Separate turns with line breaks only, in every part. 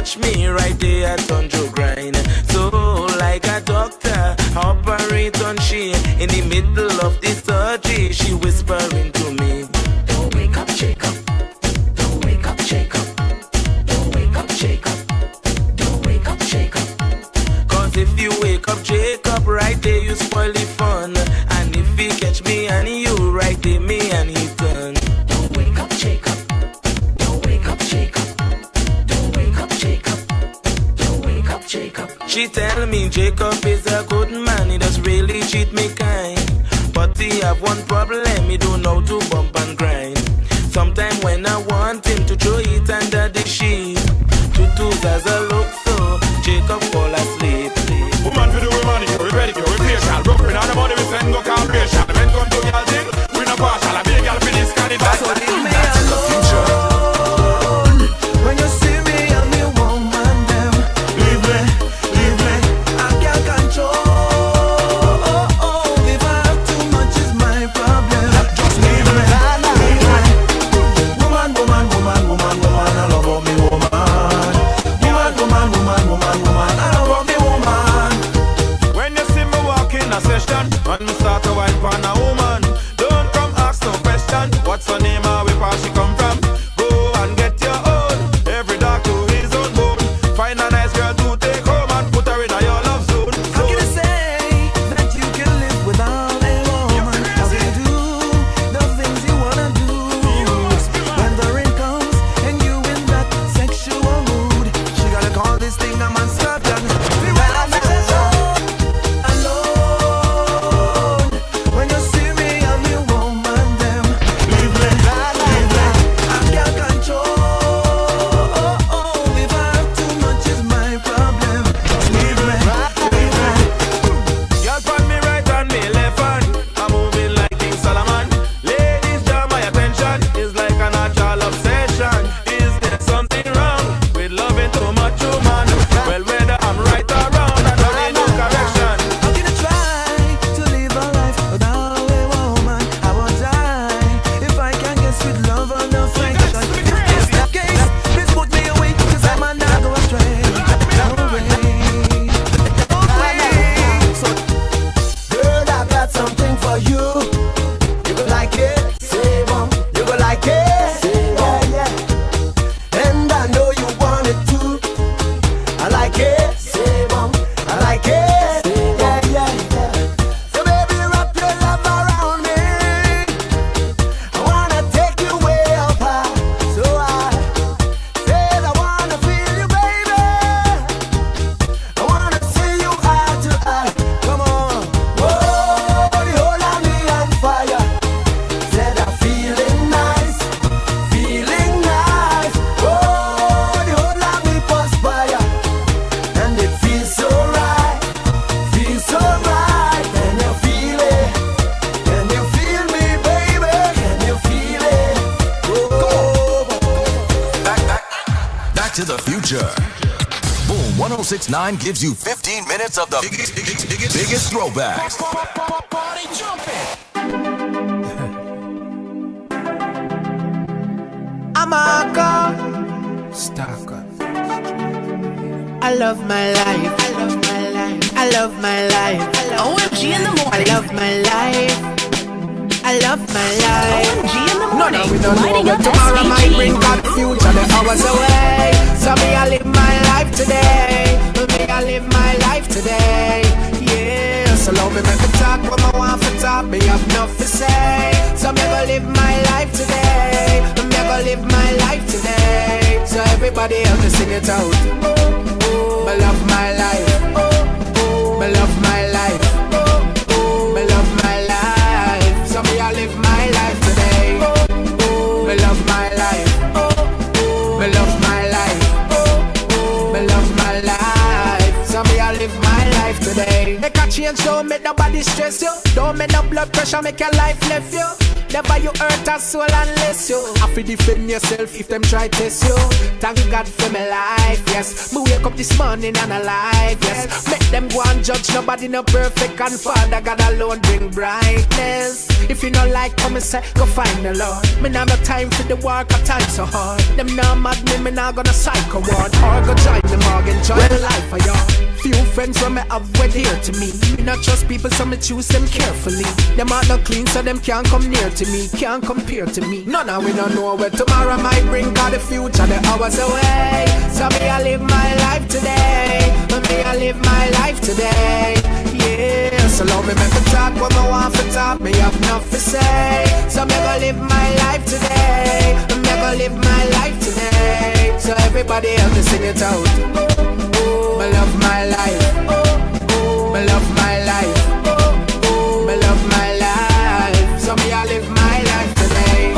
catch me right there at Tunjo grind. So like a doctor, operate on she. In the middle of the surgery, she whispering to me, don't wake up, shake up. Don't wake up, shake up. Don't wake up, shake up. Don't wake up, shake up. Cause if you wake up, shake up, right there you spoil the fun. And if he catch me and you, right there me and he turn. Don't wake up, shake up. Don't wake up, shake up. Don't wake up, shake up. Don't wake up, shake up. She tell me Jacob is a good man, he does really treat me kind. But he have one problem, he don't know to bump and grind. Sometime when I want him to throw it under the sheet, tutus as a look so, Jacob fall asleep.
Woman for the woman, we ready, we patient. Broken on the money, we send go call patient. The men come to y'all thing, we no partial. A big y'all finish, can it back.
So leave me alone. When you see me, I'm the woman, them. Leave me, I can't control. If I have too much, is my problem. Just leave me. Woman, I love me, woman. Woman, I love me, woman.
When you see me walk in a session, and me start to wine for a woman, don't come ask no question. What's her name or where she come from? Go and get your own. Every dog to his own bone. Find a nice girl to take home and put her in your love zone.
How can I say that you can live without a woman? How can you do the things you wanna do? When the rain comes and you in that sexual mood, she gotta call this thing a masturbation. Alone. When you see me, I'm your woman, them. Leave me. I can't control. If I have too much, is my problem. Just leave me.
Girl put me right on me left hand, I'm moving like King Solomon. Ladies draw my attention, it's like a natural obsession. Is there something wrong with loving too much woman? Well, whether I'm right or wrong, I don't need no correction.
How can I try to live a life without a woman? I will die if I can't get sweet love or no affection. It's the case, please put me away, cause I might not go astray. No way. So, girl, I got something for you. You go like it, say mom. You go like it, yeah. And I know you want it too. I like it, say mom. I like it, yeah. So baby, wrap your love around me. I wanna take you way up high. So I said I wanna feel you, baby. I wanna see you eye to eye. Come on, whoa, the whole of me on fire. Said I'm feeling nice, whoa, the whole of me perspire. And it feels so right, can you feel it? Can you feel me, baby? Can you feel it? Oh.
Back to the future. Boom 1069 gives you 15 minutes of the biggest throwbacks.
Party jumping.
I'm a girl, stalker. I love my life. I love my life.
Omg In Tha Morning.
I love my life. I love my life.
Omg In Tha Morning.
We don't know
Lighting
what
up
tomorrow might bring,
SVG.
but the future the hours away. So me I live my life today. Me I live my life today. Yeah. So love me make me talk what I want to talk. Me have enough to say. So me go live my life today. Me go live my life today. So everybody help me sing it out. Me love my life. Me love my life. Me love my life. So me I live my life today. Me love my life. Me love my life. Me love my life. So me I live my life today. They catch
change, don't make nobody stress you. Don't make no blood pressure make your life left you. Never you hurt a soul unless you have to defend yourself if them try test you. Thank God for my life, yes. Me wake up this morning and alive, yes. Make them go and judge, nobody no perfect. And Father God alone bring brightness. If you don't like come and say, go find the Lord. Me not no time for the work, a time so hard. Them not mad me not gonna psycho ward. Or go join the morgue, enjoy the life of y'all. Few friends when me have were dear to me. Me not trust people so me choose them carefully. Them are not clean so them can't come near to me. Can't compare to me. None of we don't know where tomorrow might bring. Cause the future the hours away. So me I live my life today. Me I live my life today. Yeah, so long me make me talk when I want to talk. Me have enough to say. So me go live my life today. Me go live my life today. So everybody help me sing it out. Me love my life. Me love my life. Me love my life. So me I live my life today.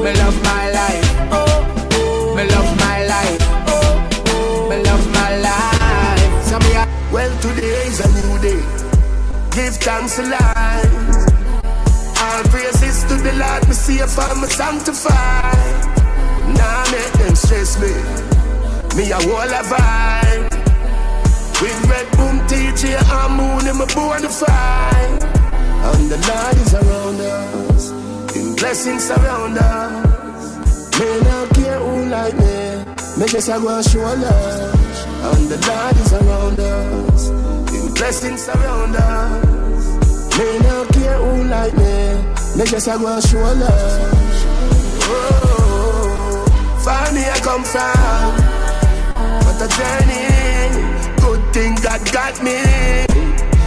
Me love my life. Me love my life. Me love my life. So me I.
Well, today is a new day. Give thanks to life. All praises to the Lord. Me safe and me sanctified. Nah, make them stress me. Me a wall of vibe. With red boom, TJ and moon in my bonafide. And the Lord is around us. In blessings surround us. Me not care who like me. Me just a go and show love. And the Lord is around us. In blessings surround us. Me not care who like me. Me just a go and show love. Oh, far me I come from. What a journey. Good thing God got me.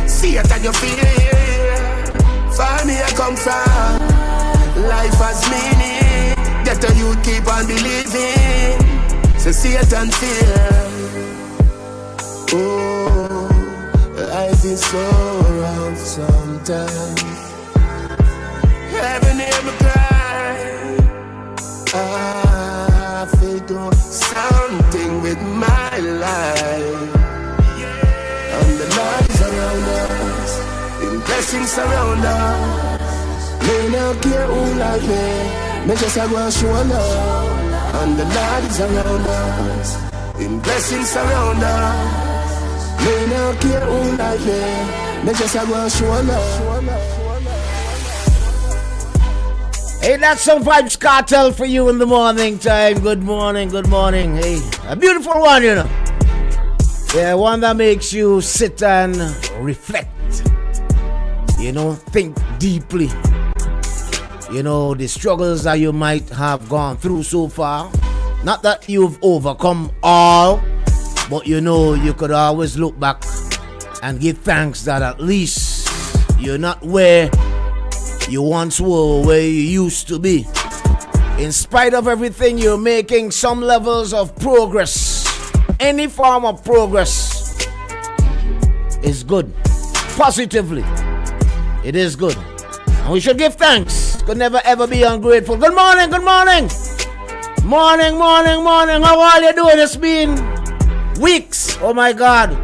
See it and you feel it. For me I come from. Life has meaning. Get a youth keep on believing. So see it and feel. Oh, life is so rough sometimes. Heaven hear me cry. I feel do something with my life. And the Lord is around us. In blessings surround us. Me no care who like me. Me just a go and show love. And the Lord is around us. In blessings surround us. Me no care who like me. Me just a go and show love.
Hey, that's some Vibes Cartel for you in the morning time. Good morning, good morning. Hey, a beautiful one, you know. Yeah, one that makes you sit and reflect. You know, think deeply. You know, the struggles that you might have gone through so far. Not that you've overcome all, but you know, you could always look back and give thanks that at least you're not where you once were, where you used to be. In spite of everything, you're making some levels of progress. Any form of progress is good. Positively, it is good. And we should give thanks. Could never ever be ungrateful. Good morning, good morning. Morning, morning, morning. How are you doing? It's been weeks. Oh my God.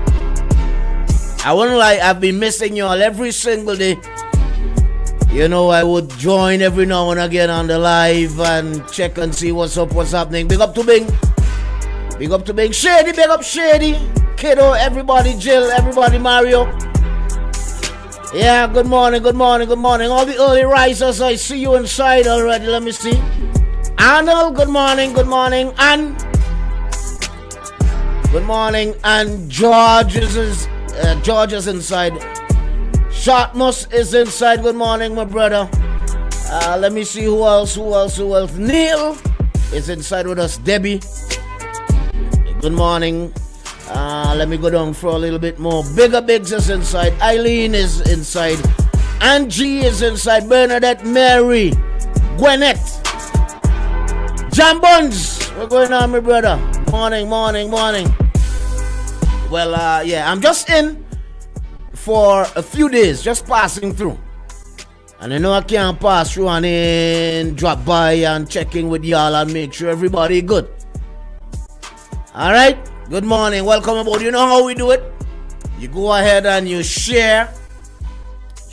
I wouldn't lie, I've been missing you all every single day. You know, I would join every now and again on the live and check and see what's up, what's happening. Big up to Bing. Big up to Bing. Shady, big up Shady. Kiddo, everybody, Jill, everybody, Mario. Yeah, good morning, good morning, good morning. All the early risers, I see you inside already. Let me see. Arnold, good morning, good morning. And good morning. And George is inside. Shotmus is inside. Good morning, my brother. Let me see who else. Neil is inside with us. Debbie. Good morning. Let me go down for a little bit more. Bigger Biggs is inside. Eileen is inside. Angie is inside. Bernadette, Mary, Gwinnett, Jambuns. What's going on, my brother? Morning. Well, yeah, I'm just in for a few days, just passing through. And I know I can't pass through and then drop by and check in with y'all and make sure everybody good. Alright, good morning, welcome aboard. You know how we do it. you go ahead and you share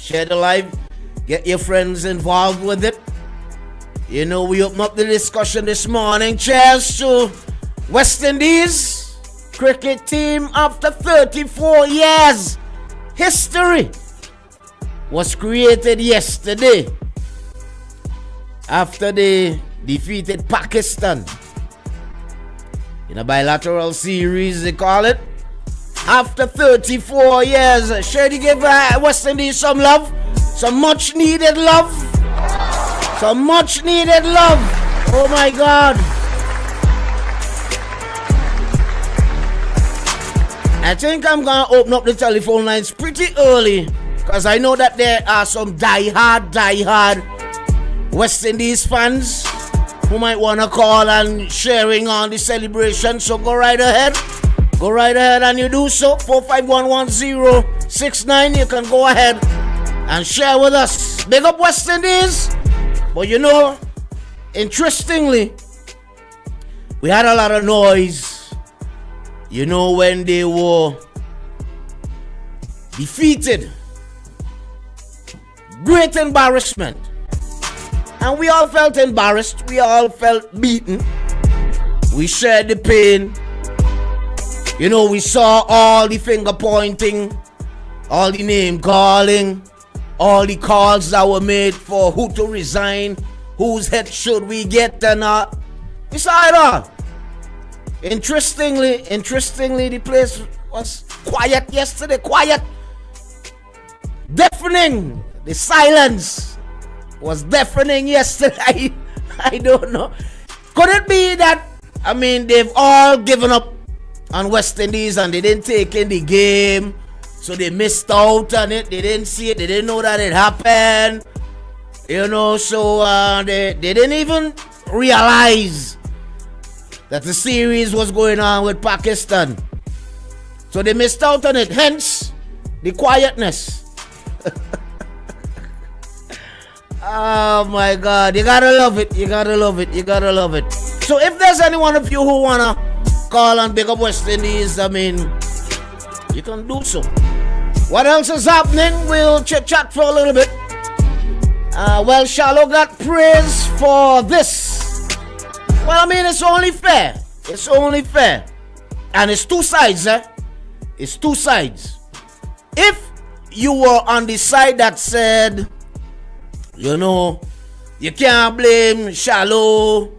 the live, get your friends involved with it. You know, we open up the discussion this morning. Cheers to West Indies cricket team after 34 years. History was created yesterday after they defeated Pakistan in a bilateral series, they call it. After 34 years, Shady give West Indies some love, some much needed love. Some much needed love. Oh my God. I think I'm going to open up the telephone lines pretty early because I know that there are some die-hard West Indies fans who might want to call and sharing on the celebration. So go right ahead. Go right ahead and you do so. 4511069. You can go ahead and share with us. Big up West Indies. But you know, interestingly, we had a lot of noise, you know, when they were defeated. Great embarrassment. And we all felt embarrassed. We all felt beaten. We shared the pain. You know, we saw all the finger pointing, all the name calling, all the calls that were made for who to resign, whose head should we get, and we saw it all. Interestingly, the place was quiet yesterday. Quiet. Deafening. The silence was deafening yesterday. I don't know. Could it be that, I mean, they've all given up on West Indies and they didn't take in the game, so they missed out on it. They didn't see it. They didn't know that it happened. You know, so they didn't even realize that the series was going on with Pakistan. So they missed out on it. Hence, the quietness. Oh my God. You gotta love it. You gotta love it. You gotta love it. So if there's any one of you who wanna call and big up West Indies, I mean, you can do so. What else is happening? We'll chit-chat for a little bit. Well, Shallow got praise for this. Well, I mean, it's only fair. It's only fair. And it's two sides, eh? It's two sides. If you were on the side that said, you know, you can't blame Shallow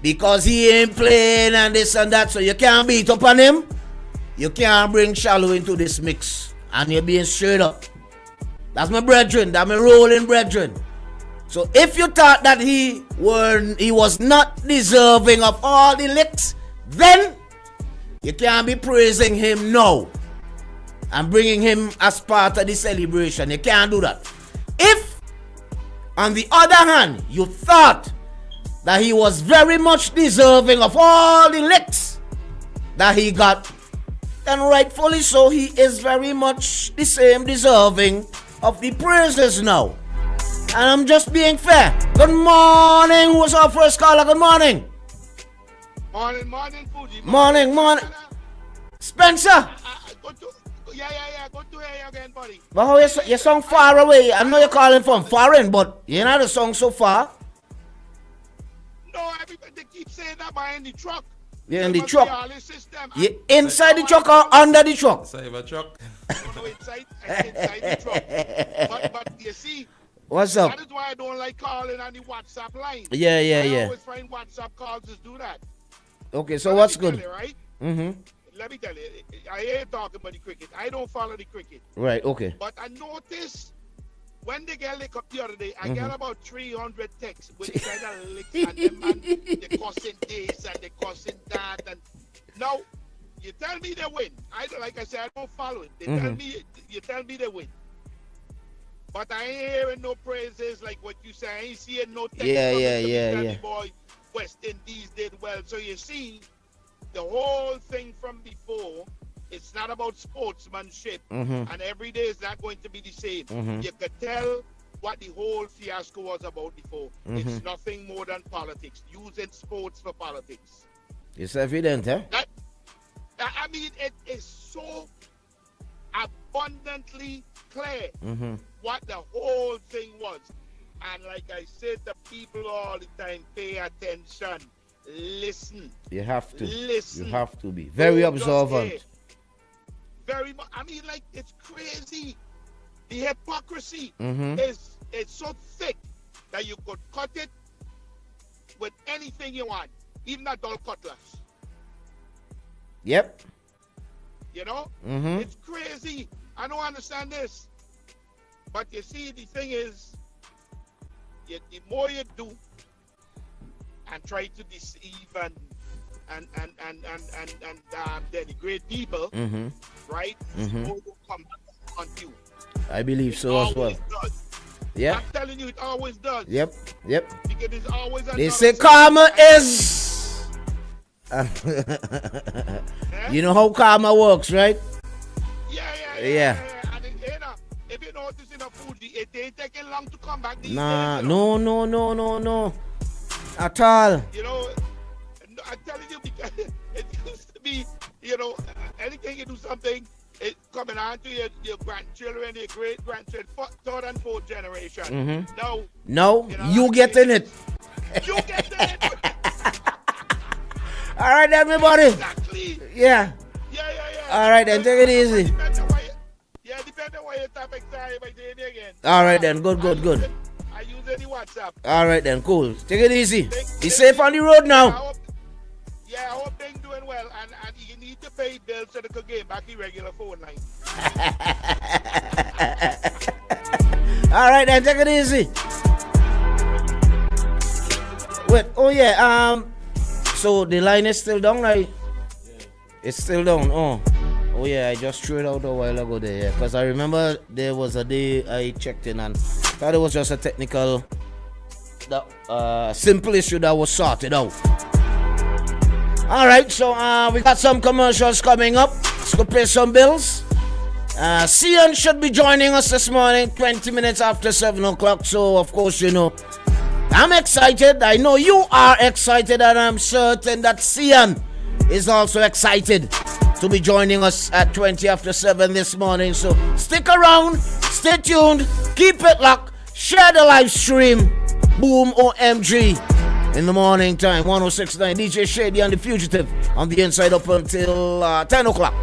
because he ain't playing and this and that, so you can't beat up on him, you can't bring Shallow into this mix. And you're being straight up. That's my brethren. That's my rolling brethren. So if you thought that he was not deserving of all the licks, then you can't be praising him now and bringing him as part of the celebration. You can't do that. If, on the other hand, you thought that he was very much deserving of all the licks that he got, then rightfully so, he is very much the same deserving of the praises now. And I'm just being fair. Good morning. Who's our first caller? Good morning.
Morning, Fuji.
Morning. Spencer.
Yeah. Good to hear you again, buddy.
But how you song far away? I know you're calling from foreign, but you're not a song so far.
No, everybody they keep saying that behind the truck.
You're in the truck. You're inside the truck or under the truck?
Inside the truck.
No, inside the truck. But you see,
what's up?
that is why I don't like calling on the WhatsApp line.
Yeah.
I always find WhatsApp calls just do that.
Okay, so what's good?
You, right?
Mm-hmm.
Let me tell you, I ain't talking about the cricket. I don't follow the cricket.
Right, okay.
But I noticed when they get licked up the other day, I get about 300 texts with kind of licks and them and they cussing this and they cussing that. And now, you tell me they win. Like I said, I don't follow it. You tell me they win. But I ain't hearing no praises like what you say. I ain't seeing no text.
Yeah.
Boy, West Indies did well. So you see, the whole thing from before, it's not about sportsmanship, and every day is not going to be the same. You could tell what the whole fiasco was about before. It's nothing more than politics, using sports for politics.
It's evident, eh?
I mean, it is so abundantly clear what the whole thing was. And like I said to people all the time, pay attention. Listen.
You have to.
Listen.
You have to be very
Don't just
observant.
hear. Very much. I mean, like, it's crazy. The hypocrisy is so thick that you could cut it with anything you want, even a dull cutlass.
Yep.
You know? It's crazy. I don't understand this. But you see, the thing is, the more you do and try to deceive and denigrate people, right? The more will come back on you.
I believe so as well.
Does.
Yep.
I'm telling you, it always does.
Yep.
Because it's always
They say karma is. You know how karma works, right?
Yeah. And if you notice in a food, it ain't taking long to come back.
Nah, no. At all.
You know, I'm telling you, because it used to be, you know, anything you do something, it's coming on to your grandchildren, your great grandchildren, third and fourth generation.
No,
you know,
you getting it.
You get it.
All right, everybody.
Exactly.
Yeah. All right, then take it easy.
Depending on what your topics are, if I say it again.
All right, then. Good.
I use any WhatsApp.
All right, then. Cool. Take it easy. Be safe on the road now.
I hope they're doing well, and you need to pay bills so they could get back the regular phone line.
All right, then. Take it easy. Wait. Oh yeah. So the line is still down, right? It's still down. Oh yeah. I just threw it out a while ago there. Yeah, because I remember there was a day I checked in and thought it was just a technical, simple issue that was sorted out. All right. So we got some commercials coming up. Let's go pay some bills. Cian should be joining us this morning, 20 minutes after 7 o'clock. So of course, you know, I'm excited. I know you are excited, and I'm certain that Cian is also excited to be joining us at 20 after 7 this morning. So stick around, stay tuned, keep it locked, share the live stream. Boom OMG in the morning time, 106.9 DJ Shady and the Fugitive on the inside up until 10 o'clock.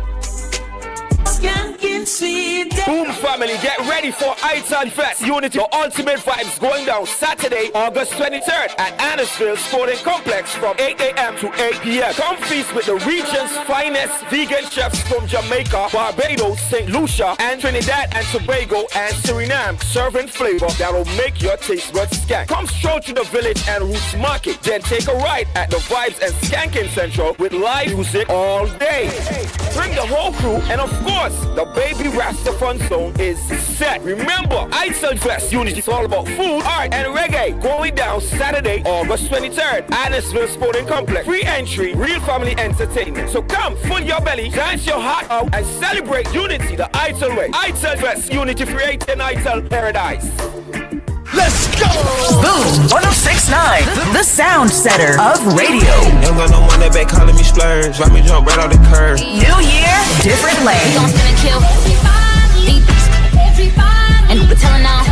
Boom family, get ready for Iton Fest Unity, the ultimate vibes going down Saturday, August 23rd at Annisville Sporting Complex from 8 a.m. to 8 p.m. Come feast with the region's finest vegan chefs from Jamaica, Barbados, St. Lucia, and Trinidad and Tobago and Suriname, serving flavor that will make your taste buds skank. Come stroll to the village and Roots Market, then take a ride at the Vibes and Skanking Central with live music all day. Bring the whole crew, and of course, the Baby Rasta Fun Zone is set. Remember, Iton Fest Unity is all about food, art, and reggae. Going down Saturday, August 23rd, Annisville Sporting Complex. Free entry, real family entertainment. So come, full your belly, dance your heart out, and celebrate unity the Iton way. Iton Fest Unity, creating Iton Paradise.
Let's go!
Boom 106.9, the sound setter of radio.
Ain't got no money back calling me splurge. Let me jump right out the curve.
New year, different lane.
We gon' spin and kill everybody. And we're telling all.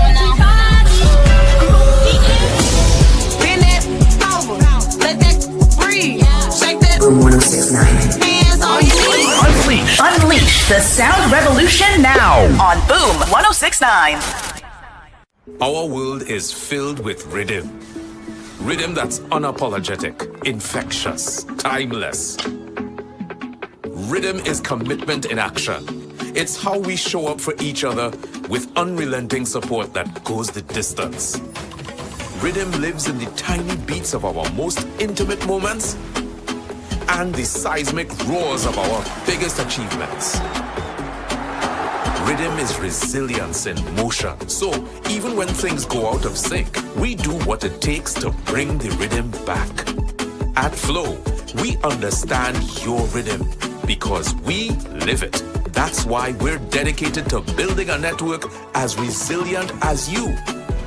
Bend that over, let that breathe. Shake that.
Boom 106.9.
Hands on your knees.
Unleash the sound revolution now on Boom 106.9.
Our world is filled with rhythm. Rhythm that's unapologetic, infectious, timeless. Rhythm is commitment in action. It's how we show up for each other with unrelenting support that goes the distance. Rhythm lives in the tiny beats of our most intimate moments and the seismic roars of our biggest achievements. Rhythm is resilience in motion. So even when things go out of sync, we do what it takes to bring the rhythm back. At Flow, we understand your rhythm because we live it. That's why we're dedicated to building a network as resilient as you,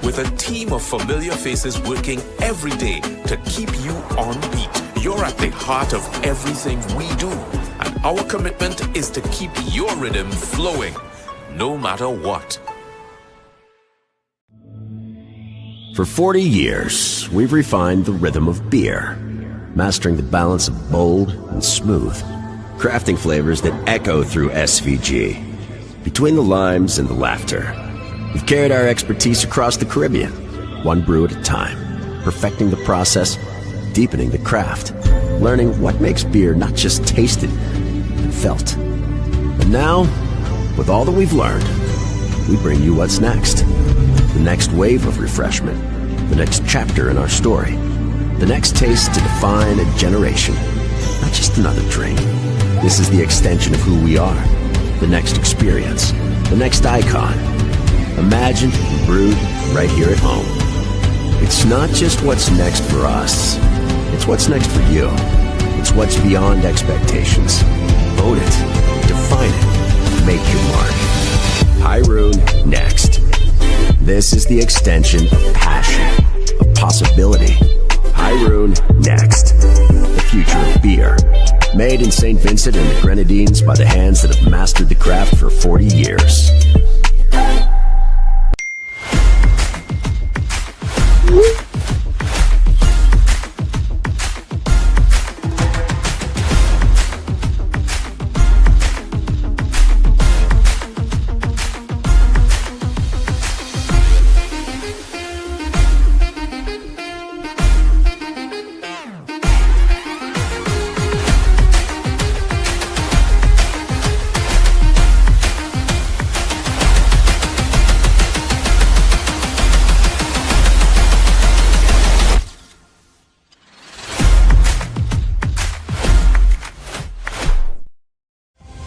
with a team of familiar faces working every day to keep you on beat. You're at the heart of everything we do, and our commitment is to keep your rhythm flowing, no matter what.
For 40 years, we've refined the rhythm of beer, mastering the balance of bold and smooth, crafting flavors that echo through SVG. Between the limes and the laughter, we've carried our expertise across the Caribbean, one brew at a time, perfecting the process, deepening the craft, learning what makes beer not just tasted, but felt. And now, with all that we've learned, we bring you what's next. The next wave of refreshment, the next chapter in our story, the next taste to define a generation, not just another drink. This is the extension of who we are, the next experience, the next icon, imagined and brewed right here at home. It's not just what's next for us, it's what's next for you. It's what's beyond expectations. Own it, define it, make your mark. High Rune next. This is the extension of passion, of possibility. High Rune next. The future of beer. Made in St. Vincent and the Grenadines by the hands that have mastered the craft for 40 years.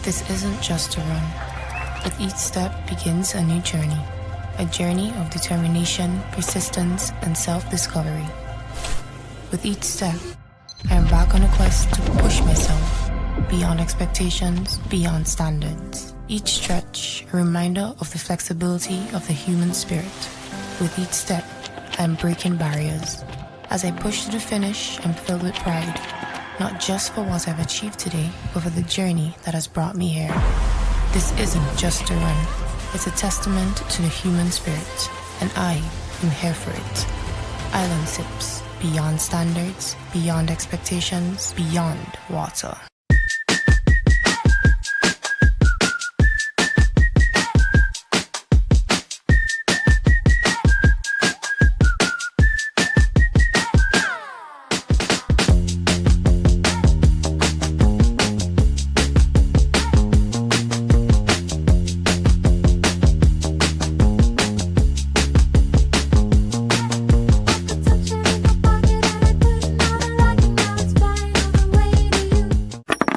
This isn't just a run. With each step begins a new journey. A journey of determination, persistence, and self-discovery. With each step, I am back on a quest to push myself beyond expectations, beyond standards. Each stretch, a reminder of the flexibility of the human spirit. With each step, I am breaking barriers. As I push to the finish, I'm filled with pride. Not just for what I've achieved today, but for the journey that has brought me here. This isn't just a run. It's a testament to the human spirit, and I am here for it. Island Sips, beyond standards, beyond expectations, beyond water.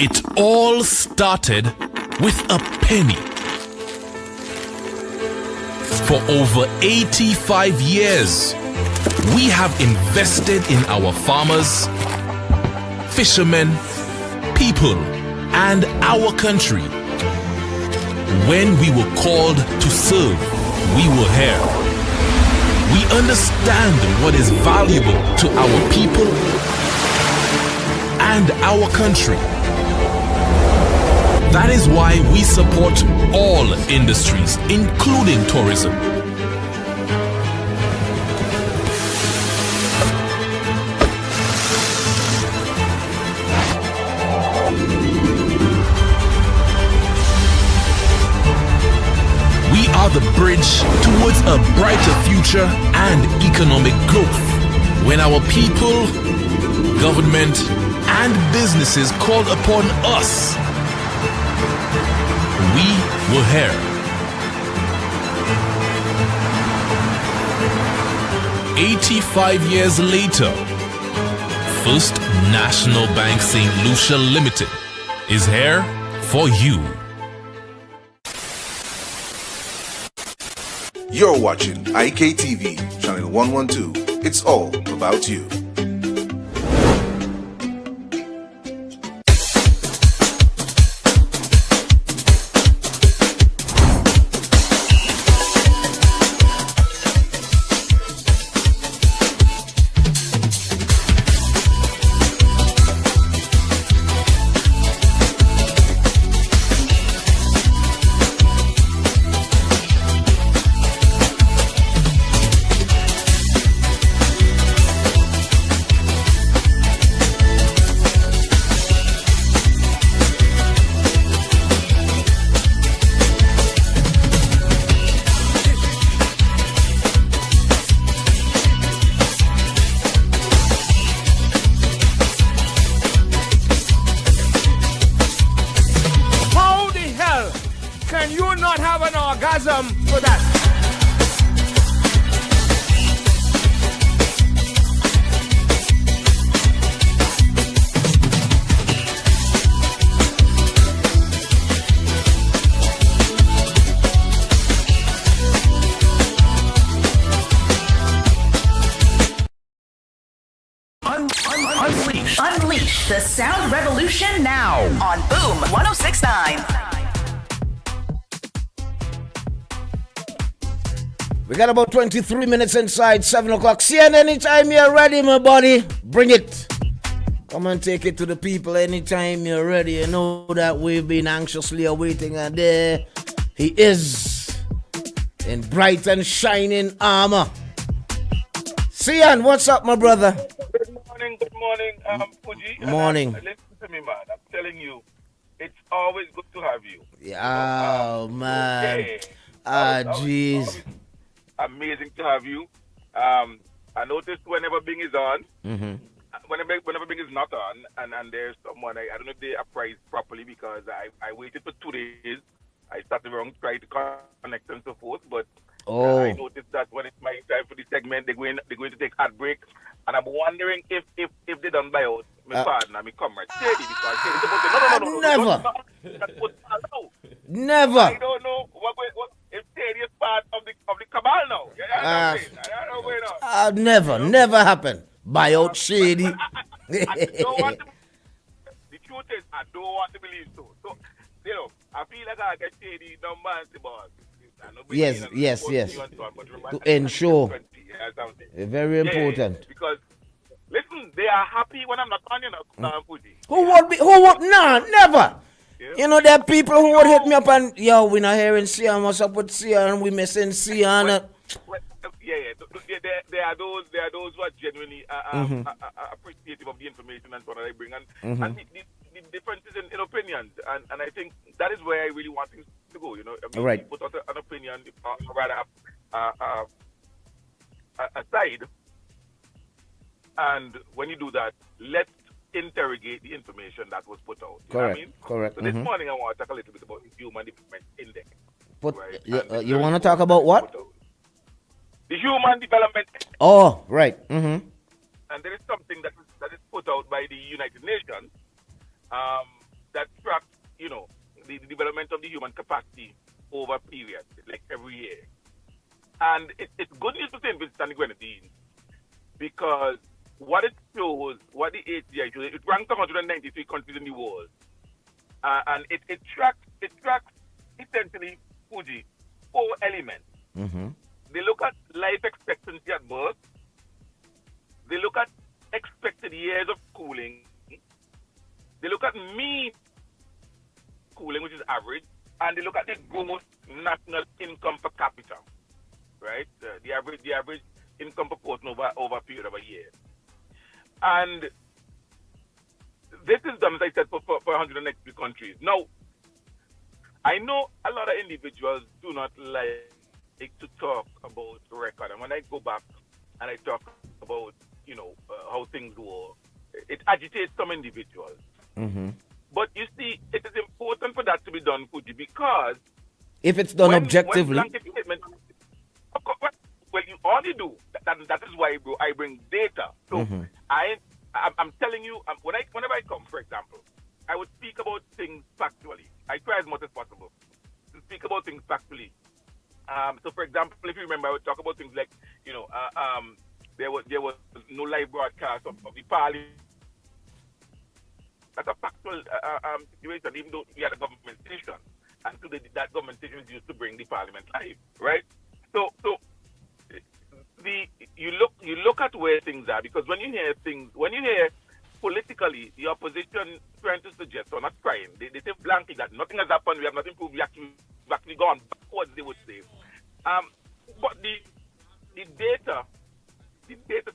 It all started with a penny. For over 85 years, we have invested in our farmers, fishermen, people, and our country. When we were called to serve, we were here. We understand what is valuable to our people and our country. That is why we support all industries, including tourism. We are the bridge towards a brighter future and economic growth. When our people, government, and businesses called upon us, we were here. 85 years later, First National Bank St. Lucia Limited is here for you.
You're watching IKTV, channel 112. It's all about you.
have an orgasm for that.
Unleash the sound revolution now on Boom 1069.
We got about 23 minutes inside 7 o'clock. See you anytime you're ready, my buddy. Bring it. Come and take it to the people anytime you're ready. You know that we've been anxiously awaiting, and there he is in bright and shining armor. Sian, what's up, my brother?
Good morning, Fuji.
Morning.
Listen to me, man. I'm telling you, it's always good to have you.
Oh, man. Jeez.
Amazing to have you. I noticed whenever Bing is on, whenever Bing is not on, and there's someone, I don't know if they are priced properly because I waited for 2 days. I started wrong, tried to connect and so forth, but I noticed that when it's my time for the segment, they're going to take ad break, and I'm wondering if they done buy out my partner, my comrade, Shady, because Shady's supposed to no.
Never. Never.
I don't know what if Shady is part of the cabal now. I don't know.
Never happen. Buy out Shady.
I don't want to, the truth is, I don't want to believe so. So, I feel like I get Shady number and the boss.
Yes. To ensure. Very important.
Because, listen, they are happy when I'm not on, Fuji.
Who would? Nah, never. Yeah. You know, there are people who would hit me up and, yo, we're not hearing Sian, what's up with Sian, we missing Sian.
There are those who are genuinely appreciative of the information and so on that I bring, and the differences in opinions, and I think that is where I really want things to go.
Right.
You put out an opinion, or rather a side, and when you do that, let's interrogate the information that was put out. You know what I mean?
Correct.
So this morning I want to talk a little bit about the Human Development Index.
Right? You want to talk about what?
The Human Development Index.
Oh, right.
And there is something that is put out by the United Nations that tracks, the development of the human capacity over a period, like every year. And it's good news for St. Vincent and the Grenadines, because what it shows, what the HDI shows, it ranks 193 countries in the world. And it tracks essentially, Fuji, 4 elements. They look at life expectancy at birth. They look at expected years of schooling. They look at mean schooling, which is average. And they look at the gross national income per capita, right? The average income per person over a period of a year. And this is done, as I said, for 193 countries. Now, I know a lot of individuals do not like to talk about record. And when I go back and I talk about, how things were, it agitates some individuals. But you see, it is important for that to be done, Fuji, because
if it's done objectively.
Well, you only do. That is why, bro, I bring data. So I'm telling you, whenever I come, for example, I would speak about things factually. I try as much as possible to speak about things factually. So, for example, if you remember, I would talk about things like, there was no live broadcast of the parliament. That's a factual situation, even though we had a government station. And today that government station is used to bring the parliament live, right? So you look at where things are, because when you hear politically the opposition trying to suggest, or not trying, they say blankly that nothing has happened, we have not improved, we've actually gone backwards, they would say. But the data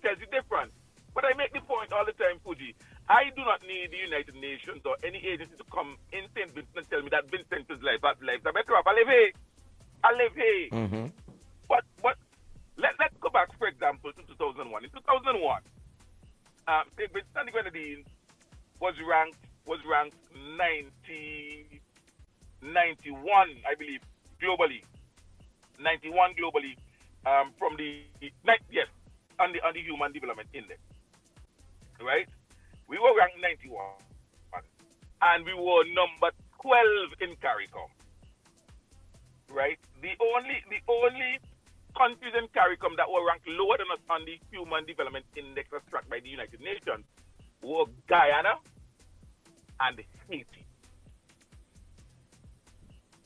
tells you different. But I make the point all the time, Fuji, I do not need the United Nations or any agency to come in St. Vincent and tell me that Vincent's life are better off. I live here. But let's go back, for example, to 2001. In 2001, St. Vincent and the Grenadines was ranked 91, I believe, globally, 91 globally, from the on the Human Development Index, right? We were ranked 91, and we were number 12 in CARICOM, right? The only countries in CARICOM that were ranked lower than us on the Human Development Index as tracked by the United Nations were Guyana and Haiti.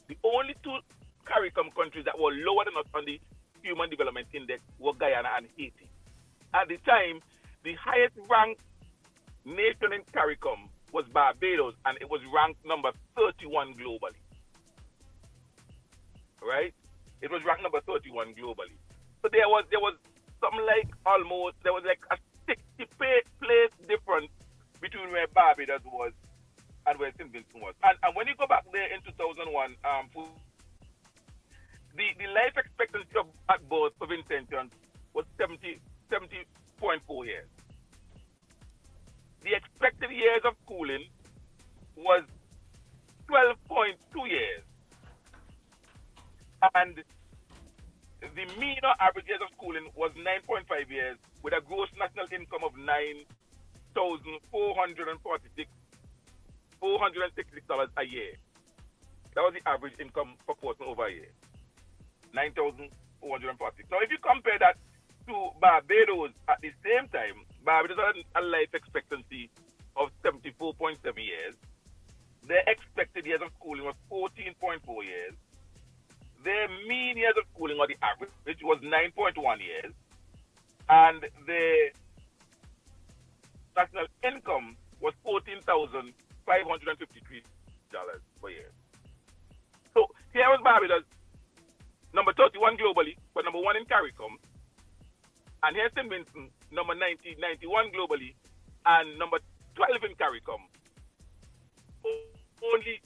The only two CARICOM countries that were lower than us on the Human Development Index were Guyana and Haiti. At the time, the highest ranked nation in CARICOM was Barbados, and it was ranked number 31 globally. Right? It was ranked number 31 globally. So there was something like there was like a 60 place difference between where Barbados was and where St. Vincent was. And when you go back there in 2001, the life expectancy at birth for Vincentians was 70.4 years. The expected years of schooling was 12.2 years. And the mean or average years of schooling was 9.5 years, with a gross national income of $466 a year. That was the average income per person over a year. 9,446. Now, if you compare that to Barbados at the same time, Barbados had a life expectancy of 74.7 years. Their expected years of schooling was 14.4 years. Their mean years of schooling, or the average, was 9.1 years. And their national income was $14,553 per year. So here was Barbados, number 31 globally, but number 1 in CARICOM. And here's St. Vincent, number 91 globally, and number 12 in CARICOM. Only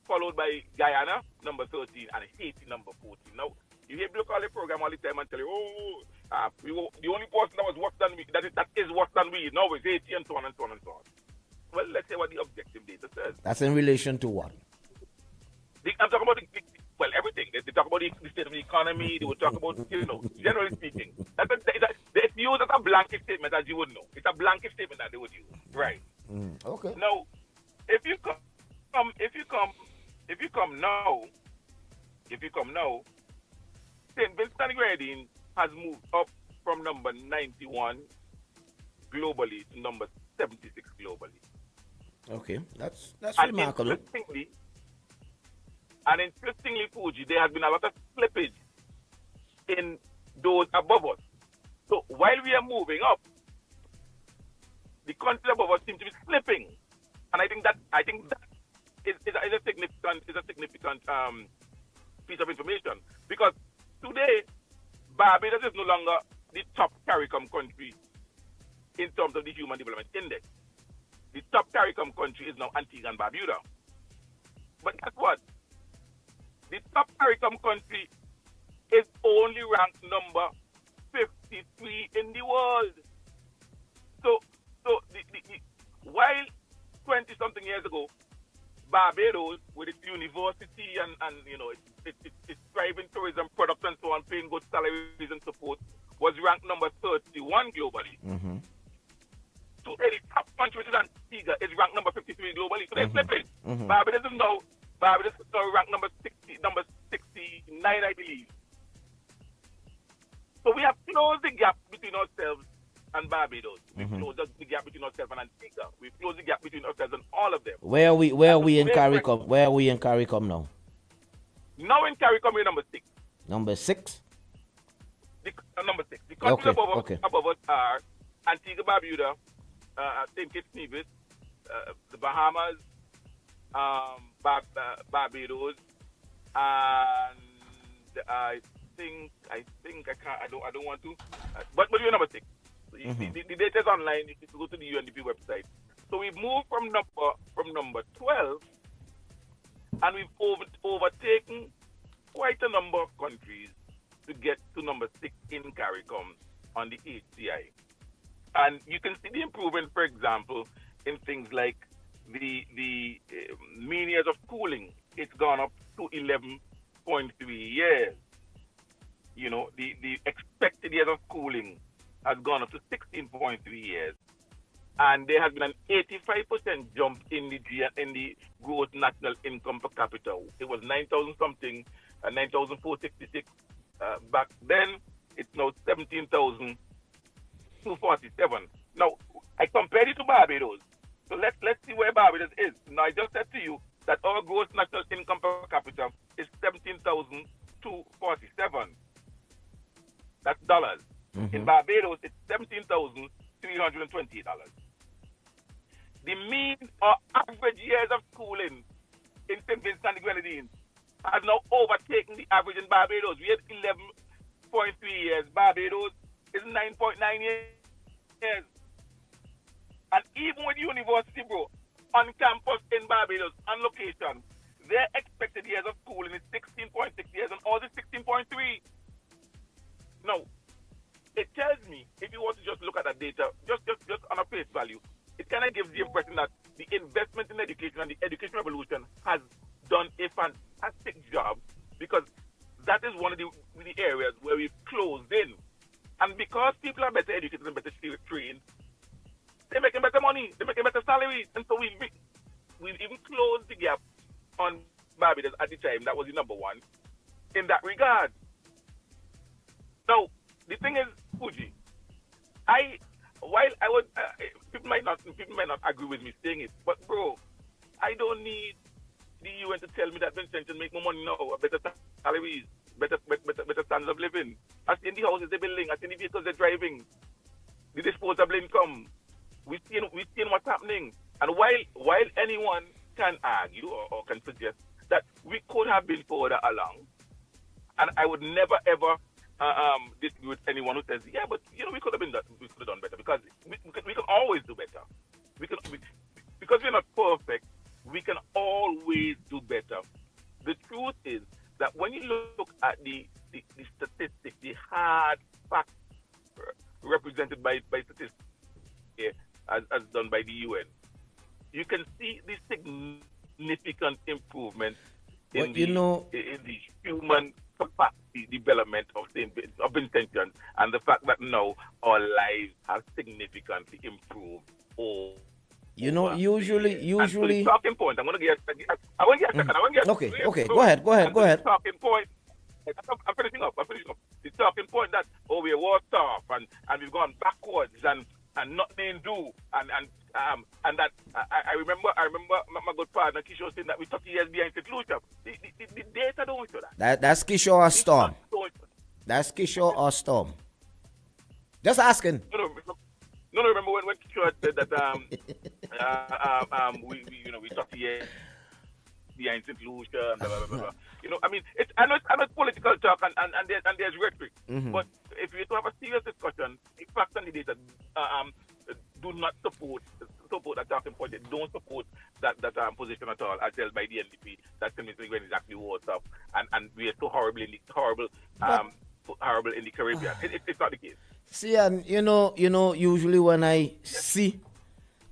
followed by Guyana, number 13, and Haiti, number 14. Now, you hear people call the program all the time and tell you, the only person that was worse than we, that is worse than we, now is Haiti, and so on and so on and so on. Well, let's say what the objective data says.
That's in relation to what?
I'm talking about everything. They talk about the state of the economy. They will talk about, generally speaking. It's used as a blanket statement, as you would know. It's a blanket statement that they would use. Right.
Okay.
Now, if you come now, St. Vincent and Grenadines has moved up from number 91 globally to number 76 globally.
Okay, that's
and
remarkable.
Interestingly, Fuji, there has been a lot of slippage in those above us. So while we are moving up, the countries above us seem to be slipping, and I think that is a significant piece of information, because today Barbados is no longer the top CARICOM country in terms of the Human Development Index. The top CARICOM country is now Antigua and Barbuda. But guess what? The top CARICOM country is only ranked number 53 in the world. So while 20-something years ago, Barbados, with its university and its thriving tourism products and so on, paying good salaries and support, was ranked number 31 globally.
Mm-hmm.
So the top country, which is Antigua, is ranked number 53 globally. So they're slipping.
Mm-hmm.
Barbados is now ranked number 69, I believe. So we have closed the gap between ourselves and Barbados. We've closed the gap between ourselves and Antigua. We've closed the gap between ourselves and all of them.
Where are we in CARICOM? Where are we in CARICOM now?
Now in CARICOM, we're number 6.
Number 6?
Number 6. The countries
Okay.
above us are Antigua, Barbuda, St. Kitts, Nevis, the Bahamas, Barbados, and I don't want to, but we're number 6. So the data is online. You can go to the UNDP website. So we've moved from number 12, and we've overtaken quite a number of countries to get to number 6 in CARICOM on the HCI. And you can see the improvement, for example, in things like the mean years of schooling. It's gone up to 11.3 years. You know, the expected years of schooling has gone up to 16.3 years. And there has been an 85% jump in the gross national income per capita. It was 9,000 something, 9,466 back then. It's now 17,247. Now, I compared it to Barbados. So let's see where Barbados is. Now, I just said to you that our gross national income per capita is 17,247. That's dollars. In Barbados, it's $17,320. The mean or average years of schooling in St. Vincent and the Grenadines has now overtaken the average in Barbados. We had 11.3 years. Barbados is 9.9 years. And even with university, bro, on campus in Barbados, on location, their expected years of schooling is 16.6 years and ours is 16.3. Now, it tells me, if you want to just look at that data, just on a face value, it kind of gives the impression that the investment in education and the education revolution has done a fantastic job, because that is one of the areas where we've closed in. And because people are better educated and better trained, they're making better money, they're making better salaries. And so we've even closed the gap on Barbados at the time. That was the number one in that regard. Now, the thing is, Fuji, while I would, people might not agree with me saying it, but bro, I don't need the UN to tell me that Vincent can make more money now, better salaries, better standards of living. I see in the houses they're building, I see in the vehicles they're driving, the disposable income. We've seen what's happening. And while anyone can argue or can suggest that we could have been further along, and I would never ever disagree with anyone who says, yeah, but we could have done better, because we can always do better. Because we're not perfect, we can always do better. The truth is that when you look at the statistics, the hard facts represented by statistics, as done by the UN, you can see the significant improvement in the human capacity development of intentions, and the fact that now our lives have significantly improved.
Usually.
And so the talking point, I want to get a second.
Okay. Go ahead.
The talking point. I'm finishing up. The talking point that we're war off and we've gone backwards and nothing do and that I remember my good partner Kishore saying that we're 30 years behind St. Lucia. The data don't show that.
That's Kishore or Storm. That's Kishore or Storm. Just asking.
No, remember when Kishore said that we 30 years behind St. Lucia and blah blah blah. I mean, I know it's political talk and there's rhetoric, but if we to have a serious discussion, the facts and the data do not support that talking point. They don't support that position at all, as held by the NDP. That St. Vincent is exactly what's up, and we are so horrible in the Caribbean. It's not the case.
See, and usually when I see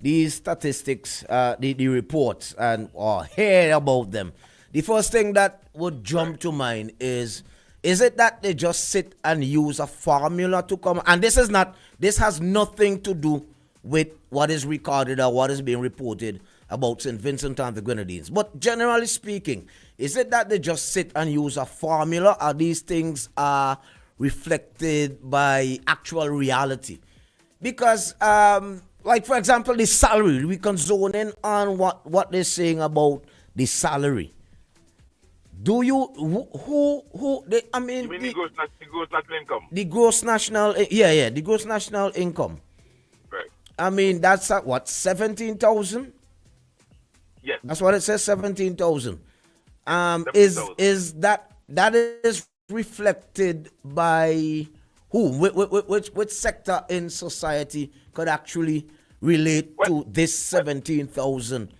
these statistics, the reports, or hear about them, the first thing that would jump to mind is it that they just sit and use a formula to come? And this has nothing to do with what is recorded or what is being reported about St. Vincent and the Grenadines. But generally speaking, is it that they just sit and use a formula, or these things are reflected by actual reality? Because, like for example, the salary, we can zone in on what they're saying about the salary. Do you I mean,
you mean the gross national income?
The gross national, the gross national income.
Right.
I mean, that's at what, 17,000?
Yes.
That's what it says, 17,000. Is that is reflected by who? Which sector in society could actually relate to this 17,000?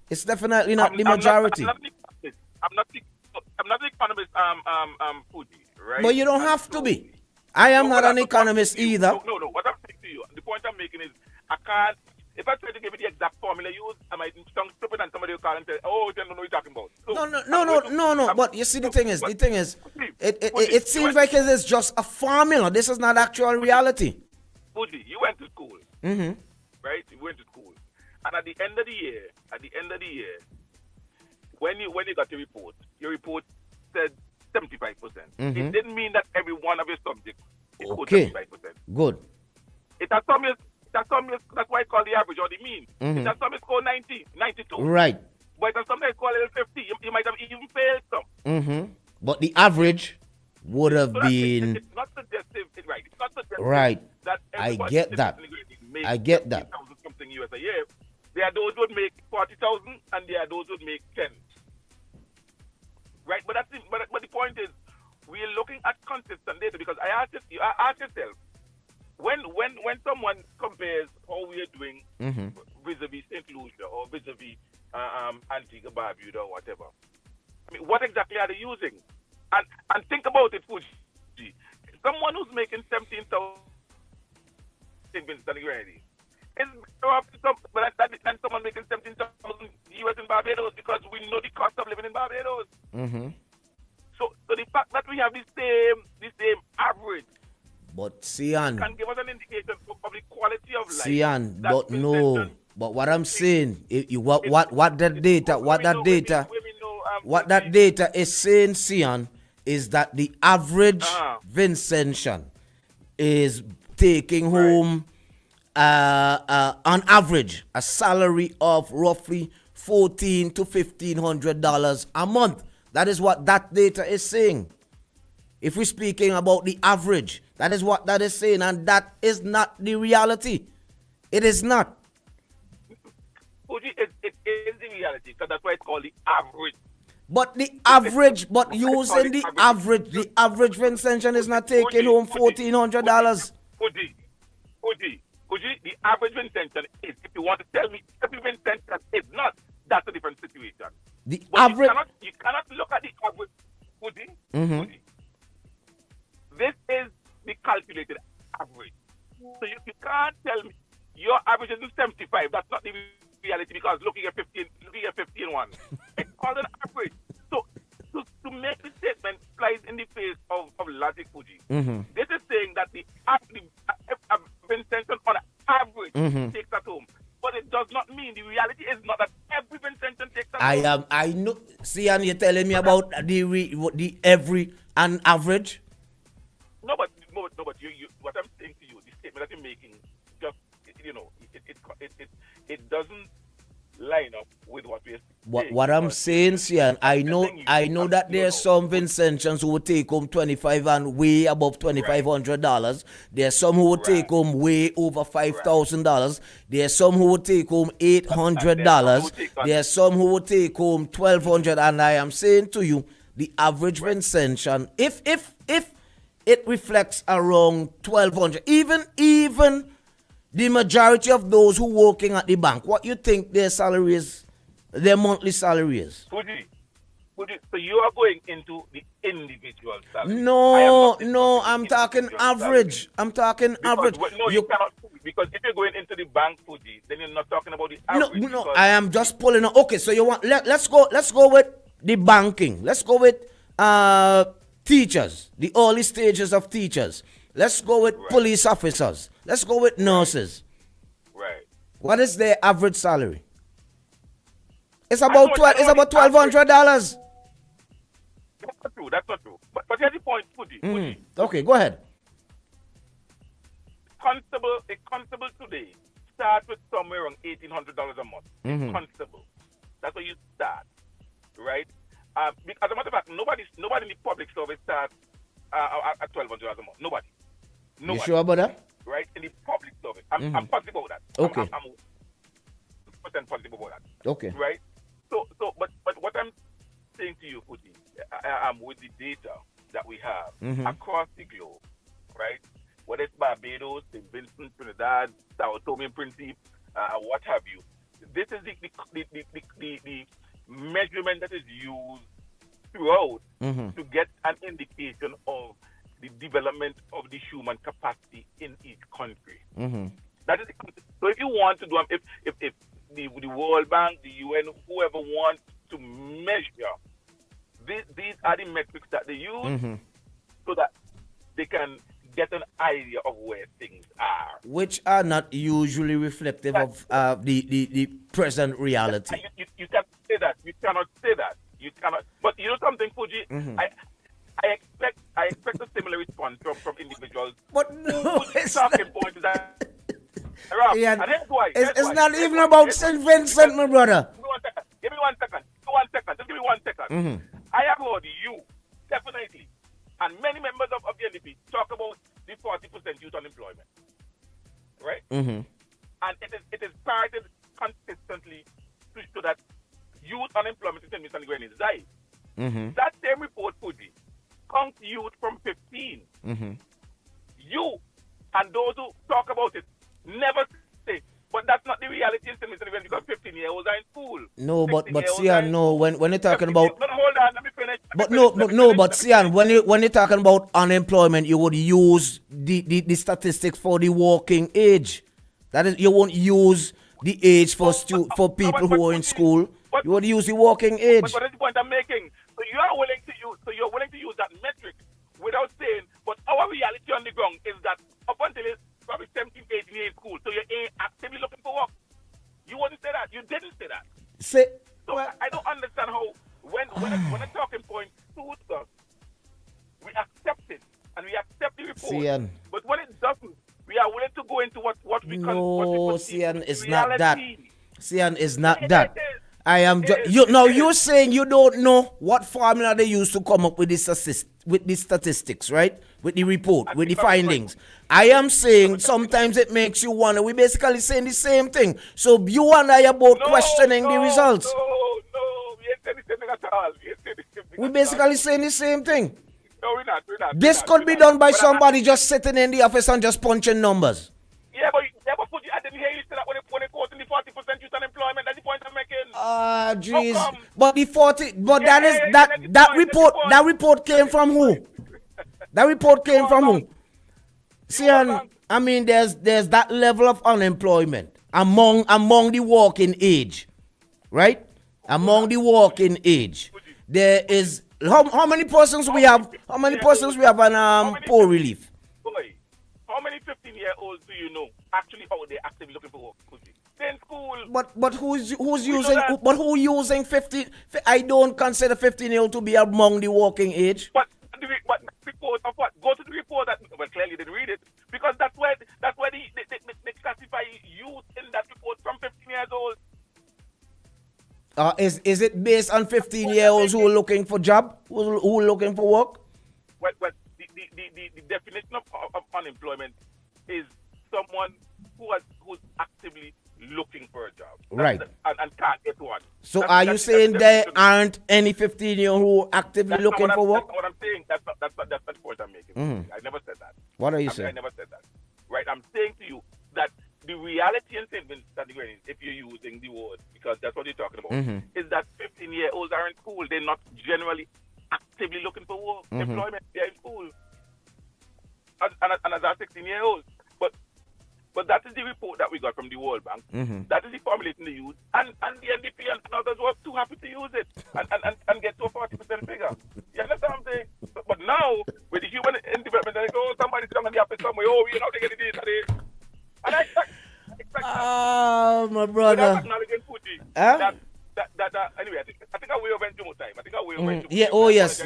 It's definitely not the majority.
I'm not an economist, Fuji, right?
But you don't have to be. I am not an economist either.
No. What I'm saying to you, the point I'm making is, I can't if I try to give you the exact formula used, I might sound stupid and somebody will call and say, oh, you don't know what you're talking about. So,
No. But you see, the thing is, it seems like it is just a formula. This is not actual reality.
Fuji, you went to school,
Mm-hmm.
right? You went to school, and at the end of the year, when you got your report said 75%.
Mm-hmm.
It didn't mean that every one of your subjects scored
Okay.
75%.
Good.
It has some years, that's why it's called the average or the mean.
Mm-hmm.
It has some years scored 90, 92.
Right.
But it has some years scored a little 50. You might have even failed some.
Mm-hmm. But the average would have been.
It's not suggestive, right? It's not suggestive
Right.
that
I
everybody
get that.
makes
I get that.
50,000 something US a year. There are those who would make 40,000 and there are those who would make 10. Right? But the point is, we are looking at consistent data because I ask yourself, when someone compares how we are doing
Mm-hmm.
vis-a-vis St. Lucia or vis-a-vis Antigua Barbuda or whatever, I mean, what exactly are they using? And think about it, Fuji. Someone who's making 17,000 in Vincent already is better off than someone making 17,000 US in Barbados because we know the cost of living in Barbados.
Mm-hmm.
So the fact that we have the same average
But Sian,
can give us an indication of the quality of life.
Sian,
that
but no.
Vincent
But what I'm saying, what that data is saying, Sian, is that the average Vincentian is taking home, on average, a salary of roughly $1,400 to $1,500 a month. That is what that data is saying. If we're speaking about the average, that is what that is saying, and that is not the reality. It is not.
Fuji, it is the reality, because that's why it's called the average.
But the average, but using the average Vincentian is not taking home $1,400.
Fuji, the average Vincentian is, if you want to tell me every Vincentian is not, that's a different situation.
The
but
average.
You cannot look at the average, Fuji.
Mm-hmm.
Fuji. This is the calculated average. So you can't tell me your average is 75. That's not the reality because looking at 15 one. It's called an average. So to make the statement flies in the face of logic, Fuji.
Mm-hmm.
This is saying that the Vincentian on average takes at home. But it does not mean, the reality is not that every Vincentian takes at home.
I know. See, and you're telling me about the every and average?
No, but you what I'm saying to you, the statement that you're making, just it doesn't line up with what we're saying.
What I'm saying, Sian, I know that there's some Vincentians who will take home $25 and way above $2,500. There's some who will take home way over $5,000. There's some who will take home $800. There's some who will take home $1,200. And I am saying to you, the average Vincentian, if it reflects around $1,200, even the majority of those who working at the bank, what you think their salary is, their monthly salary is?
Fuji, so you are going into the individual salary.
No, I'm talking average. I'm talking average.
No, you cannot, because if you're going into the bank, Fuji, then you're not talking about the average.
No, I am just pulling up. Okay, so you want let's go with the banking. Let's go with teachers, the early stages of teachers. Let's go with police officers. Let's go with nurses.
Right.
What is their average salary? It's about $1,200.
That's not true. But here's the point, Fuji.
Okay, go ahead.
A constable today starts with somewhere around $1,800 a month.
Mm-hmm.
Constable. That's where you start, right? As a matter of fact, nobody in the public service starts at $1,200 a month. Nobody.
You sure about that?
Right? In the public service. I'm positive about that.
Okay.
I'm 100% positive about that.
Okay.
Right? So, but what I'm saying to you, Fuji, with the data that we have across the globe, right? Whether it's Barbados, St. Vincent, Trinidad, Sao Tome and Principe, what have you. This is the measurement that is used throughout to get an indication of the development of the human capacity in each country. That is so. If you want to do, if the World Bank, the UN, whoever wants to measure, these are the metrics that they use so that they can get an idea of where things are,
which are not usually reflective of the present reality.
You can't say that. You cannot say that. You cannot. But you know something, Fuji. I expect a similar response from individuals.
But no,
it's talking point is that.
Yeah,
and here's why.
It's not even about St. Vincent, my brother.
Give me 1 second. Just give me 1 second. I have heard you, definitely, and many members of the NDP talk about the 40% youth unemployment. Right? And it is parted consistently to show that youth unemployment in St. Vincent and Grenada is high. That same report, Fuji, counts youth from 15. You and those who talk about it never say, but that's not the reality in St. Vincent and Grenada because 15-year-olds are in school.
No, but Sian, no, when you're talking about...
But hold on, let me finish.
But Sian, when you're talking about unemployment, you would use the statistics for the working age. That is, you won't use the age for people who are in school. You would use the working age.
But that's the point I'm making. So you're willing to use that metric without saying, but our reality on the ground is that up until it's probably 17, 18 years in school, so you ain't actively looking for work. You wouldn't say that. You didn't say that. So I don't understand how when a talking point suits us, we accept it and we accept the report. But when it doesn't, we are willing to go into what we
No, Sian, it's not that.
reality.
Sian, is not that. I am you're saying you don't know what formula they use to come up with the statistics, right? With the report, with the findings. I am saying sometimes it makes you wonder. We're basically saying the same thing. So you and I are both questioning the results.
No, we ain't saying the same thing at all.
We're basically saying the same thing.
No, we're not.
This could be done by somebody just sitting in the office and just punching numbers.
Yeah, but I didn't hear you say that when they quote in the 40% youth unemployment. That's the point I'm making.
Jeez. But the 40, but that report came from who? That report came from who? See, I mean, there's that level of unemployment among the working age, right? Among the working age, there is how many persons we have? How many persons we have on poor relief?
How many 15-year-olds do you know actually out there actively looking for work? They're in school.
But who's using? But who using 15? I don't consider 15-year-old to be among the working age.
But report of what? Go to the report that clearly you didn't read it because that's where they classify youth in that report from 15 years old.
Is it based on 15-year-olds who are looking for job, who are looking for work?
Well, the definition of unemployment is someone who's actively looking for a job,
right?
And can't get one.
So are you saying there aren't any 15-year-olds who are actively looking for work?
That's not what I'm saying. That's not the point I'm making. I never said that.
What are you saying?
I never said that. Right? I'm saying to you that the reality in St. Vincent and the Grenadines, if you're using the word, because that's what you're talking about, is that 15-year-olds are in school. They're not generally actively looking for work, employment. They're in school. And as our 16-year-olds. But that is the report that we got from the World Bank. That is the formulation they use. And the NDP and others were too happy to use it and get to a 40% figure. You understand what I'm saying? But now, with the human in development, they go, somebody's coming in the office somewhere, you know, they get the data. And I expect that.
My brother.
Anyway, I think I will over too much time. I think I will over
Yeah, oh yes.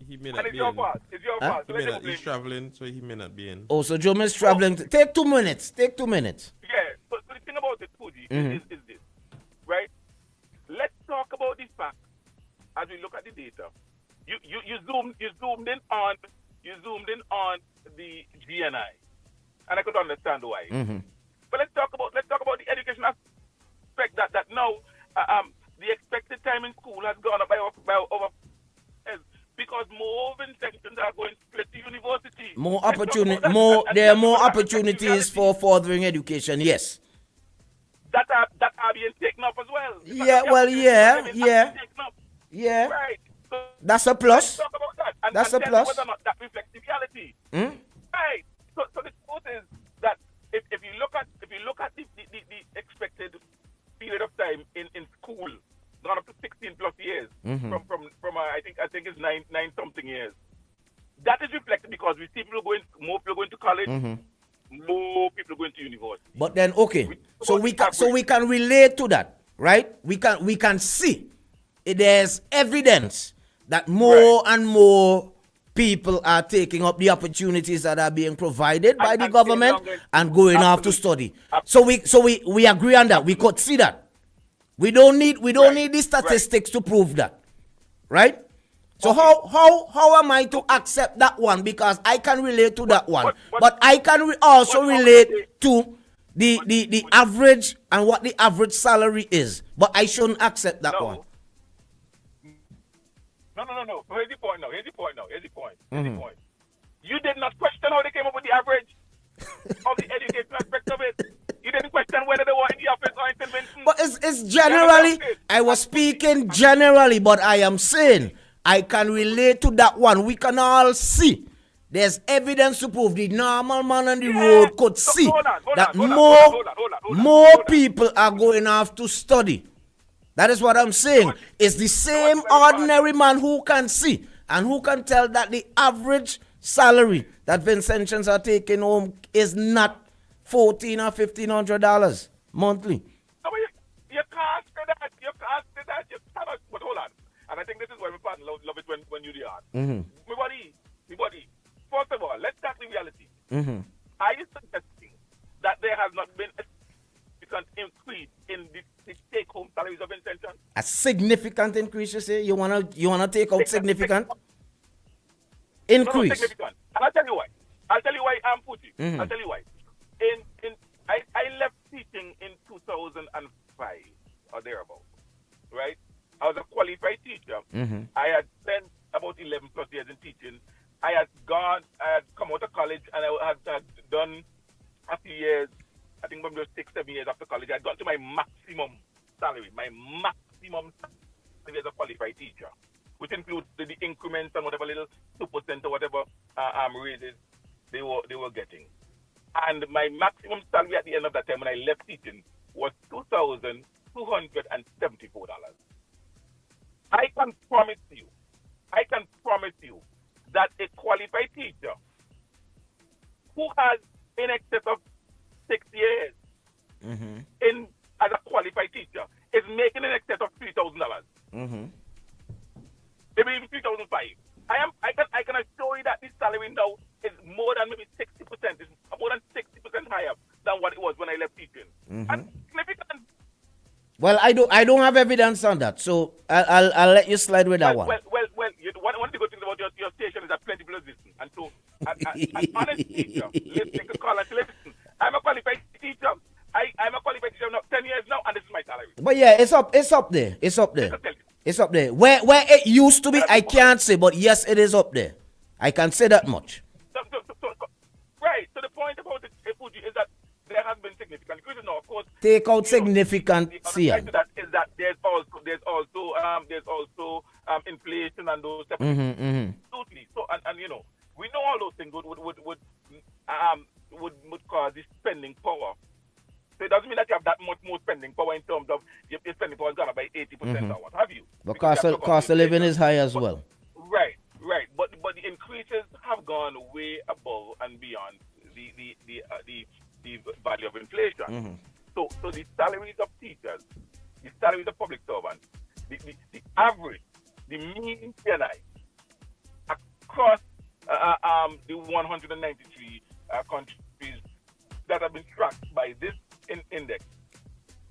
He may not
and
be
it's your
in.
fault. It's your fault. So
He's traveling, so he may not be in.
Oh, so Joe is traveling. Take 2 minutes. Take 2 minutes.
Yeah. So the thing about it, Fuji, is this, right? Let's talk about this fact as we look at the data. You zoomed in on the GNI, and I could understand why. But let's talk about the education aspect. That now the expected time in school has gone up by over. Because more Vincentians are going straight to university.
There are more opportunities for furthering education. Yes.
That are being taken up as well.
Yeah.
Right. So
that's a plus.
Let's talk about that. And
plus.
Whether or not that reflects the reality. Right. So the truth is that if you look at the expected period of time in school, gone up to 16 plus years from I think it's nine something years. That is reflected because we see more people going to college, more people going to university.
But then, okay, so we can relate to that, right? We can see there's evidence that more and more people are taking up the opportunities that are being provided by the government and going off to study. So we agree on that. We could see that. We don't need the statistics to prove that, right? So how am I to accept that one? Because I can relate to that one, but I can also relate to the average and what the average salary is. But I shouldn't accept that one.
No. Here's the point now. You did not question how they came up with the average of the education aspect of it. You didn't question whether they were in the office or in convention.
But it's generally, I was speaking generally, but I am saying I can relate to that one. We can all see. There's evidence to prove the normal man on the road could see that more people are going off to study. That is what I'm saying. It's the same ordinary man who can see and who can tell that the average salary that Vincentians are taking home is not $1,400 or $1,500 monthly.
No, but you can't say that. You cannot. But hold on. And I think this is why my partner love it when you do that. My body. First of all, let's start the reality. Are you suggesting that there has not been a significant increase in the take-home salaries of Vincentians?
A significant increase, you say? You wanna take out significant? Increase.
No, significant. And I'll tell you why. I'm Fuji. I'll tell you why. I left teaching in 2005 or thereabouts, right? I was a qualified teacher. I had spent about 11 plus years in teaching. I had come out of college and I had done a few years, I think maybe 6-7 years after college. I had gone to my maximum salary as a qualified teacher, which includes the increments and whatever little 2% or whatever raises they were getting. And my maximum salary at the end of that time when I left teaching was $2,274. I can promise you that a qualified teacher who has in excess of 6 years as a qualified teacher is making in excess of $3,000. Maybe even $3,500. I can assure you that this salary now is more than maybe 60%. It's more than 60% higher than what it was when I left teaching. And significant.
Well, I don't have evidence on that, so I'll let you slide with that one.
Well. One of the good things about your station is that plenty people listen, and so an honest teacher listening to call and say, listen, I'm a qualified teacher. I'm a qualified teacher now 10 years now, and this is my salary.
But yeah, it's up there. Where it used to be, I can't say, but yes, it is up there. I can say that much.
Right. So the point about the Fuji is that there has been significant increases now. Of course,
take out significant CI.
Is that there's also inflation and those types of things. Totally. So and you know, we know all those things would cause this spending power. So it doesn't mean that you have that much more spending power in terms of your spending power is gone up by 80% or what have you.
The cost of living is high as well.
Right. But the increases have gone way above and beyond the value of inflation. So the salaries of teachers, the salaries of public servants, the average, the mean PNI across the 193 countries that have been tracked by this index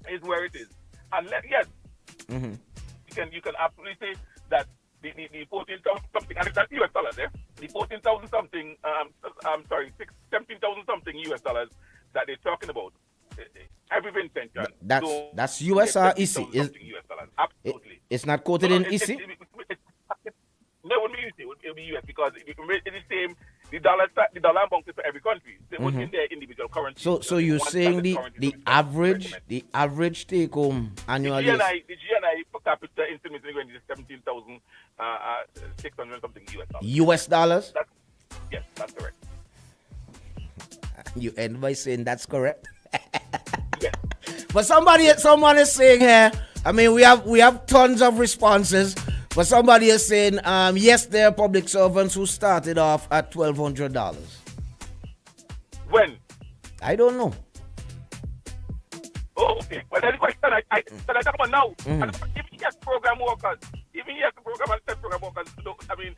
is where it is. And yes, you can absolutely say that the 14,000 something, and that's US dollars, the 14,000 something, 17,000 something US dollars that they're talking about. Every Vincentian.
That's US or EC?
Absolutely.
It's not quoted in EC?
No, it wouldn't be EC. It would be US because it's the same. The dollar amount is for every country. So it would be their individual currency.
So you're saying the average take home annually?
The GNI per capita in Sydney is going to 17,600 something US dollars.
US dollars?
Yes, that's correct.
You end by saying that's correct. But someone is saying here, I mean, we have tons of responses, but somebody is saying, yes, there are public servants who started off at $1,200.
When?
I don't know.
Oh, okay. Well, that's the question I talk about now. Even yes, program workers, even yes, program and set program workers, I mean,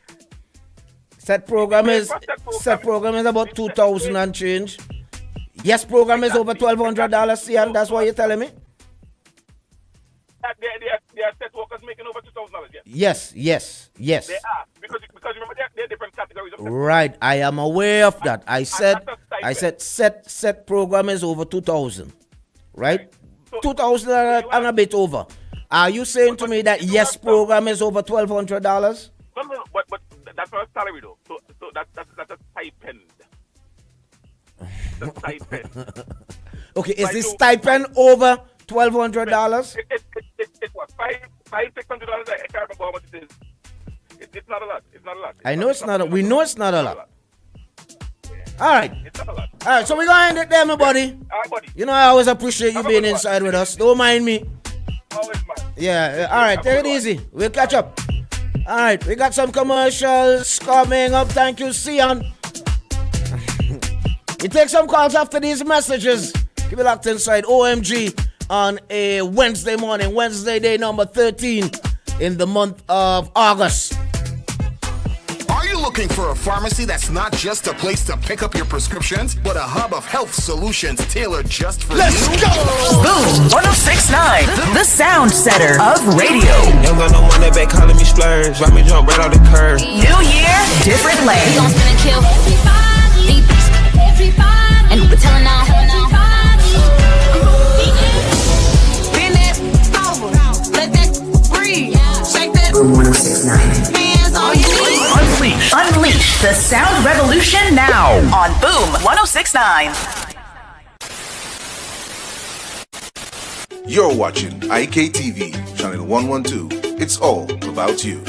set program is about 2,000 and change. Yes, program is over $1,200. See, and that's what you're telling me.
They are set workers making over $2,000.
Yes.
They are because remember there are different categories of
Right, I am aware of that. I said set program is over 2,000, right? 2,000 and a bit over. Are you saying to me that yes program is over $1,200?
No, but that's not a salary though. So that's a stipend. The stipend.
Okay, is this stipend over $1,200?
It's what, $500-$600? I can't remember how much it is. It's not a lot. It's not a lot.
I know it's not. We know it's not a lot. All right.
It's not a lot.
All right. So we're gonna end it there, my buddy.
All right, buddy.
You know, I always appreciate you being inside with us. Don't mind me.
Always, man.
Yeah. All right. Take it easy. We'll catch up. All right. We got some commercials coming up. Thank you, Sion. You take some calls after these messages. Keep it locked inside OMG on a Wednesday morning. Wednesday, day number 13 in the month of August.
Are you looking for a pharmacy that's not just a place to pick up your prescriptions, but a hub of health solutions tailored just for
Let's
you?
go! Boom 106.9, the sound setter of radio.
Young got no money back calling me splurge. Why me jump right out the curb?
New year, different lane.
We gon' spin and kill everybody. And we're telling all. Bend that over, let that breathe. Shake that.
Boom 106.9.
Hands on your knees.
Unleash the sound revolution now on Boom 106.9.
You're watching IKTV, channel 112. It's all about you.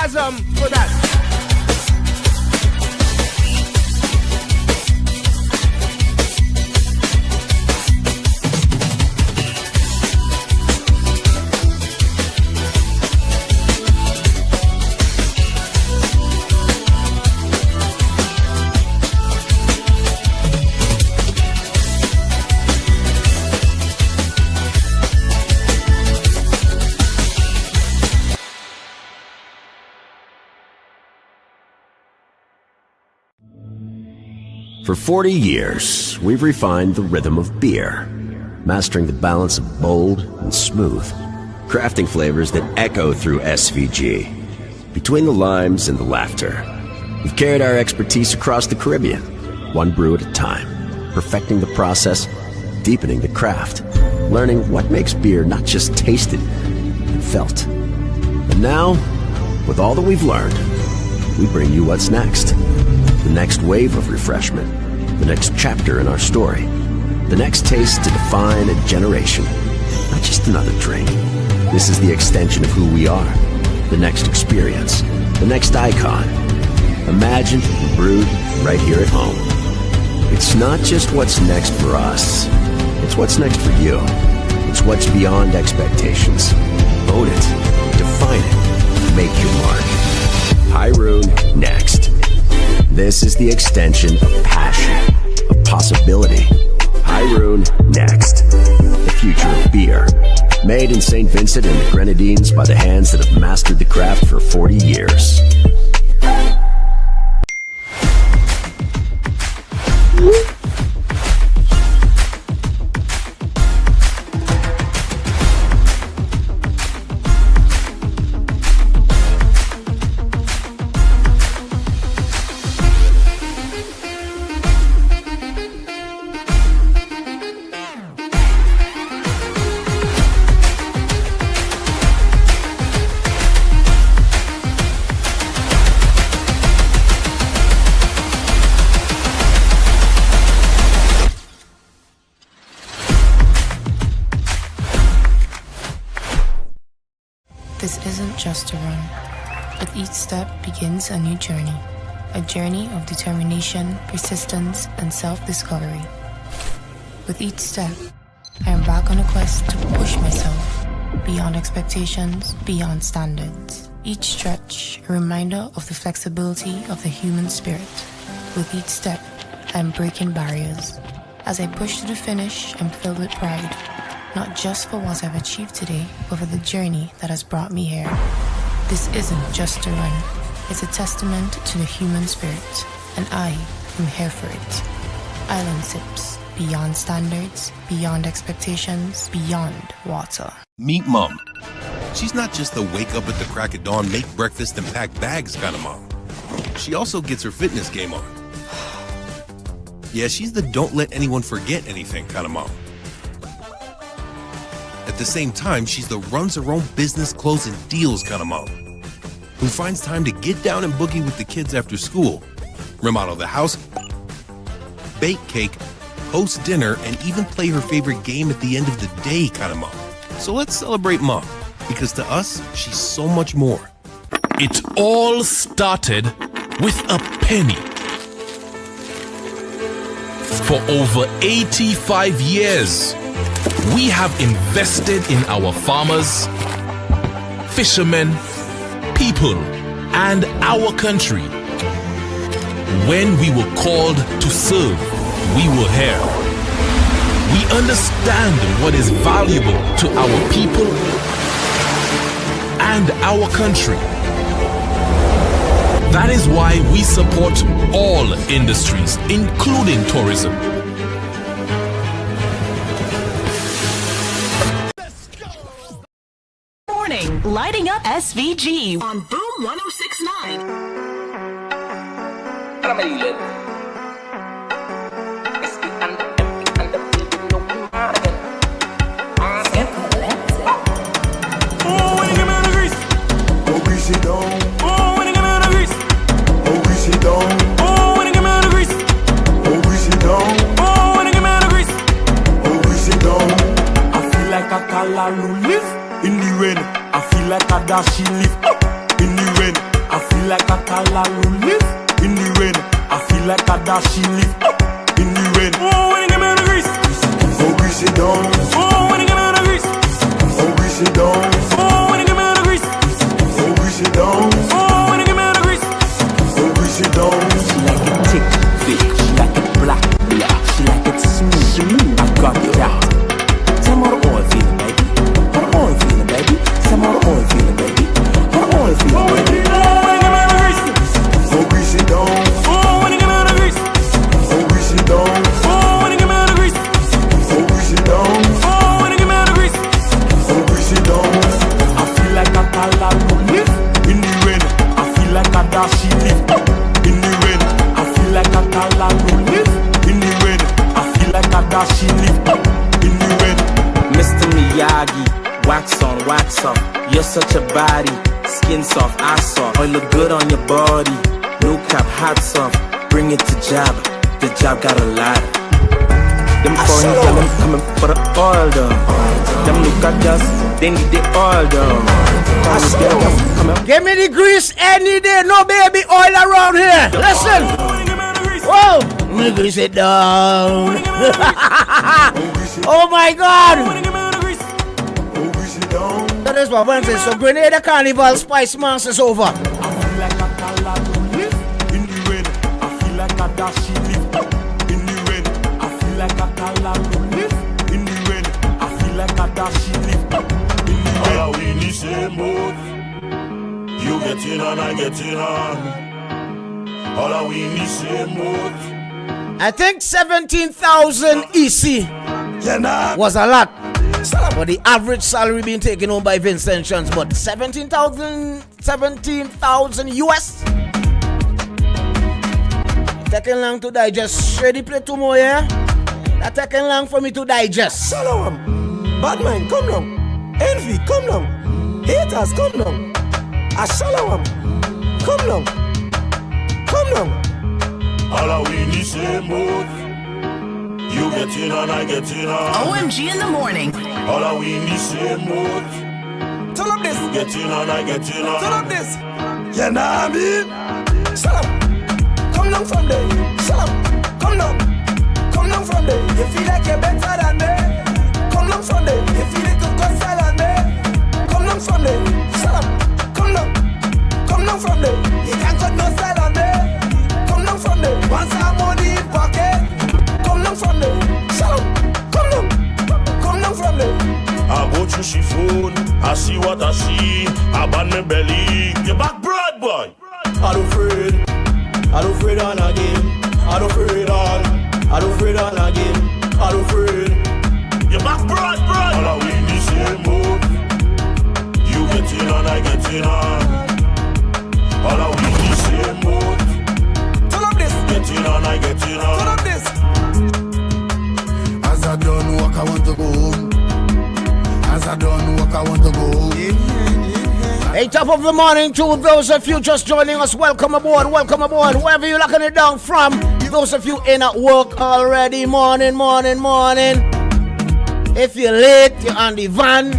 For that.
For 40 years, we've refined the rhythm of beer, mastering the balance of bold and smooth, crafting flavors that echo through SVG. Between the limes and the laughter, we've carried our expertise across the Caribbean, one brew at a time, perfecting the process, deepening the craft, learning what makes beer not just tasted, but felt. And now, with all that we've learned, we bring you what's next. The next wave of refreshment, the next chapter in our story, the next taste to define a generation, not just another drink. This is the extension of who we are, the next experience, the next icon, imagined and brewed right here at home. It's not just what's next for us, it's what's next for you. It's what's beyond expectations. Own it, define it, make your mark. Hyrule next. This is the extension of passion, of possibility. Hyrule next. The future of beer, Made in St. Vincent and the Grenadines by the hands that have mastered the craft for 40 years.
This isn't just a run. With each step begins a new journey. A journey of determination, persistence, and self-discovery. With each step, I embark on a quest to push myself beyond expectations, beyond standards. Each stretch, a reminder of the flexibility of the human spirit. With each step, I am breaking barriers. As I push to the finish, I'm filled with pride. Not just for what I've achieved today, but for the journey that has brought me here. This isn't just a run. It's a testament to the human spirit, and I am here for it. Island Sips, beyond standards, beyond expectations, beyond water.
Meet Mom. She's not just the wake up at the crack of dawn, make breakfast and pack bags kind of mom. She also gets her fitness game on. Yeah, she's the don't let anyone forget anything kind of mom. At the same time, she's the runs her own business, closing deals kind of mom, who finds time to get down and boogie with the kids after school, remodel the house, bake cake, host dinner, and even play her favorite game at the end of the day kind of mom. So let's celebrate Mom, because to us, she's so much more.
It all started with a penny. For over 85 years, we have invested in our farmers, fishermen, people, and our country. When we were called to serve, we were here. We understand what is valuable to our people and our country. That is why we support all industries, including tourism.
Morning, lighting up SVG on Boom 1069.
In the rain, I feel like a dashi live. In the rain, I feel like a kalalu live. In the rain, I feel like a dashi live. In the rain, oh, when you get me on the grease, oh, grease it down. Oh, when you get me on the grease, oh, grease it down. Oh, when you get me on the grease, oh, grease it down. Oh, when you get me on the grease, oh, grease it down. She like it thick, thick. She like it black, black. She like it smooth. I got that. Tell me how the oil feeling, baby. How the oil feeling, baby. Tell me how the oil feeling, baby. How the oil feeling, baby. Oh, when you get me on the grease, oh, grease it down. Oh, when you get me on the grease, oh, grease it down. Oh, when you get me on the grease, oh, grease it down. Oh, when you get me on the grease, oh, grease it down. I feel like a kalalu live in the rain. I feel like a dashi live in the rain. I feel like a kalalu live in the rain. I feel like a dashi live in the rain. Mr. Miyagi, wax on, wax off. You're such a body, skin soft, ass soft. Oh, you look good on your body. No cap, hats off. Bring it to job. The job got a lot. Them foreign them coming for the oil though. Them look at us, they need the oil though.
Give me the grease any day, no baby oil around here. Listen. Whoa, let me grease it down. Oh my God. So this one Wednesday, so Grenada Carnival Spice Mass is over.
I feel like a kalalu live in the rain. I feel like a dashi live in the rain. I feel like a kalalu live in the rain. I feel like a dashi live get in and I get in on. All are we in the same boat.
I think 17,000 EC was a lot for the average salary being taken home by Vincent Shans, but 17,000 US. Taking long to digest. Ready play 2 more, yeah? That taking long for me to digest.
Shalom. Bad mind, come down. Envy, come down. Haters, come down. Shalom. Come down. Come down.
All are we in the same boat. You get in and I get in on.
OMG in the morning.
All are we in the same boat.
Turn up this.
You get in and I get in on.
Turn up this.
You know what I mean?
Shalom. Come down from there. Shalom. Come down. Come down from there. You feel like you're better than me. Come down from there. You feel like you got style than me. Come down from there. Shalom. Come down. Come down from there. You can't got no style on me. Come down from there. Once I'm money in pocket. Come down from there. Shalom. Come down. Come down from there.
I go through she phone. I see what I see. I ban my belly. You back broad, boy.
I don't afraid. I don't afraid on again. I don't afraid on. I don't afraid on again. I don't afraid.
You back broad, broad. All are we in the same boat. You get in and I get in on. All are we in the same boat.
Turn up this.
Get in and I get in on.
Turn up this.
As I done work, I want to go home. As I done work, I want to go home.
Hey, top of the morning to those of you just joining us. Welcome aboard, wherever you're locking it down from. Those of you in at work already, morning. If you're late, you're on the van,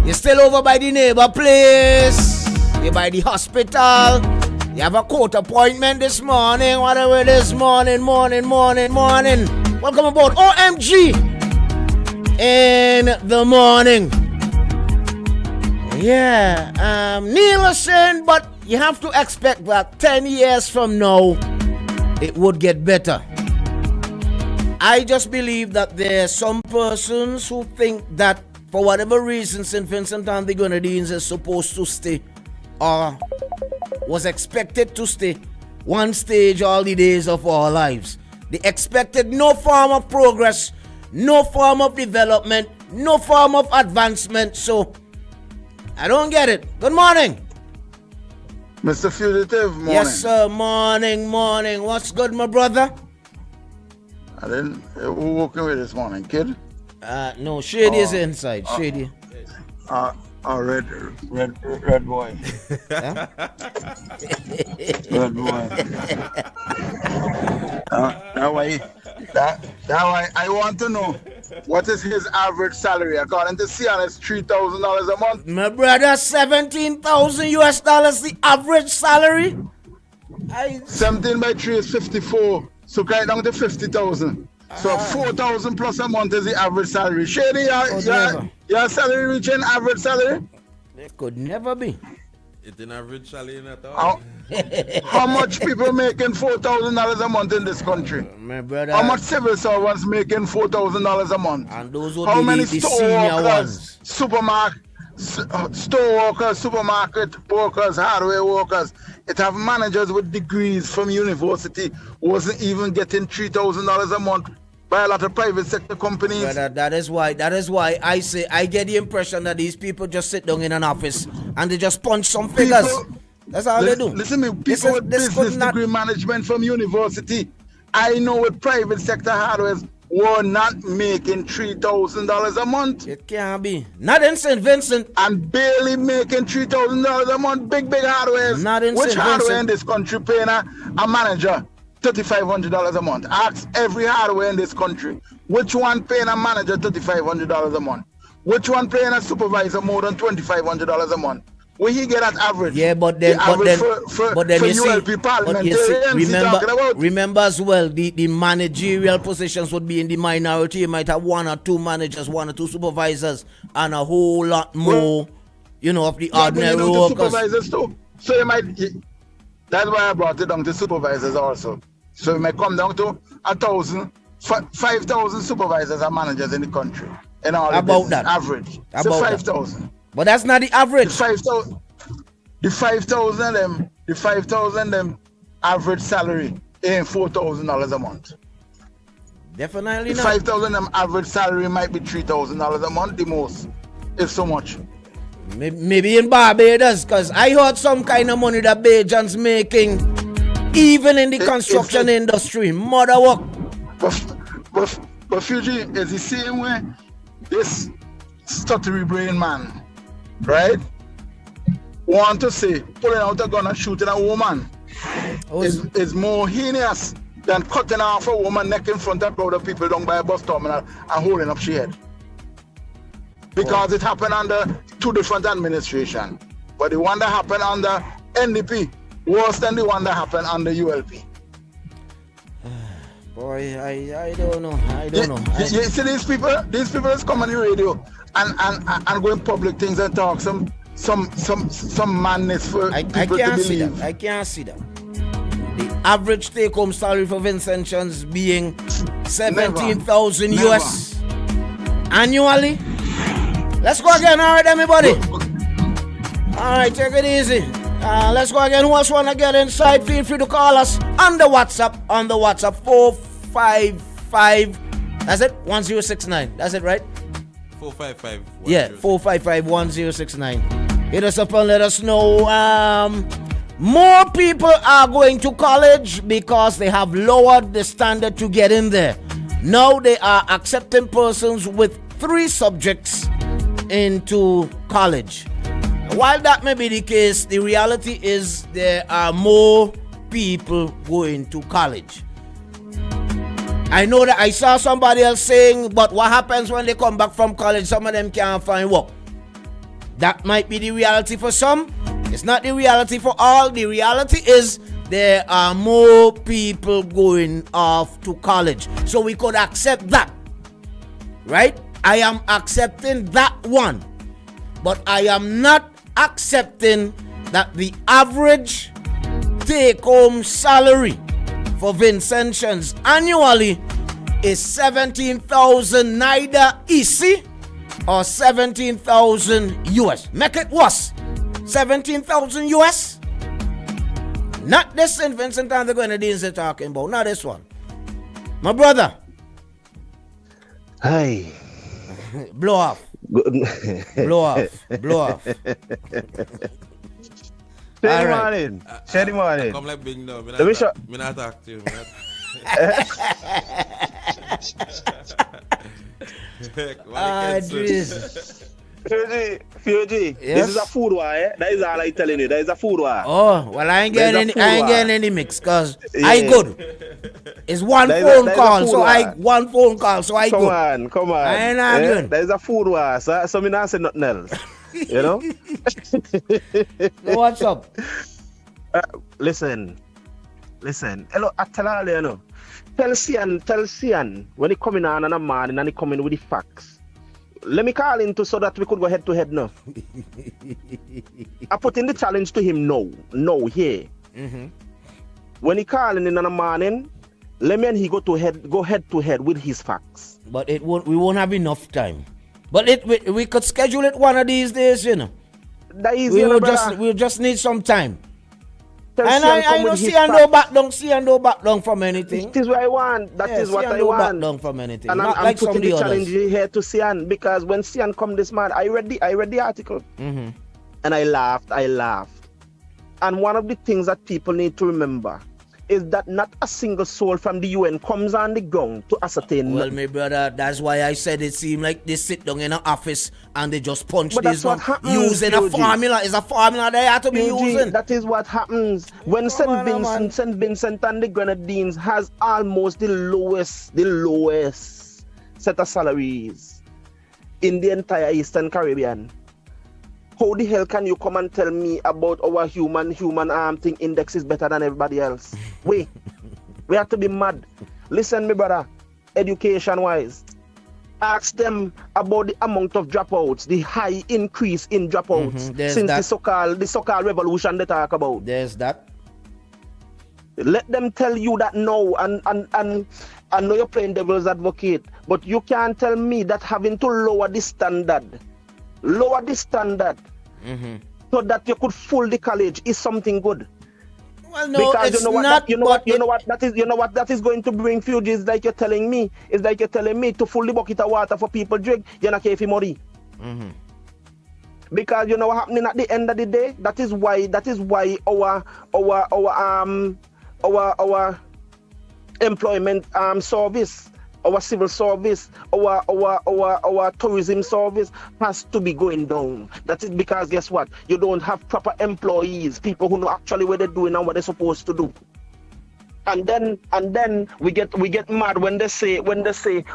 you're still over by the neighbor place, you're by the hospital, you have a court appointment this morning, whatever it is, morning. Welcome aboard, OMG in the morning. Yeah, listen, but you have to expect that 10 years from now, it would get better. I just believe that there are some persons who think that for whatever reason St. Vincent and the Grenadines is supposed to stay or was expected to stay one stage all the days of our lives. They expected no form of progress, no form of development, no form of advancement, so I don't get it. Good morning.
Mr. Fugitive, morning.
Yes, sir. Morning. What's good, my brother?
I didn't. Who walking with this morning, kid?
No, Shady is inside. Shady.
Red boy. Red boy. That why I want to know what is his average salary. According to Sian, it's $3,000 a month.
My brother, 17,000 US dollars the average salary.
17 by 3 is 54. So right down to 50,000. So 4,000 plus a month is the average salary. Shady, your salary reaching average salary?
It could never be.
It's an average salary at all.
How much people making $4,000 a month in this country?
My brother.
How much civil servants making $4,000 a month?
And those would
how
be
many
the
store
senior
workers,
ones.
store workers, supermarket workers, hardware workers? It have managers with degrees from university who wasn't even getting $3,000 a month by a lot of private sector companies.
Brother, that is why I say I get the impression that these people just sit down in an office and they just punch some figures. That's all they do.
Listen to me, people with business degree management from university, I know with private sector hardwares were not making $3,000 a month.
It can't be. Not in St. Vincent.
And barely making $3,000 a month. Big hardwares.
Not in
Which
St.
hardware
Vincent.
in this country paying a manager $3,500 a month? Ask every hardware in this country. Which one paying a manager $3,500 a month? Which one paying a supervisor more than $2,500 a month? Where he get that average?
Yeah, but then you see, remember as well, the managerial positions would be in the minority. You might have 1 or 2 managers, 1 or 2 supervisors, and a whole lot more, of the ordinary workers.
Supervisors too. So you might. That's why I brought it down to supervisors also. So it might come down to 1,000, 5,000 supervisors and managers in the country. And all
about that
average.
About
so 5,000.
But that's not the average.
5,000. The 5,000 them average salary ain't $4,000 a month.
Definitely
The
not.
5,000 them average salary might be $3,000 a month, the most, if so much.
Maybe in Barbados, because I heard some kind of money that Bajans making, even in the construction industry. Mother work.
But Fuji is the same way this stuttery brain man, right? Want to say pulling out a gun and shooting a woman is more heinous than cutting off a woman neck in front of crowd of people down by a bus terminal and holding up she head. Because it happened under two different administrations. But the one that happened under NDP worse than the one that happened under ULP.
Boy, I don't know. I don't know.
You see these people is come on the radio and go in public things and talk some madness for people to believe.
I can't see that. The average take-home salary for Vincentians being 17,000 US annually. Let's go again, all right, everybody. All right, take it easy. Let's go again. Who else want to get inside? Feel free to call us on the WhatsApp 455. That's it, 1069. That's it, right?
455.
Yeah, 455-1069. Hit us up and let us know. More people are going to college because they have lowered the standard to get in there. Now they are accepting persons with 3 subjects into college. While that may be the case, the reality is there are more people going to college. I know that I saw somebody else saying, but what happens when they come back from college? Some of them can't find work. That might be the reality for some. It's not the reality for all. The reality is there are more people going off to college. So we could accept that. Right? I am accepting that one. But I am not accepting that the average take-home salary for Vincentians annually is 17,000 neither EC or 17,000 US. Make it worse. 17,000 US. Not this St. Vincent and the Grenadines they're talking about. Not this one. My brother.
Hi.
Blow off. Blow off. Blow off.
Shady morning. Shady morning.
Come like big no.
Let me show.
Me not talk to you.
Fuji,
yes?
This is a food war, eh? That is all I'm telling you. That is a food war.
Oh, well, I ain't getting any mix, cause I good. It's one phone call, so I good.
Come on.
I ain't arguing.
That is a food war, so me not say nothing else. You know?
So what's up?
Listen. Hello, I tell all you know. Tell Sian when he coming on and a man and he coming with the facts. Let me call him so that we could go head to head now. I put in the challenge to him now here.
Mm-hmm.
When he calling in the morning, let me and he go head to head with his facts.
But we won't have enough time. But we could schedule it one of these days, you know.
That is
we'll just need some time. And I don't see and no back down from anything.
That is what I want. That is what I want.
Back down from anything.
And
Not
I'm
like
putting
the
the challenge
others.
here to Sian because when Sian come this man, I read the article.
Mm-hmm.
And I laughed. And one of the things that people need to remember is that not a single soul from the UN comes on the ground to ascertain.
Well, my brother, that's why I said it seemed like they sit down in an office and they just punch
but
this
that's what happens,
using a formula. It's a formula they have to be using.
That is what happens when St. Vincent and the Grenadines has almost the lowest set of salaries in the entire Eastern Caribbean. How the hell can you come and tell me about our human thing index is better than everybody else? We have to be mad. Listen, me brother, education-wise, ask them about the amount of dropouts, the high increase in dropouts since the so-called revolution they talk about.
There's that.
Let them tell you that now, and I know you're playing devil's advocate, but you can't tell me that having to lower the standard so that you could fool the college is something good.
Well, no,
because
it's
you know what
not.
you know what that is going to bring Fugees. Like you're telling me, it's like you're telling me to fill the bucket of water for people drink. You're not care for money.
Mm-hmm.
Because you know what happening at the end of the day. That is why our employment service, our civil service, our tourism service has to be going down. That is because guess what? You don't have proper employees, people who know actually what they're doing and what they're supposed to do. And then we get mad when they say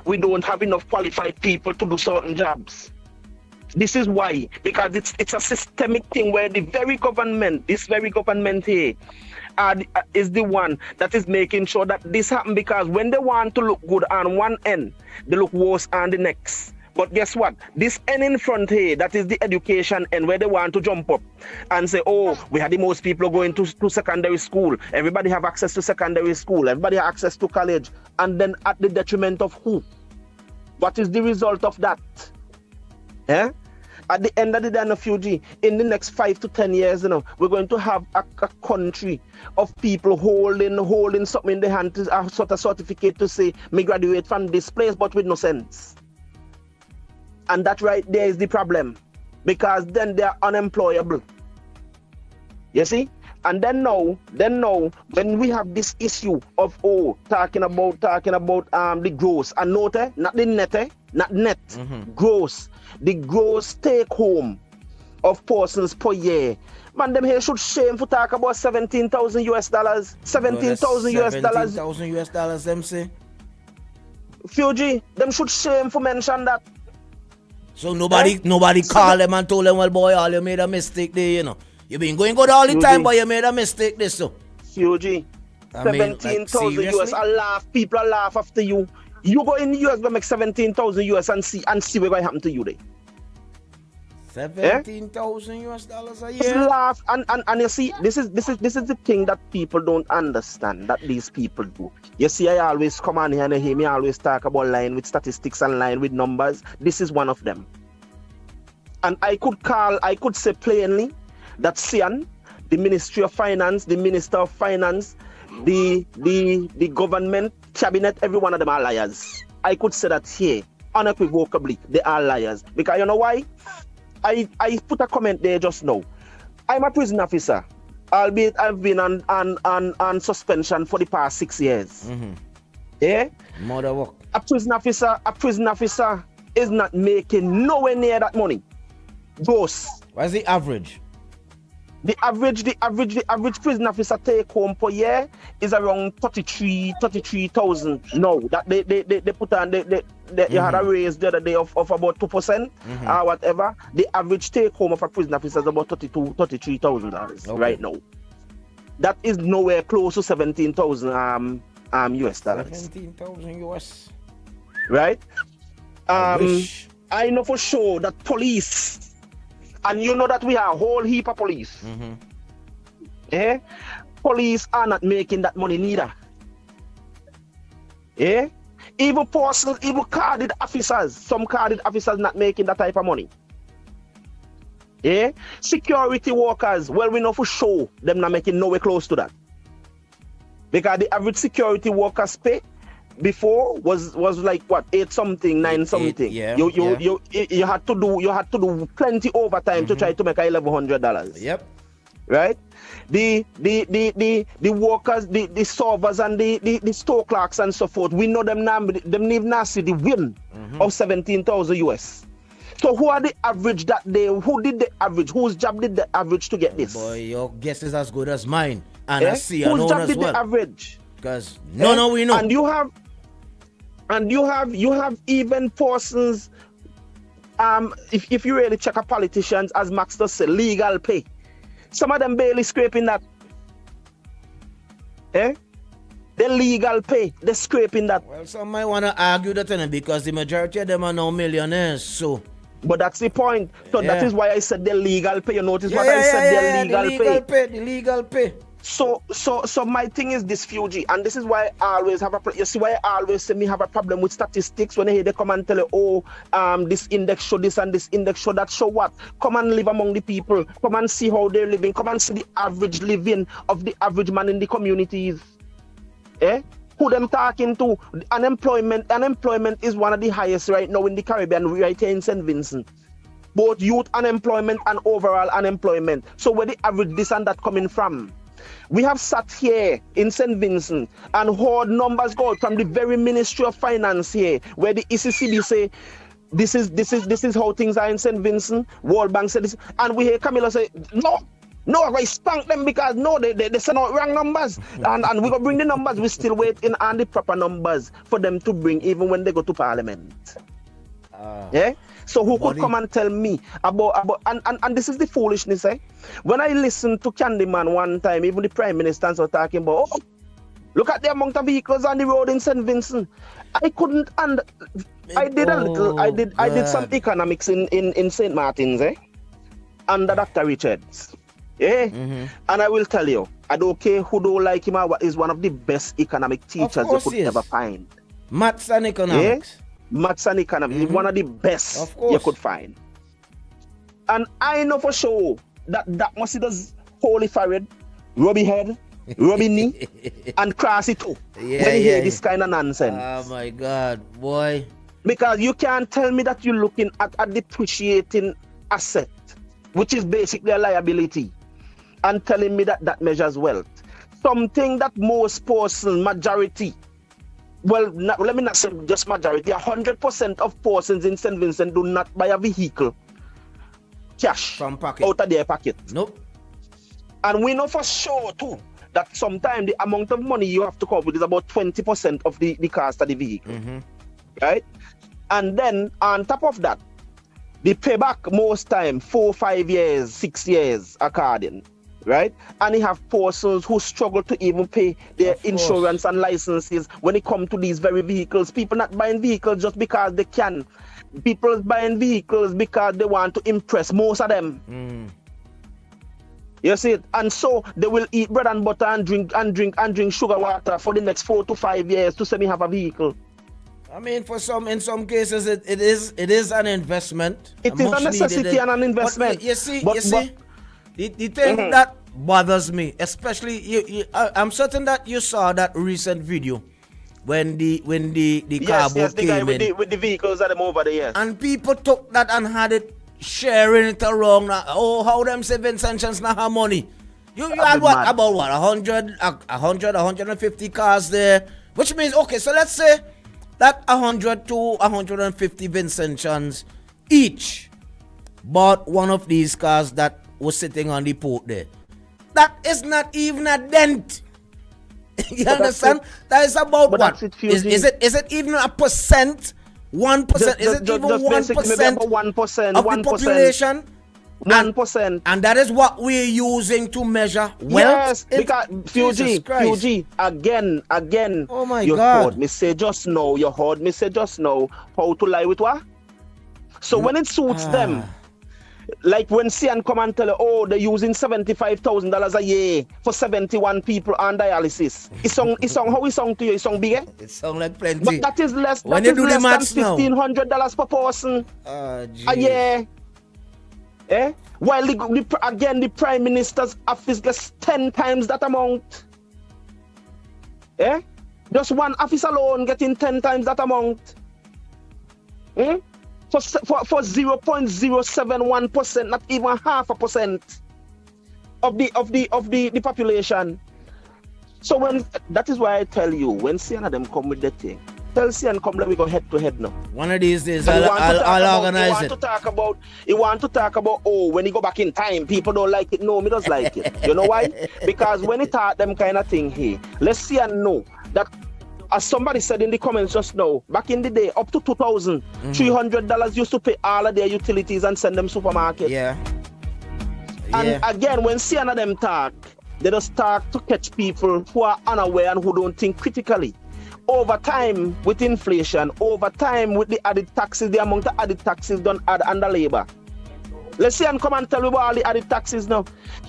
we don't have enough qualified people to do certain jobs. This is why, because it's a systemic thing where this very government here is the one that is making sure that this happens, because when they want to look good on one end, they look worse on the next. But guess what? This end in front here, that is the education end, where they want to jump up and say, oh, we had the most people going to secondary school. Everybody have access to secondary school. Everybody have access to college. And then at the detriment of who? What is the result of that? Eh? At the end of the day, Fuji, in the next 5 to 10 years, we're going to have a country of people holding something in their hand, a sort of certificate to say, me graduate from this place, but with no sense. And that right there is the problem, because then they are unemployable. You see? And then now, when we have this issue of talking about the gross, and note, not the net, not net, gross. The gross take home of persons per year. Man, them here should shame for talk about $17,000 US. $17,000 US.
$17,000 US, them say.
Fuji, them should shame for mention that.
So nobody call them and told them, well, boy, all you made a mistake there, You been going good all the time, but you made a mistake this, so.
Fuji, $17,000 US. People laugh after you. You go in the US, go make $17,000 US and see what's going to happen to you there.
$17,000 US a year.
Just laugh and you see, this is the thing that people don't understand that these people do. You see, I always come on here and hear me always talk about lying with statistics and lying with numbers. This is one of them. And I could say plainly that Sian, the Ministry of Finance, the Minister of Finance, the government, cabinet, every one of them are liars. I could say that here, unequivocally, they are liars. Because you know why? I put a comment there just now. I'm a prison officer, albeit I've been on suspension for the past 6 years. Yeah?
Mother work.
A prison officer is not making nowhere near that money. Gross.
What's the average?
The average prison officer take home per year is around 33,000. No, that they put on you had a raise the other day of about 2% or whatever. The average take home of a prison officer is about $33,000 right now. That is nowhere close to $17,000 US.
$17,000 US.
Right? I know for sure that police. And you know that we have a whole heap of police. Police are not making that money neither. Even carded officers, some carded officers not making that type of money. Security workers, well, we know for sure them not making nowhere close to that. Because the average security workers pay before was like what, 8 something, 9 something. You had to do plenty overtime to try to make $1,100.
Yep.
Right? The workers, the servers and the store clerks and so forth, we know them need not see the win of $17,000 US. So who are the average that day? Who did the average? Whose job did the average to get this?
Boy, your guess is as good as mine. And I see
whose job
as
did
well.
The average?
Because no, we know.
And you have even persons, if you really check a politicians, as Max does say, legal pay. Some of them barely scraping that. The legal pay, they're scraping that.
Well, some might want to argue that because the majority of them are now millionaires, so.
But that's the point. So that is why I said the legal pay. You notice what I said, the legal pay.
The legal pay.
So my thing is this, Fuji, and this is why I always have you see why I always say me have a problem with statistics when they come and tell you, this index show this and this index show that. Show what? Come and live among the people. Come and see how they're living. Come and see the average living of the average man in the communities. Who them talking to? Unemployment is one of the highest right now in the Caribbean, right here in St. Vincent. Both youth unemployment and overall unemployment. So where the average this and that coming from? We have sat here in St. Vincent and heard numbers go out from the very Ministry of Finance here, where the ECCB say this is how things are in St. Vincent. World Bank said this, and we hear Camilla say no, I spank them because they send out wrong numbers, and we gonna bring the numbers. We still waiting on the proper numbers for them to bring, even when they go to Parliament. So who could come and tell me about and this is the foolishness, When I listened to Candyman one time, even the Prime Minister was talking about, look at the amount of vehicles on the road in St. Vincent. I couldn't I did some economics in St. Martin's, under Dr. Richards. And I will tell you, I don't care who don't like him, is one of the best economic teachers you could ever find.
Maths and economics.
Maths and economics, one of the best you could find. And I know for sure that must see does holy forehead, rubby head, rubby knee, and crossy too. When you hear this kind of nonsense.
Oh my God, boy.
Because you can't tell me that you're looking at a depreciating asset, which is basically a liability, and telling me that measures wealth. Something that most person, majority, let me not say just majority, 100% of persons in St. Vincent do not buy a vehicle cash
from pocket
out of their pocket.
Nope.
And we know for sure too that sometimes the amount of money you have to come up with is about 20% of the cost of the vehicle. Right? And then on top of that, the payback most time 4, 5 years, 6 years according. Right? And you have persons who struggle to even pay their insurance and licenses when it comes to these very vehicles. People not buying vehicles just because they can. People buying vehicles because they want to impress, most of them. You see it? And so they will eat bread and butter and drink sugar water for the next 4 to 5 years to say me have a vehicle.
I mean, in some cases, it is an investment.
It is a necessity and an investment.
But you see, the thing that bothers me, especially I'm certain that you saw that recent video when the carbo
the guy
came
with the vehicles that them over there, yes.
And people took that and had it sharing it around. How them say Vincentians not have money? You had what about 150 cars there, which means so let's say that 100 to 150 Vincentians each bought one of these cars that was sitting on the port there. That is not even a dent. You understand? That is about what? Is it even a percent? 1%? Is it even 1% of the population?
1%.
And that is what we're using to measure wealth.
Yes, because Fuji, again.
Oh my
you
God.
Heard me say just now. You heard me say just now how to lie with what? So when it suits them, like when CN come and tell you, they're using $75,000 a year for 71 people on dialysis. It sound how it sound to you? It sound big, eh?
It sound like plenty.
But that is less.
When
that
you
is
do the
less
maths
than $1,500 per person a year. While the Prime Minister's office gets 10 times that amount. Just one office alone getting 10 times that amount. For 0.071%, not even 0.5% of the population. So when that is why I tell you, when Sienna them come with the thing, tell Sienna come let we go head to head now.
One of these days I'll organize it.
You want to talk about when you go back in time, people don't like it. No, me does like it. You know why? Because when it taught them kind of thing here, let's see and know that. As somebody said in the comments just now, back in the day, up to $2,300 used to pay all of their utilities and send them supermarket. And again, when Sienna them talk, they just talk to catch people who are unaware and who don't think critically. Over time, with inflation, over time, with the added taxes, the amount of added taxes done add under labor. let's see and come and tell me about all the added taxes now.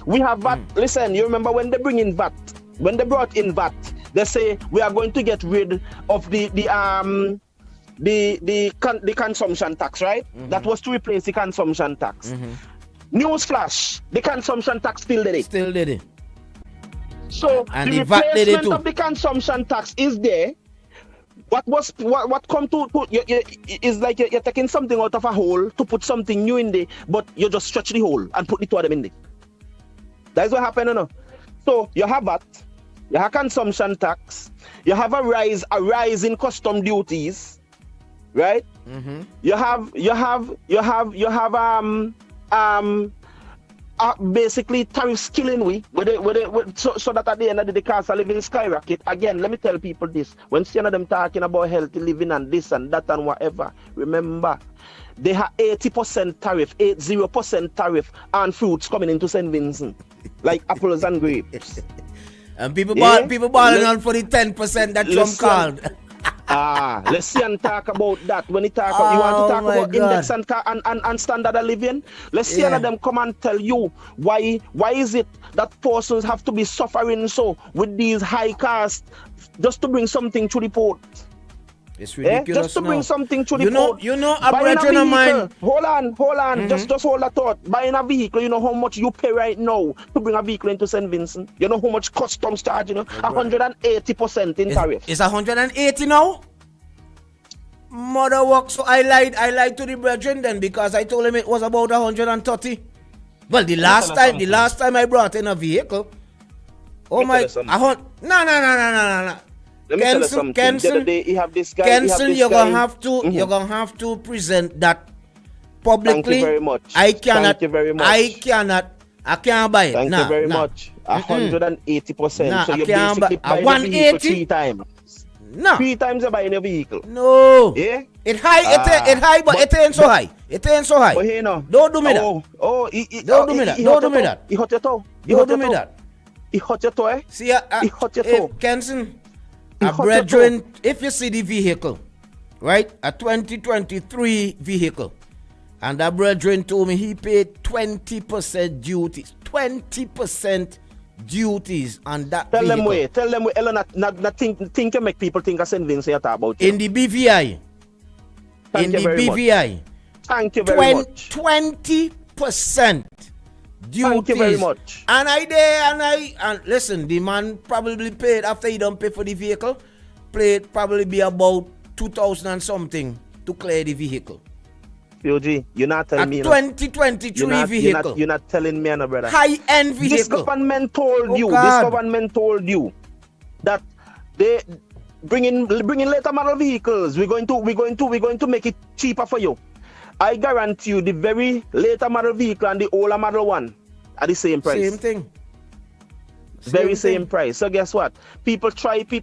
We have VAT. Listen, you remember when they bring in VAT? When they brought in VAT, they say we are going to get rid of the consumption tax, right? That was to replace the consumption tax. Newsflash, the consumption tax still did it.
Still did it.
So
and
the
VAT did it
replacement
too.
of the consumption tax is there. What come to is like you're taking something out of a hole to put something new in there, but you just stretch the hole and put the two of them in there. That's what happened, you know. So you have that, you have consumption tax, you have a rise in custom duties, right? You have basically tariffs killing so that at the end of the day cost of living skyrocket. Again, let me tell people this. When some of them talking about healthy living and this and that and whatever, remember, they have 80% tariff, 80% tariff on fruits coming into St. Vincent, like apples and grapes.
And people balling on for the 10% that Trump called.
Let's see and talk about that. When you want to talk about index and standard of living, let's see one of them come and tell you why is it that persons have to be suffering so with these high costs just to bring something to the port.
It's ridiculous.
Just to bring something to the port.
You know, a brethren of mine.
Hold on. Just hold that thought. Buying a vehicle, you know how much you pay right now to bring a vehicle into St. Vincent? You know how much customs charge, you know? 180% in tariff.
It's 180 now? Mother work. So I lied to the brethren then because I told him it was about 130. Well, the last time I brought in a vehicle. Oh my! No.
Let me tell you something. The other day, you have this guy.
Kenson, you're gonna have to present that publicly.
Thank you very much.
I cannot.
Thank you very much.
I can't buy it.
Thank you very much. 180%. So you basically buy the vehicle 3 times.
No.
3 times you're buying a vehicle.
No.
Yeah.
It high, but it ain't so high. It ain't so high.
But hey, no.
Don't do me that.
Don't do me that.
Don't do me that.
He hurt your toe.
Don't do me that.
He hurt your toe, eh?
See,
he hurt your toe.
Kenson, a brethren, if you see the vehicle, right, a 2023 vehicle, and that brethren told me he paid 20% duties. 20% duties on that
Tell
vehicle.
Tell them where. Not think you make people think of St. Vincent you talk about.
In the BVI.
Thank you very much. Thank you very much.
20% duties.
Thank you very much.
And listen, the man probably paid after he don't pay for the vehicle, paid probably be about 2,000 and something to clear the vehicle.
POG, you're not telling me.
2023 vehicle.
You're not telling me, no, brother.
High-end vehicle.
This government told you that they bringing later model vehicles. We're going to make it cheaper for you. I guarantee you, the very later model vehicle and the older model one are the same price.
Same thing.
Same price. So guess what? People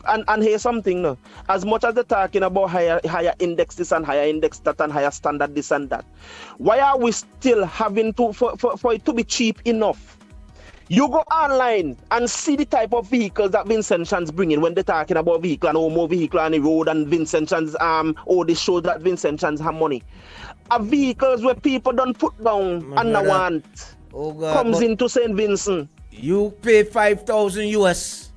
and hear something now. As much as they're talking about higher index this and higher index that and higher standard this and that, why are we still having to for it to be cheap enough? You go online and see the type of vehicles that Vincent Chan's bringing when they're talking about vehicle and more vehicle on the road and Vincent Chan's or they show that Vincent Chan's have money. Are vehicles where people don't put down and no want comes into St. Vincent.
You pay 5,000 US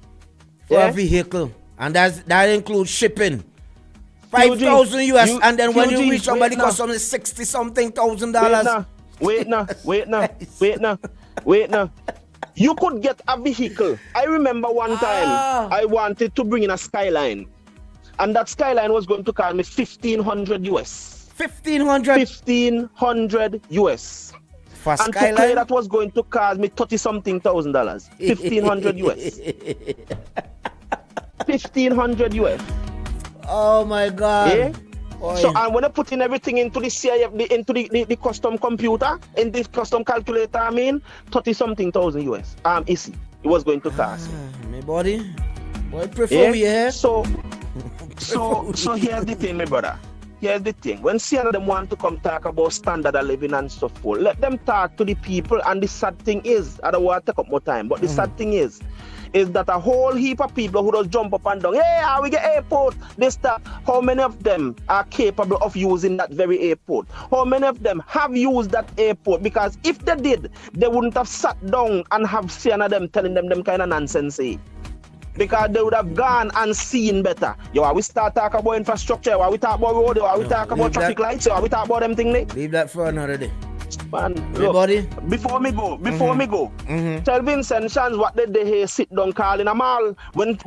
for a vehicle, and that includes shipping. 5,000 US, and then when you reach somebody costs only $60-something thousand.
Wait now. You could get a vehicle. I remember one time I wanted to bring in a Skyline, and that Skyline was going to cost me 1,500 US.
1,500?
1,500 US.
For
and
Skyline?
to play that was going to cost me $30-something thousand. 1,500 US. 1,500 US.
Oh my God.
Yeah? So and when I put in everything into the CIF, into the custom computer, in the custom calculator, I mean, $30-something thousand US. Easy. It was going to cost me.
My body. Boy, prefer we here.
So here's the thing, my brother. Here's the thing. When some of them want to come talk about standard of living and so forth, let them talk to the people. And the sad thing is, I don't want to take up more time, but the sad thing is, is that a whole heap of people who just jump up and down, hey, how we get airport, this, that. How many of them are capable of using that very airport? How many of them have used that airport? Because if they did, they wouldn't have sat down and have seen them telling them kind of nonsense. Because they would have gone and seen better. Yo, we start talking about infrastructure, we talk about road, we talk about traffic lights, we talk about them things.
Leave that for another day.
Man,
everybody.
Look, before me go, tell Vincent Shans what did they hear sit down calling a mall when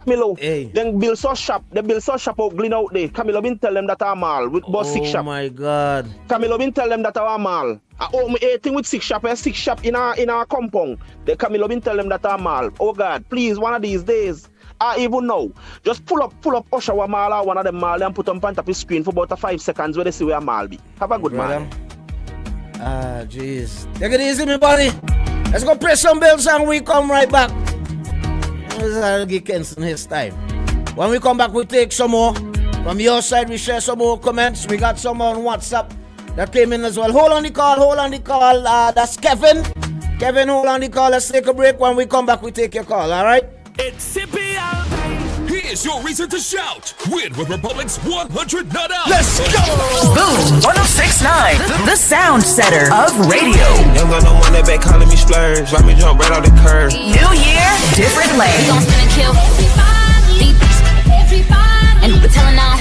Camilo, then build so shop, they build so shop out Glen out there. Camilo been tell them that our mall with about 6 shop.
Oh my God.
Camilo been tell them that our mall. Oh, me 18 with 6 shop in our compound. The Camilo been tell them that our mall. Oh God, please, one of these days. I even know. Just pull up Oshawa Mall or one of them mall and put them on top of the screen for about 5 seconds where they see where a mall be. Have a good man.
Ah, jeez. Take it easy, me buddy. Let's go play some bills and we come right back. I'll give Kenson his time. When we come back, we take some more. From your side, we share some more comments. We got some on WhatsApp that came in as well. Hold on the call. That's Kevin. Kevin, hold on the call. Let's take a break. When we come back, we take your call, all right?
It's CPL. Here's your reason to shout. Win with Republic's 100 Not Out.
Let's go! Boom 1069, the sound setter of radio.
Don't got no one that back calling me splurge. Why me jump right off the curb?
New year, different lane.
We gon' spin and kill everybody. And we're telling now.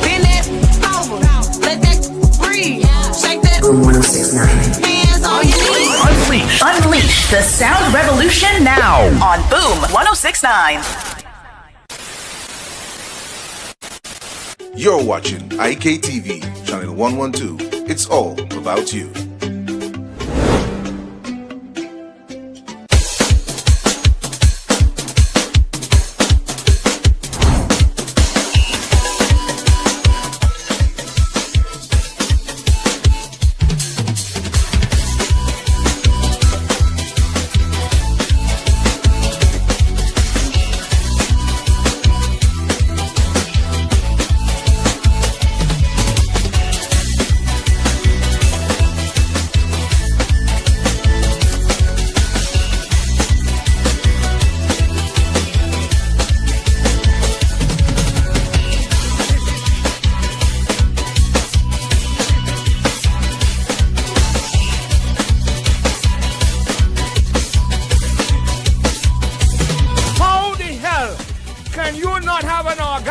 Bend that over. Let that breathe. Shake that.
Boom 1069.
Hands on your knees.
Unleash the sound revolution now on Boom 1069.
You're watching IKTV, channel 112. It's all about you.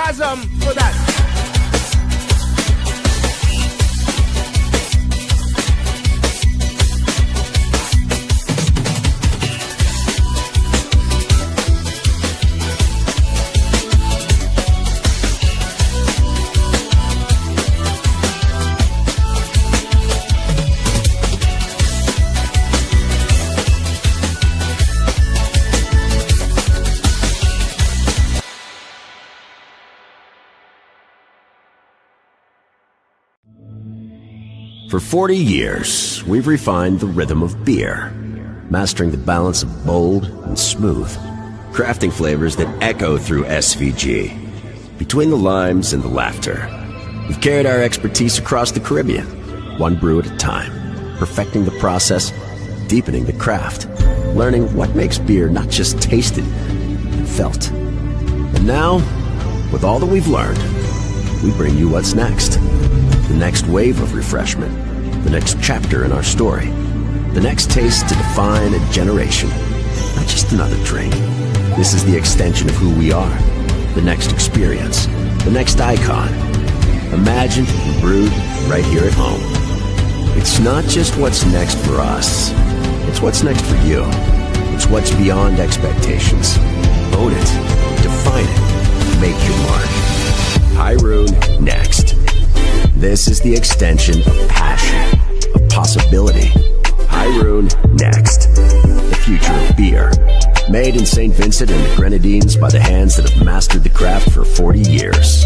For that.
For 40 years, we've refined the rhythm of beer, mastering the balance of bold and smooth, crafting flavors that echo through SVG. Between the limes and the laughter, we've carried our expertise across the Caribbean, one brew at a time, perfecting the process, deepening the craft, learning what makes beer not just tasted, but felt. And now, with all that we've learned, we bring you what's next. The next wave of refreshment, the next chapter in our story, the next taste to define a generation, not just another drink. This is the extension of who we are, the next experience, the next icon, imagined and brewed right here at home. It's not just what's next for us, it's what's next for you. It's what's beyond expectations. Own it, define it, make your mark. Hyroon next. This is the extension of passion, of possibility. Hyroon next. The future of beer. Made in St. Vincent and the Grenadines by the hands that have mastered the craft for 40 years.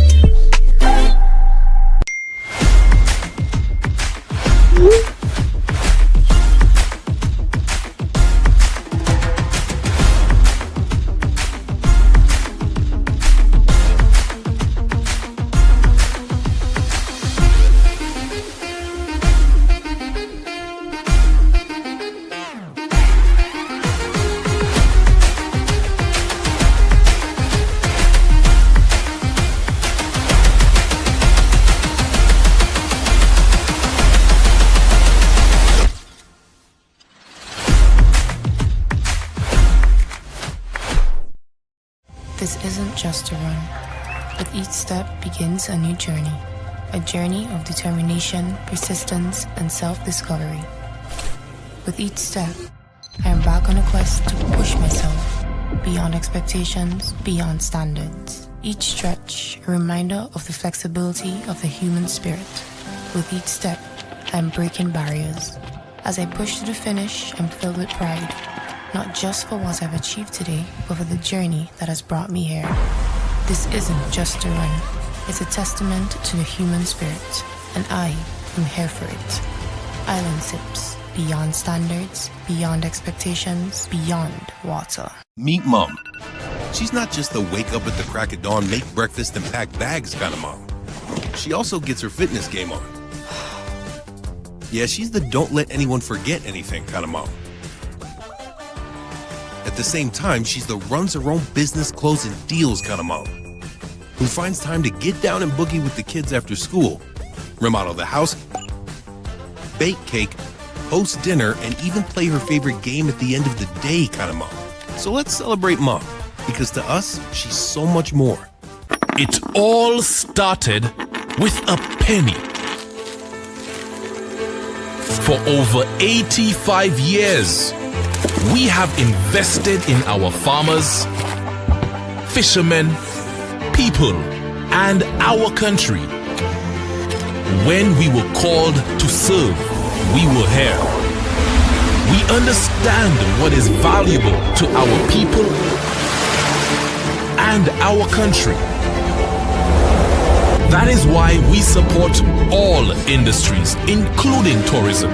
This isn't just a run. With each step begins a new journey. A journey of determination, persistence, and self-discovery. With each step, I am back on a quest to push myself beyond expectations, beyond standards. Each stretch, a reminder of the flexibility of the human spirit. With each step, I am breaking barriers. As I push to the finish, I'm filled with pride. Not just for what I've achieved today, but for the journey that has brought me here. This isn't just a run. It's a testament to the human spirit, and I am here for it. Island Sips, beyond standards, beyond expectations, beyond water.
Meet Mom. She's not just the wake up at the crack of dawn, make breakfast, and pack bags kind of mom. She also gets her fitness game on. Yeah, she's the don't let anyone forget anything kind of mom. At the same time, she's the runs her own business, closing deals kind of mom, who finds time to get down and boogie with the kids after school, remodel the house, bake cake, host dinner, and even play her favorite game at the end of the day kind of mom. So let's celebrate Mom, because to us, she's so much more.
It all started with a penny. For over 85 years, we have invested in our farmers, fishermen, people, and our country. When we were called to serve, we were here. We understand what is valuable to our people and our country. That is why we support all industries, including tourism.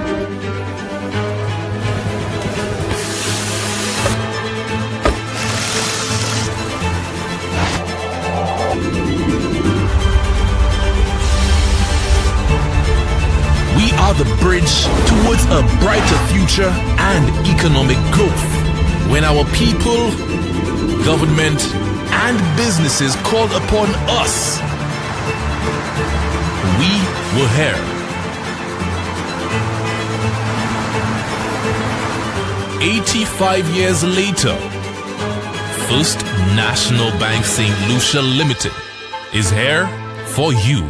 We are the bridge towards a brighter future and economic growth. When our people, government, and businesses called upon us, we were here. 85 years later, First National Bank St. Lucia Limited is here for you.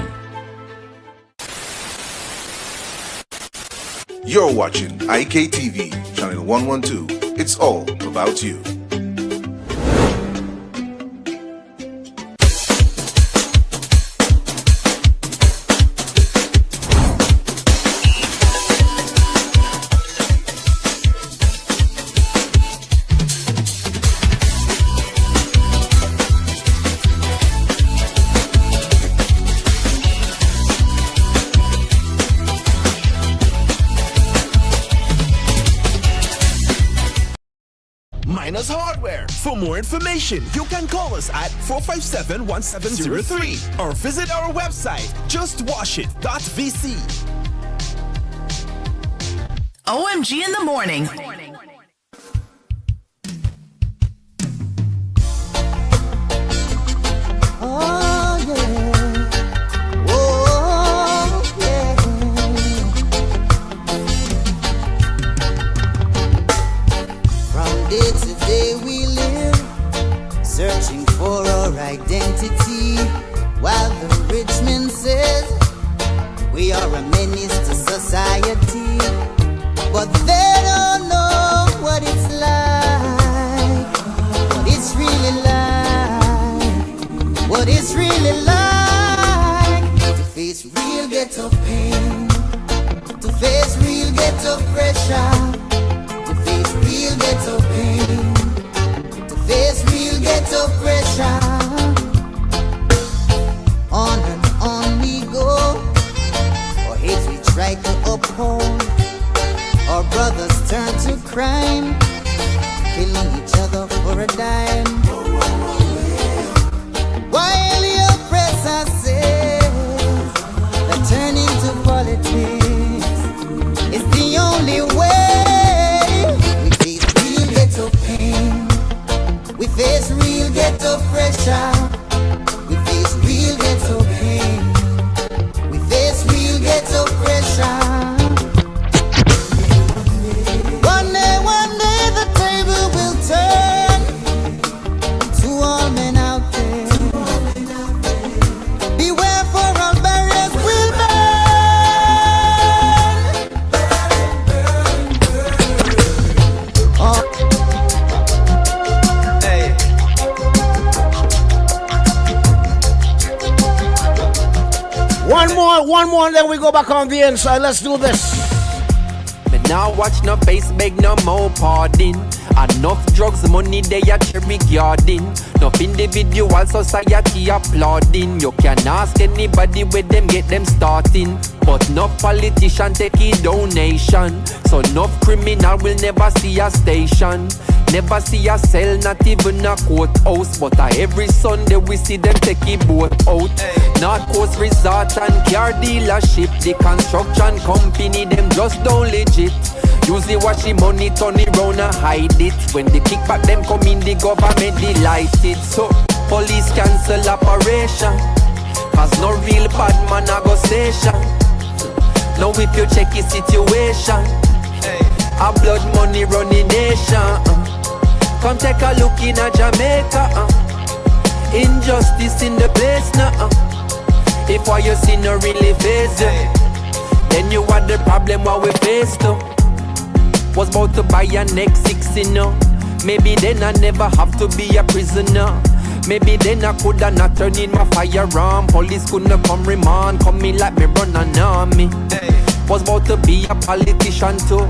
You're watching IKTV, channel 112. It's all about you.
Miners Hardware. For more information, you can call us at 457-1703 or visit our website, justwashit.vc.
OMG in the Morning.
Oh, yeah. Oh, yeah. From day to day we live, searching for our identity, while the rich man says we are a menace to society. But they don't know what it's like, what it's really like, what it's really like to face real ghetto pain, to face real ghetto pressure, to face real ghetto pain, to face real ghetto pressure. On and on we go, or hate we try to uphold. Our brothers turn to crime, killing each other for a dime. While the oppressor says that turning to politics is the only way. We face real ghetto pain, we face real ghetto pressure, we face real ghetto pain, we face real ghetto pressure. One day the table will turn to all men out
one more, and then we go back on the inside. Let's do this.
Me now watch no face, beg no more pardon. Enough drugs, money they a cherry garden. Enough individual society applauding. You can ask anybody where them get them starting. But no politician take a donation. So no criminal will never see a station. Never see a cell, not even a courthouse. But every Sunday we see them take a boat out. North Coast Resort and car dealership. The construction company, them just don't legit. Usually watch the money turn it round and hide it. When the kickback them come in, the government delighted. So police cancel operation, cause no real bad man a go station. Now if you check the situation, a blood money running nation. Come take a look in a Jamaica. Injustice in the place now. If what you see no really face you, then you are the problem what we face too. Was about to buy a next 60 now. Maybe then I never have to be a prisoner. Maybe then I coulda not turned in my firearm. Police couldn't come remand, come me like me run an army. Was about to be a politician too.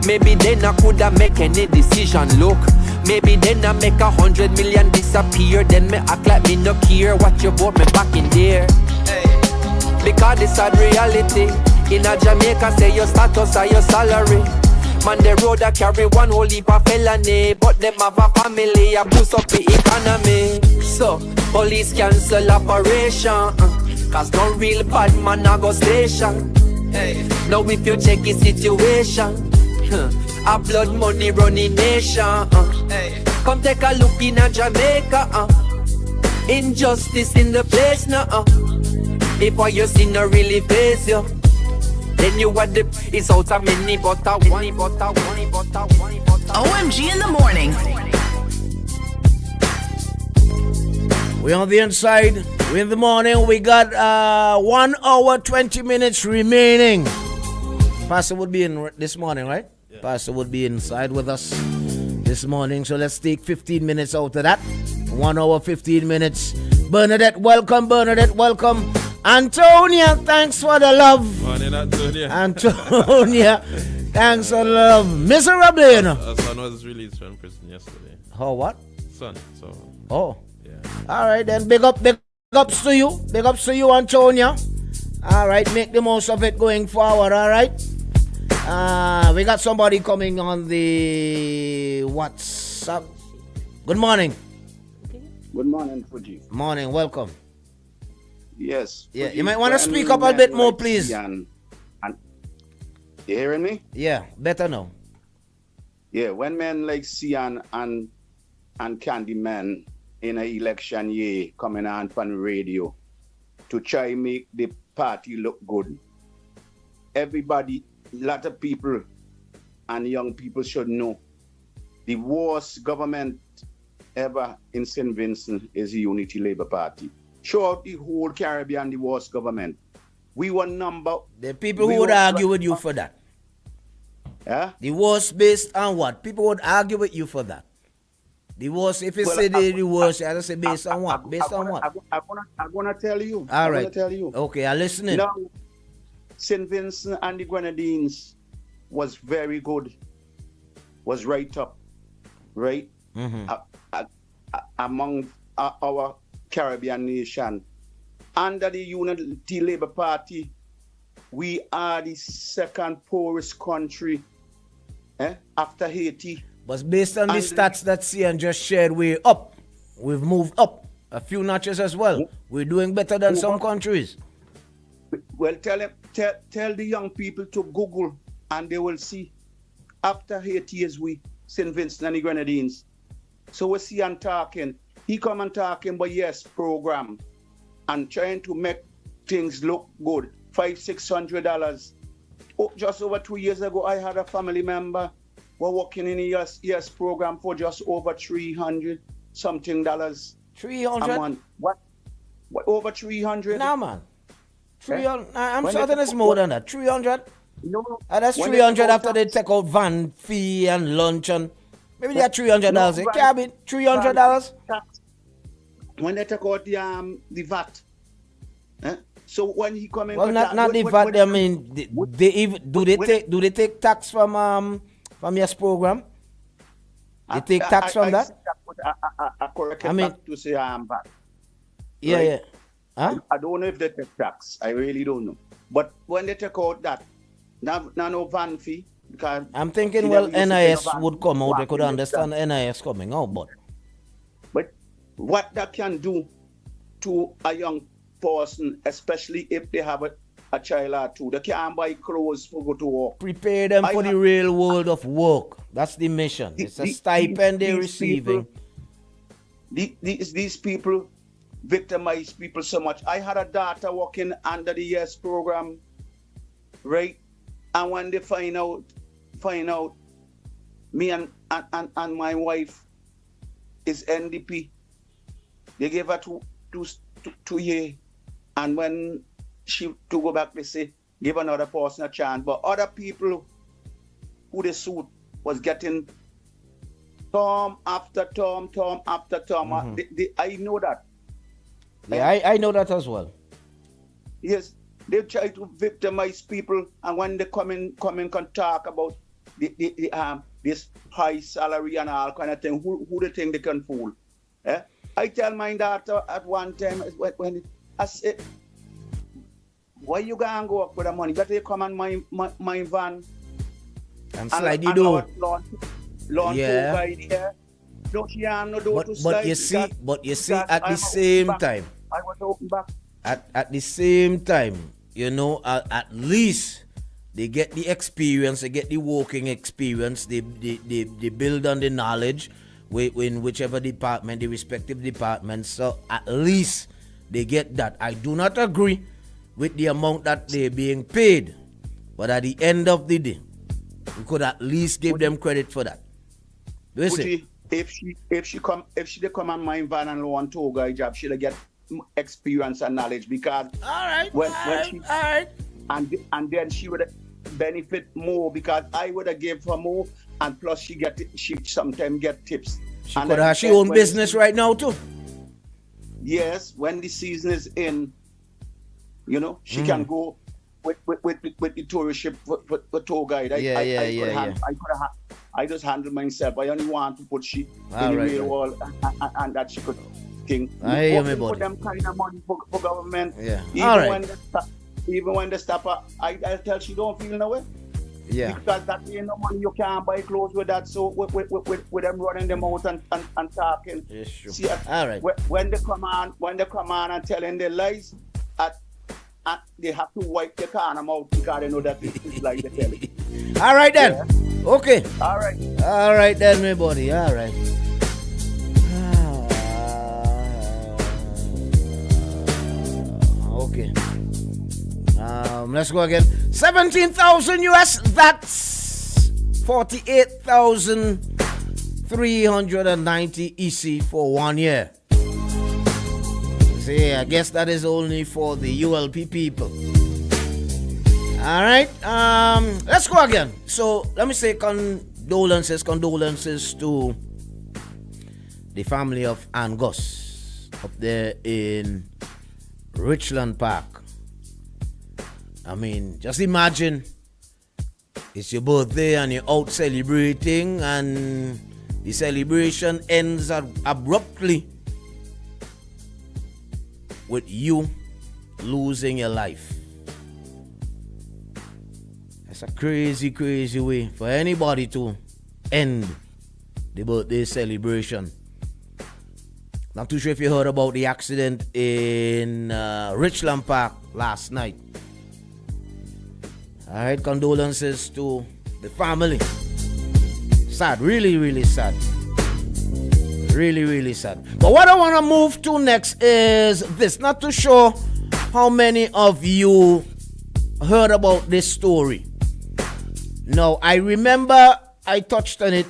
Maybe then I coulda make any decision. Look, maybe then I make 100 million disappear. Then me act like me no care. What you vote me back in there? Because this sad reality. In a Jamaica say your status or your salary. Man, the road a carry one whole heap of felony. But them have a family, a boost up the economy. So, police cancel operation, cause no real bad man a go station. Now if you check the situation, a blood money running nation. Come take a look in a Jamaica. Injustice in the place now. If what you see no really face you, then you what the it's out of many butter.
OMG in the morning.
We on the inside. We in the morning. We got 1 hour 20 minutes remaining. Pastor would be in this morning, right? Yeah. Pastor would be inside with us this morning. So let's take 15 minutes out of that. 1 hour 15 minutes. Bernadette, welcome. Bernadette, welcome. Antonia, thanks for the love.
Morning, Antonia.
Antonia, thanks for the love. Miserably, you know.
Her son was released from prison yesterday.
Oh, what?
Son, so.
Oh.
Yeah.
All right, then. Big ups to you. Big ups to you, Antonia. All right, make the most of it going forward, all right? We got somebody coming on the WhatsApp. Good morning.
Good morning, Fuji.
Morning, welcome.
Yes.
Yeah, you might want to speak up a bit more, please.
You hearing me?
Yeah, better now.
Yeah, when men like Cian and Candyman in an election year coming on the radio to try make the party look good, everybody, a lot of people and young people should know the worst government ever in St. Vincent is the Unity Labour Party. Show out the whole Caribbean the worst government. We were number...
The people who would argue with you for that.
Yeah?
The worst based on what? People would argue with you for that. The worst, if you say the worst, I just say based on what? Based on what?
I'm gonna tell you.
All right.
I'm gonna tell you.
Okay, I'm listening.
Now, St. Vincent and the Grenadines was very good. Was right up. Right?
Mm-hmm.
Among our Caribbean nation. Under the Unity Labour Party, we are the second poorest country after Haiti.
But based on the stats that Cian just shared, we're up. We've moved up a few notches as well. We're doing better than some countries.
Well, tell the young people to Google and they will see. After Haiti is we, St. Vincent and the Grenadines. So we see and talking. He come and talking, but yes, program and trying to make things look good. $500-600. Oh, just over 2 years ago, I had a family member were working in a yes program for just over $300 something dollars.
300
a month. What over 300?
Nah, man. 300. I'm certain it's more than that. 300.
No,
that's 300 after they take out van fee and lunch and maybe they're $300. It can't be $300.
When they take out the VAT, So when he come in,
well, not the VAT. I mean, they even do they take tax from your program? They take tax from that?
I correct back to say I'm back.
Yeah,
right?
yeah. Huh?
I don't know if they take tax. I really don't know. But when they take out that, no van fee. Because
I'm thinking, well, NIS would come out. They could understand NIS coming out, but
what that can do to a young person, especially if they have a child or two, they can't buy clothes for go to work.
Prepare them for the real world of work. That's the mission. It's a stipend they're receiving.
These people victimize people so much. I had a daughter working under the YES program, right? And when they find out, me and my wife is NDP, they gave her two years. And when she to go back, they say, give another person a chance. But other people who they sued was getting term after term after term. I know that.
Yeah, I know that as well.
Yes, they try to victimize people, and when they come in can talk about this high salary and all kind of thing, who they think they can fool? I tell my daughter at one time when I said, why you gonna go up with the money? Better you come on my van
and slide the door.
Lawn
yeah.
There. Don't you have no door to
slide? But you see, at the same time,
I was open back.
At the same time, you know, at least they get the experience, they get the working experience, they build on the knowledge in whichever department, the respective departments. So at least they get that. I do not agree with the amount that they're being paid, but at the end of the day, we could at least give them credit for that. Listen.
If she come on my van and want to go job, she'll get experience and knowledge because and then she would benefit more because I would have gave her more, and plus she sometimes get tips.
She could have her own business right now too.
Yes, when the season is in, you know, she can go with the tourist ship for tour guide. I just handle myself. I only want to put she in the real world and that she could think.
I hear me,
put them kind of money for government.
Yeah.
Even when they stop, I'll tell she don't feel no way.
Yeah.
Because that ain't no money, you can't buy clothes with that. So with them running them out and talking.
Yes, sure.
See,
all right.
When they come on and telling their lies, they have to wipe their car out because they know that it's like they tell it.
All right then.
Yeah.
Okay.
All right.
All right then, my buddy. All right. Okay. Let's go again. 17,000 US. That's 48,390 EC for 1 year. See, I guess that is only for the ULP people. All right. Let's go again. So let me say condolences to the family of Angus up there in Richland Park. I mean, just imagine it's your birthday and you're out celebrating, and the celebration ends abruptly with you losing your life. It's a crazy, crazy way for anybody to end the birthday celebration. Not too sure if you heard about the accident in Richland Park last night. Alright, condolences to the family. Sad, really, really sad. Really, really sad. But what I want to move to next is this. Not too sure how many of you heard about this story. No, I remember I touched on it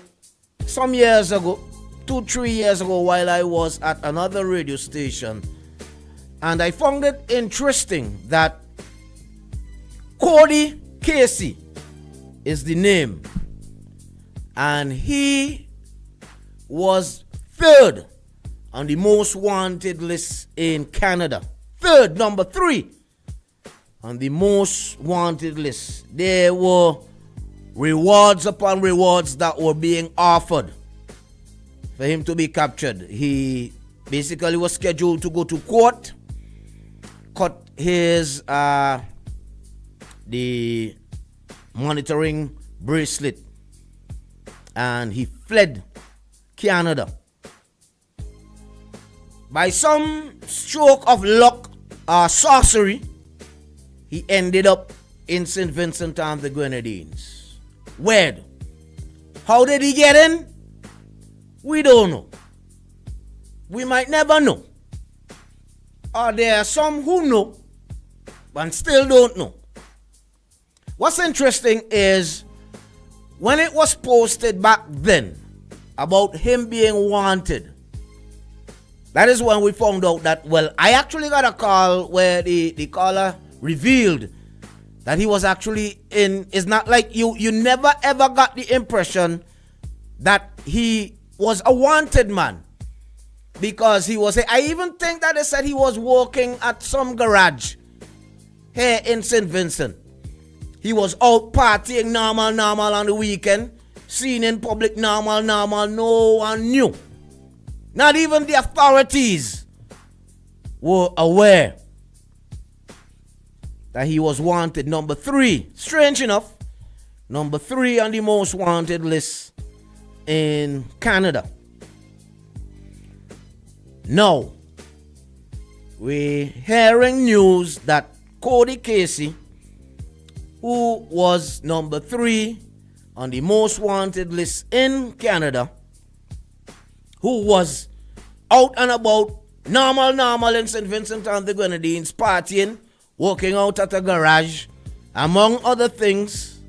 some years ago, 2-3 years ago, while I was at another radio station. And I found it interesting that Cody Casey is the name. And he was third on the most wanted list in Canada. Number 3 on the most wanted list. There were rewards upon rewards that were being offered for him to be captured. He basically was scheduled to go to court, cut his the monitoring bracelet, and he fled Canada. By some stroke of luck or sorcery, he ended up in St. Vincent and the Grenadines. Where? How did he get in? We don't know. We might never know. Or there are some who know, but still don't know. What's interesting is when it was posted back then about him being wanted, that is when we found out that, well, I actually got a call where the caller revealed that he was actually in. It's not like you never ever got the impression that he was a wanted man, because he was, I even think that they said he was working at some garage here in St. Vincent. He was out partying normal on the weekend, seen in public normal. No one knew. Not even the authorities were aware that he was wanted. Number 3, strange enough, number 3 on the most wanted list in Canada. Now, we're hearing news that Cody Casey, who was number 3 on the most wanted list in Canada, who was out and about normal in St. Vincent and the Grenadines, partying, working out at a garage, among other things,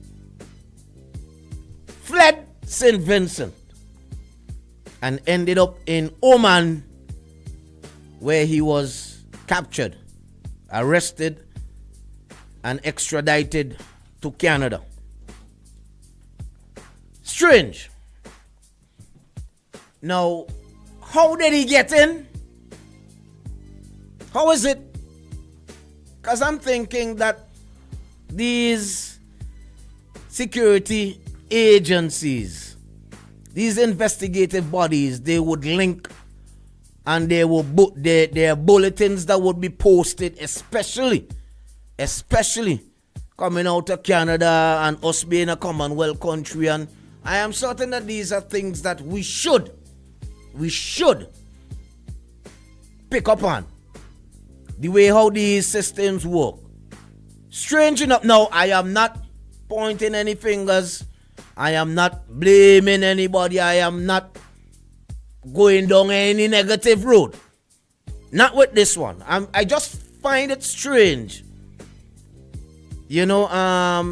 fled St. Vincent and ended up in Oman, where he was captured, arrested, and extradited to Canada. Strange. Now, how did he get in? How is it? Because I'm thinking that these security agencies, these investigative bodies, they would link, and they will their bulletins that would be posted, especially coming out of Canada and us being a Commonwealth country. And I am certain that these are things that we should pick up on, the way how these systems work. Strange enough, now I am not pointing any fingers, I am not blaming anybody, I am not going down any negative road. Not with this one. I just find it strange. You know,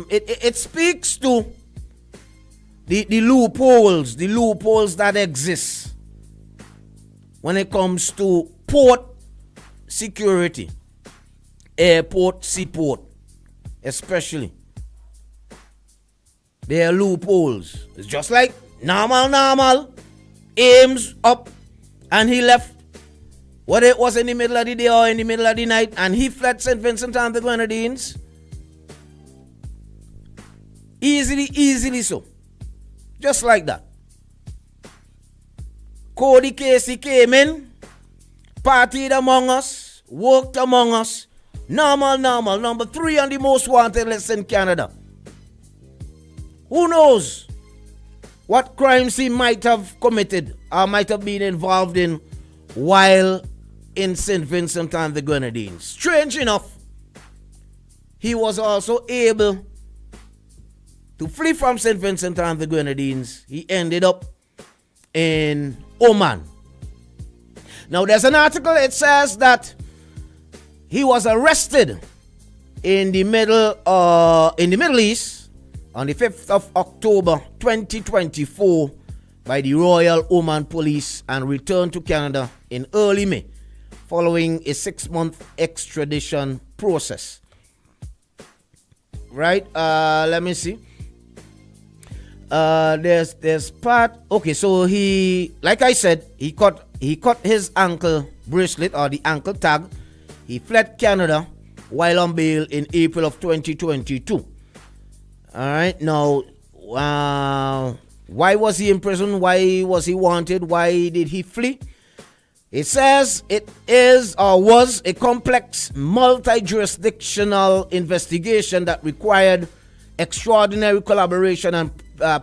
it speaks to the loopholes that exist when it comes to port security, airport, seaport, especially. There are loopholes. It's just like normal, aims up, and he left, whether it was in the middle of the day or in the middle of the night, and he fled St. Vincent and the Grenadines. Easily so. Just like that. Cody Casey came in, partied among us, worked among us. Normal. Number 3 on the most wanted list in Canada. Who knows what crimes he might have committed or might have been involved in while in St. Vincent and the Grenadines. Strange enough, he was also able to flee from St. Vincent and the Grenadines. He ended up in Oman. Now there's an article, it says that he was arrested in the Middle East on the 5th of October 2024 by the Royal Oman Police and returned to Canada in early May following a 6-month extradition process. Right? Let me see. There's part. Okay, so he, like I said, he cut his ankle bracelet or the ankle tag. He fled Canada, while on bail in April of 2022. All right, now, why was he in prison? Why was he wanted? Why did he flee? It says it is or was a complex multi-jurisdictional investigation that required extraordinary collaboration and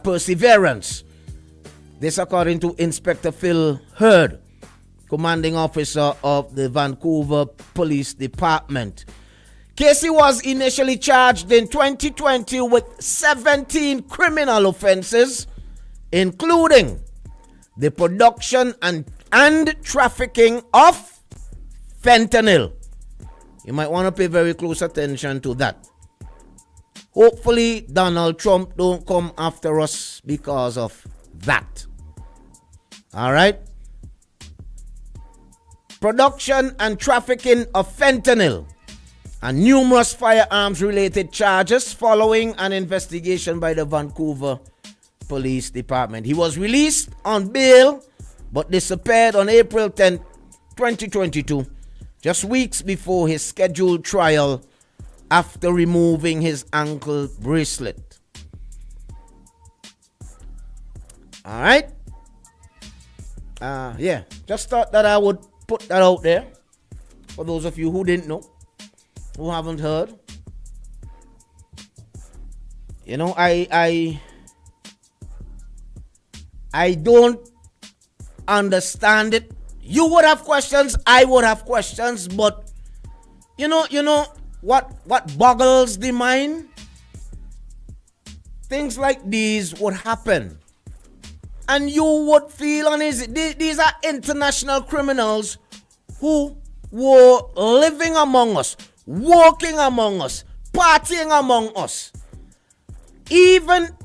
perseverance. This according to Inspector Phil Hurd, commanding officer of the Vancouver Police Department. Casey was initially charged in 2020 with 17 criminal offenses, including the production and trafficking of fentanyl. You might want to pay very close attention to that. Hopefully Donald Trump don't come after us because of that. All right. Production and trafficking of fentanyl and numerous firearms related charges following an investigation by the Vancouver Police Department. He was released on bail but disappeared on April 10, 2022, just weeks before his scheduled trial after removing his ankle bracelet. All right. Yeah, just thought that I would put that out there for those of you who didn't know, who haven't heard. You know, I don't understand it. You would have questions, I would have questions, but you know what boggles the mind? Things like these would happen. And you would feel uneasy. These are international criminals who were living among us, walking among us, partying among us. Even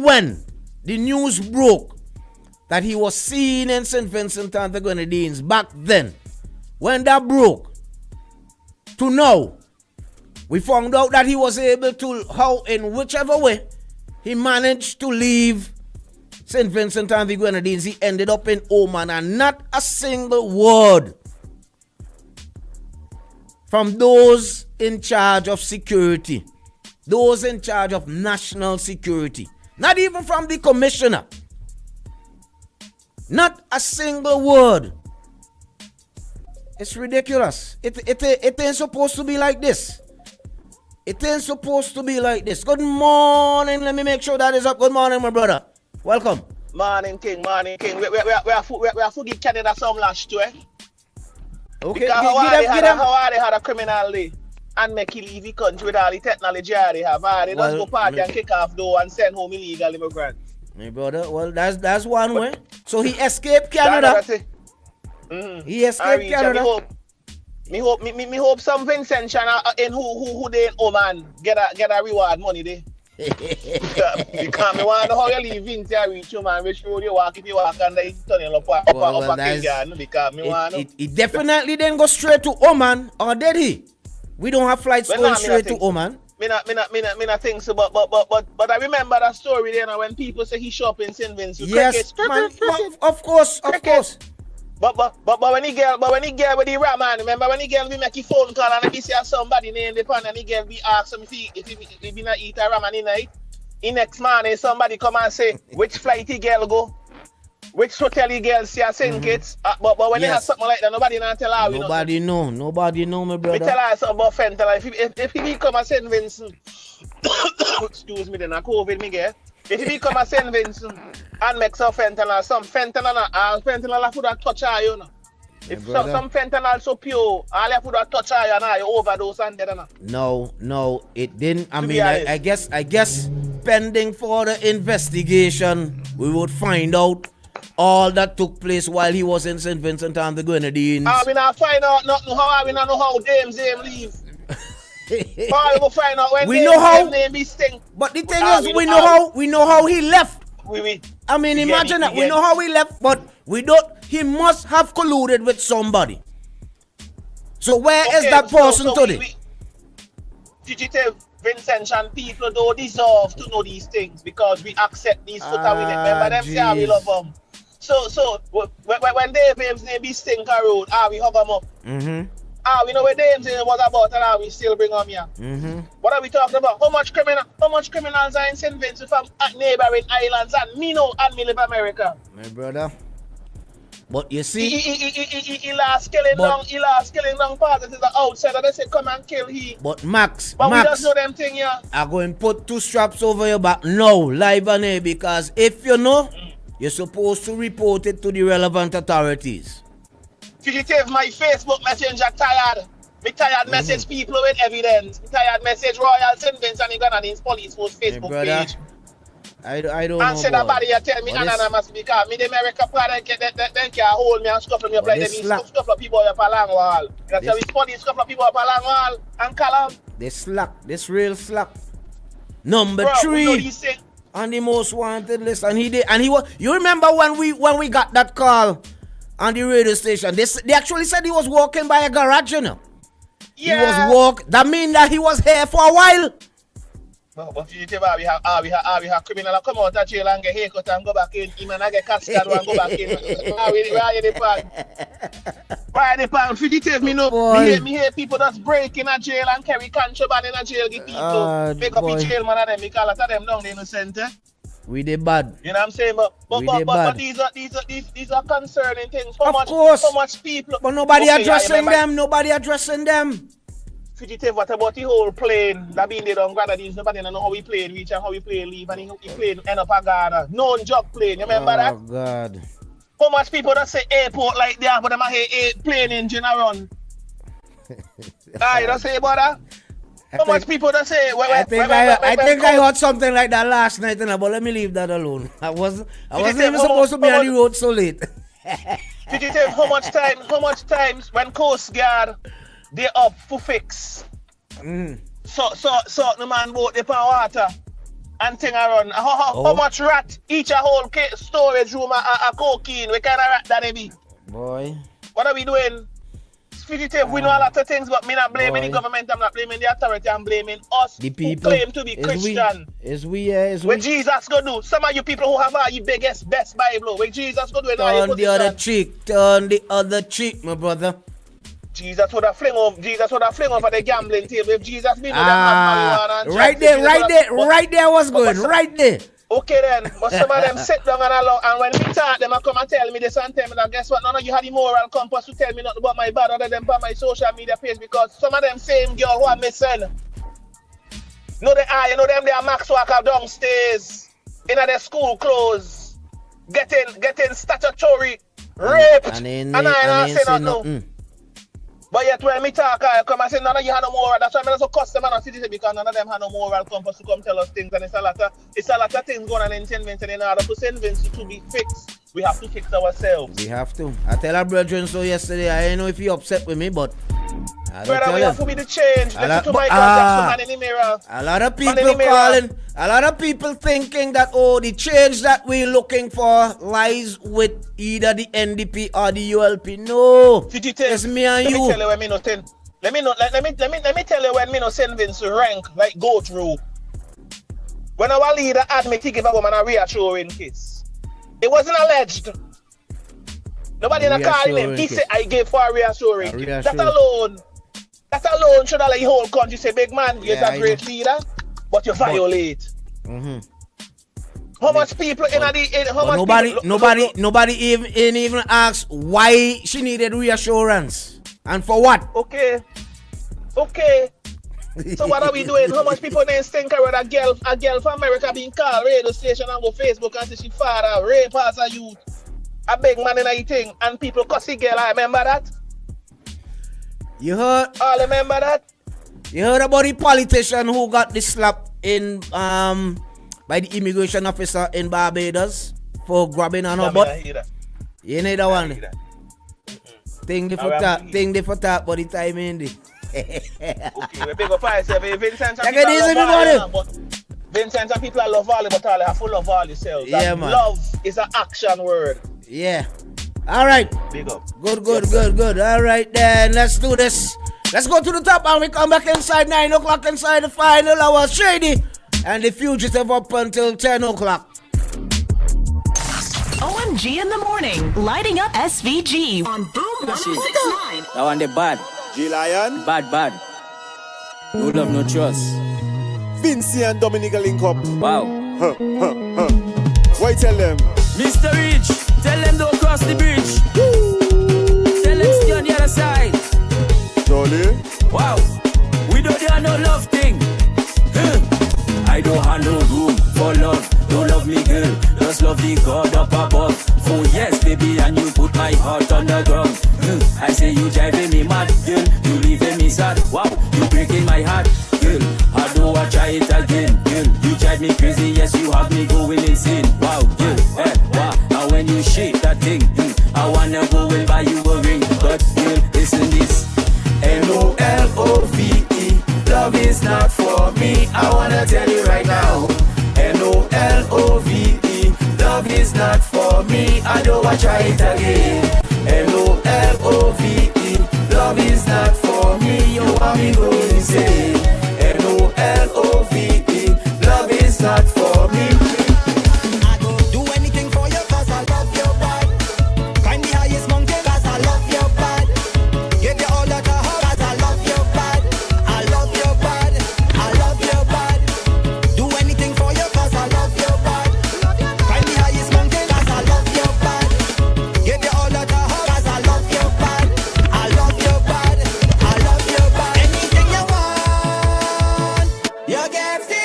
when the news broke that he was seen in St. Vincent and the Grenadines back then, when that broke, to now, we found out that he was able to, in whichever way, he managed to leave St. Vincent and the Grenadines. He ended up in Oman, and not a single word from those in charge of security, those in charge of national security, not even from the commissioner. Not a single word. It's ridiculous. It ain't supposed to be like this. It ain't supposed to be like this. Good morning. Let me make sure that is up. Good morning, my brother. Welcome.
Morning, King. Morning, King. We are for give Canada some lash too, eh?
Okay.
Because how are they had a criminal day and make you leave the country with all the technology they have? They just go party and kick off door and send home illegal immigrants.
My brother, well, that's one way. So he escaped Canada. He escaped Canada.
Me hope some Vincent in who they in Oman get a reward money there. Because me want to know how you leave Vincent reach you, man. Which road you walk, if you walk under it, turning up a Kingan. Because me want to.
He definitely didn't go straight to Oman, or did he? We don't have flights going straight to Oman.
Me not think so, but I remember that story there when people say he shop in St. Vincent.
Yes, man, of course.
But when he get with the ram man, remember when he get we make a phone call and he see somebody named the pan and he get we ask him if he not eat a ramen in night. In next morning somebody come and say which flight he girl go, which hotel he girl see a St. Kitts. But when they have something like that, nobody not tell her.
Nobody know, my brother.
We tell her something about fentanyl. If he come a St. Vincent, excuse me, then a COVID me get. If he come a St. Vincent and make some fentanyl have to touch her, you know. If some fentanyl so pure, all you have to touch her and you overdose and dead.
No, it didn't. I mean, I guess pending for the investigation, we would find out all that took place while he was in St. Vincent and the Grenadines.
We not find out nothing. We not know how Dame leave. We will find out when
we know how.
But
the thing is, we know how he left. I mean, imagine that. We know how he left, but we don't. He must have colluded with somebody. So where is that person today?
Fugitive Vincent and people don't deserve to know these things because we accept these foot and we remember them say how we love them. So when they babes name be Stinker Road, we hug them up. we know where Dames was about and we still bring them here.
Mm-hmm.
What are we talking about? How much criminals are in St. Vincent from neighboring islands and me know and me live America?
My brother. But you see,
he last killing down part that is the outsider. They say come and kill he.
But Max,
we just know them thing here.
I'm going to put 2 straps over your back now, live and air, because if you know, you're supposed to report it to the relevant authorities.
Fugitive, my Facebook messenger tired. Me tired message people with evidence. Me tired message Royal St. Vincent and Grenadines Police Force Facebook page.
I don't know.
And say that body you tell me anonymous because me the America plan they can hold me and scuffle me up like them scuffle people up a long wall. That's how we police scuffle people up a long wall and call them.
They slack. This real slack. Number 3 on the most wanted list, and he was. You remember when we got that call on the radio station? They actually said he was walking by a garage, you know.
Yeah.
He was That mean that he was here for a while.
But you tell we have criminal come out of jail and get haircut and go back in. Him and I get cascade and go back in. Why the pan? Fugitive, me know. Me hear people that's breaking a jail and carry contraband in a jail. Give people make up a jail man of them. Because a lot of them down the innocent.
We did bad.
You know what I'm saying? But these are concerning things. How much people?
But nobody addressing them. Nobody addressing them.
Fugitive, what about the whole plane that been there on Grenadines? Nobody know how we played reach and how we play leave, and he played end up a Ghana. No jog plane, you remember that?
Oh God.
How much people that say airport like that, but them a hear plane engine a run? You don't say about that? How much people that say
I think I heard something like that last night, but let me leave that alone. I wasn't even supposed to be on the road so late.
Fugitive, how much times when Coast Guard they up for fix. So the man boat they pan water and thing around. How much rat each a whole storage room a cocaine? We kind of rat that be.
Boy.
What are we doing? Fugitive, we know a lot of things, but me not blaming the government, I'm not blaming the authority, I'm blaming us
the people
who claim to be Christian.
Is we?
What Jesus go do? Some of you people who have all your best Bible, what Jesus go do?
Turn the other cheek, my brother.
Jesus would have fling over the gambling table. If Jesus been with them marijuana and
right there was good. Right there.
Okay then, but some of them sit down and when we talk, them come and tell me this and tell me that. Guess what? None of you had the moral compass to tell me nothing about my bad other than by my social media page, because some of them same girl who are missing. You know them they are max worker downstairs in their school clothes, getting statutory raped, and I say nothing. But yet when me talk, I come and say none of you have no moral. That's why I'm so cuss them and citizen, because none of them have no moral compass to come tell us things. And it's a lot of things going on in St. Vincent. In order for St. Vincent to be fixed, we have to fix ourselves.
We have to. I tell our brethren so yesterday. I don't know if he upset with me, but
brother, we have to be the change. Listen to my contact, man in the mirror.
A lot of people calling. A lot of people thinking that the change that we're looking for lies with either the NDP or the ULP. No, it's me and you.
Let me tell you when me no St. Vincent rank like go through. When our leader admit he give a woman a reassuring kiss, it wasn't alleged. Nobody in a call him. He said I gave for a reassuring kiss. That alone should have like the whole country say, big man, you're a great leader, but you violate. How much people nobody even asked why she needed reassurance and for what? Okay. So what are we doing? How much people then think around a girl from America being called radio station and go Facebook and say she father rape as a youth, a big man in a thing, and people cussy girl. I remember that. You heard? I remember that. You heard about the politician who got the slap in by the immigration officer in Barbados for grabbing on her butt? You know that one? Thing the for talk, but the time in the. Okay, we big up ourselves. Vincent and people love volley, but all they have full of all yourselves. Yeah, man. Love is an action word. Yeah. All right. Big up. Good. All right, then. Let's do this. Let's go to the top and we come back inside 9 o'clock inside the final hour. Shady and the fugitive up until 10 o'clock.
OMG in the morning. Lighting up SVG on Boom 106.9.
I want the bad. G-Lion.
Bad. No love, no trust.
Vinci and Dominica link up.
Wow.
Why tell them?
Mr. Rich, tell them don't cross the bridge. Tell them stay on the other side.
Jolly.
Wow. We don't have no love thing. I don't have no room for love. Don't love me, girl. Just love the God up above. Oh yes, baby, and you put my heart on the ground. I say you driving me mad, girl. You leaving me sad. Wow, you breaking my heart, girl. How do I try it again, girl? You drive me crazy, yes, you have me going insane. Wow, girl, wow. And when you shake that thing, I wanna go and buy you a ring. But girl, listen this. Love, love is not for me. I wanna tell you right now. Love, love is not for me. I don't want to try it again. Love, love is not for me. You want me go insane. Love, love is not for me.
I go do anything for you 'cause I love your body. Climb the highest mountain 'cause I love your body. Give you all that I have 'cause I love your body. I love your body. I love your body. Do anything for you 'cause I love your body. Climb the highest mountain 'cause I love your body. Give you all that I have 'cause I love your body. I love your body. I love your body. Anything you want, you get it.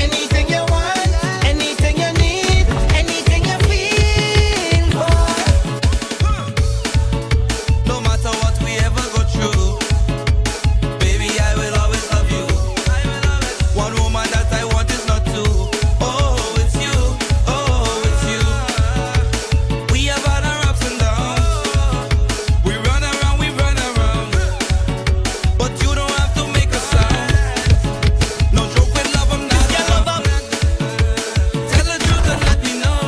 Anything you want, anything you need, anything you feel for.
No matter what we ever go through, baby, I will always love you. One woman that I want is not two. Oh, it's you. Oh, it's you. We have had our ups and downs. We run around. But you don't have to make a sound. No joke with love, I'm not. Tell the truth and let me know.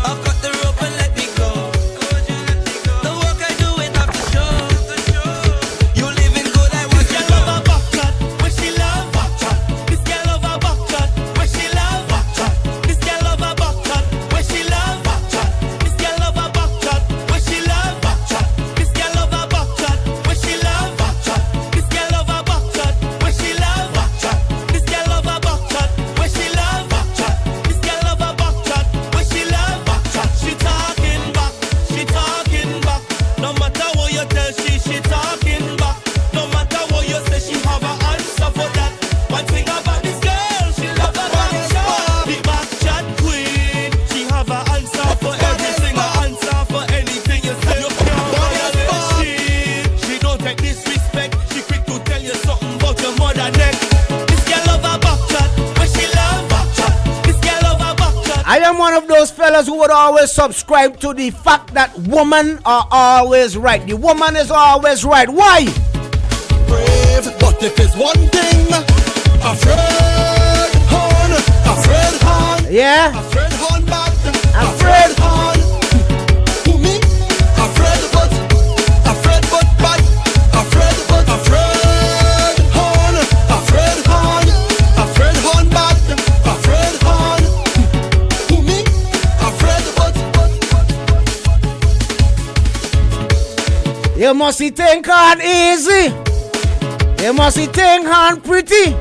I'll cut the rope and let me go. The work I do it have to show. You living good, I want your love.
A buckshot, where she love buckshot. This girl love a buckshot, where she love buckshot. This girl love a buckshot, where she love buckshot. This girl love a buckshot, where she love buckshot. This girl love a buckshot, where she love buckshot. This girl love a buckshot, where she love buckshot. This girl love a buckshot, where she love buckshot. This girl love a buckshot, where she love buckshot. She talking back, she talking back. No matter what you tell she talking back. No matter what you say, she have an answer for that. One thing about this girl, she love a backshot. The backshot queen, she have an answer for everything, an answer for anything you say. You can't violate she don't take disrespect. She quick to tell you something about your mother neck. This girl love a backshot, but she love backshot. This girl love a backshot.
I am one of those fellas who would always subscribe to the fact that women are always right. The woman is always right. Why?
Brave, but if it's one thing, afraid hon,
Yeah?
afraid hon bad,
Afraid.
hon. Who me? Afraid but bad, afraid hon, afraid hon bad, afraid hon. Who me? Afraid but.
You must think on easy. You must think on pretty.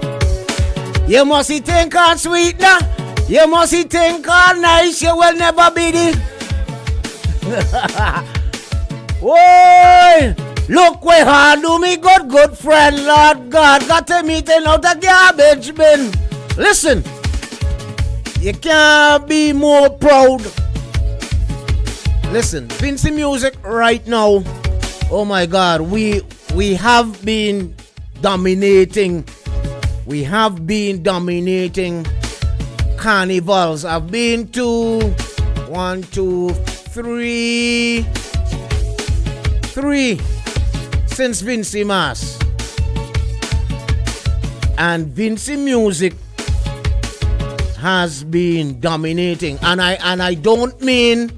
You must think on sweet now. You must think on nice. You will never be the. Whoa! Look where hard do me good friend, Lord God. Got a meeting out of garbage bin. Listen, you can't be more proud. Listen, Vinci Music right now. Oh my God, we have been dominating. We have been dominating carnivals. I've been to 1, 2, 3 since Vinci Mass. And Vinci Music has been dominating. And I don't mean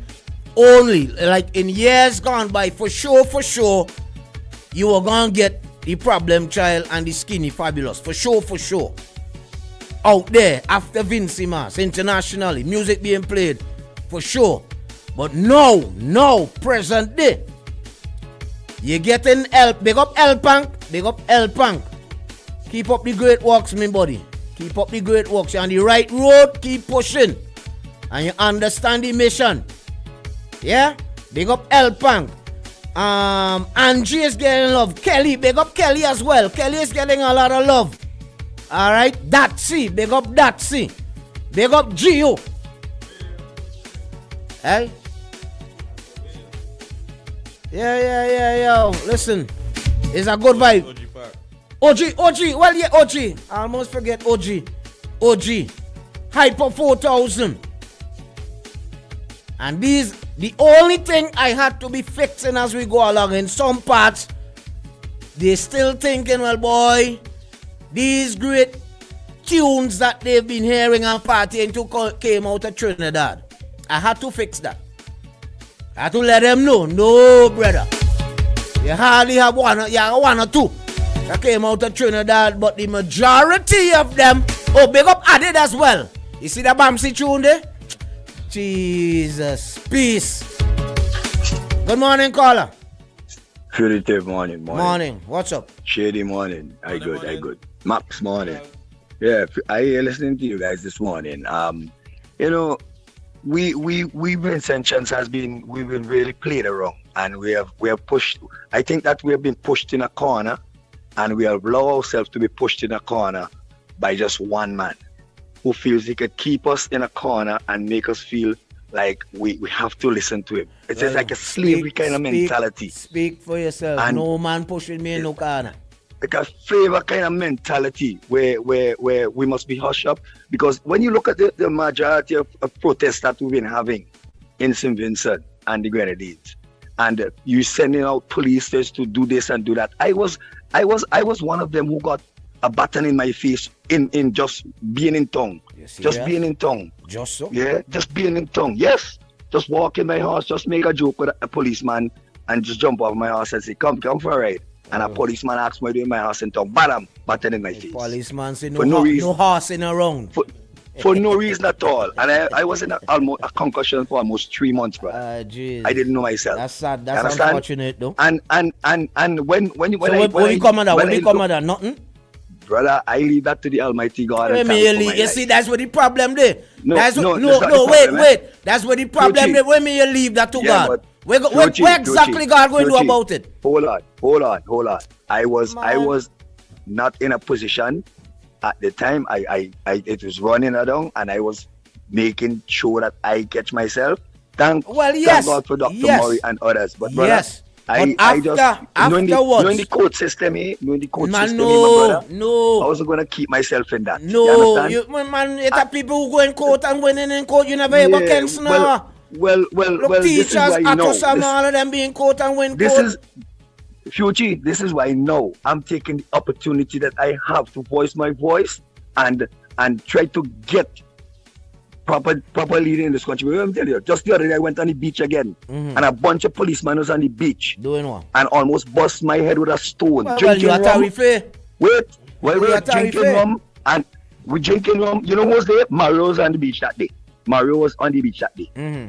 only, like in years gone by, for sure, you are gonna get the Problem Child and the Skinny Fabulous. For sure. Out there, after Vinci Mass, internationally, music being played, for sure. But no, present day, You're getting help. Big up El Punk. Big up El Punk. Keep up the great works, me buddy. Keep up the great works. You're on the right road. Keep pushing. And you understand the mission. Yeah? Big up El Punk. Angie is getting love. Kelly, big up Kelly as well. Kelly is getting a lot of love. Alright? Datsy, big up Datsy. Big up Gio. Hey? Yeah. Listen. It's a good vibe. OG. Well, yeah, OG. I almost forget OG. Hyper 4000. And the only thing I had to be fixing as we go along in some parts, they still thinking, well, boy, these great tunes that they've been hearing and partying to came out of Trinidad. I had to fix that. I had to let them know, no, brother. You hardly have one or two that came out of Trinidad, but the majority of them, big up Added as well. You see the Bamsi tune there? Jesus, peace. Good morning, caller.
Fugitive morning.
Morning. What's up?
Shady morning. I good. Max morning. Yeah, I listening to you guys this morning. You know, we Vincentians we've been really played around, and we have pushed. I think that we have been pushed in a corner, and we have allowed ourselves to be pushed in a corner by just one man who feels he could keep us in a corner and make us feel like we have to listen to him. It's just like a slavery kind of mentality.
Speak for yourself. And no man pushing me in no corner.
Like a favor kind of mentality where we must be hushed up. Because when you look at the majority of protests that we've been having in St. Vincent and the Grenadines, and you sending out police to do this and do that. I was one of them who got a button in my face in just being in town. Being in town.
Just so?
Yeah, just being in town. Yes. Just walk in my house, just make a joke with a policeman and just jump off my house and say, come for a ride. And a policeman asks me to do in my house in town. Bam! Button in my face.
Policeman say no horsing around.
For no reason at all. And I was in a concussion for almost 3 months, bro. I didn't know myself.
That's sad. That's unfortunate, though.
And when
you come under nothing?
Brother, I leave that to the Almighty God.
You see, that's what the problem there. Wait. That's what the problem there. When you leave that to God? What exactly God going to do about it?
Hold on. I was not in a position at the time. It was running around, and I was making sure that I catch myself. Thank God for Dr. Murray and others. But brother, I just knowing the court system, my brother.
No.
I wasn't gonna keep myself in that.
No, it's a people who go in court and winning in court. You never ever can now.
Well,
teachers, actors, all of them being court and win court.
This is why now I'm taking the opportunity that I have to voice my voice and try to get proper leading in this country. Let me tell you, just the other day I went on the beach again, and a bunch of policemen was on the beach
doing what?
And almost bust my head with a stone.
Drinking rum.
Wait, drinking rum, and we drinking rum. You know who was there? Mario was on the beach that day.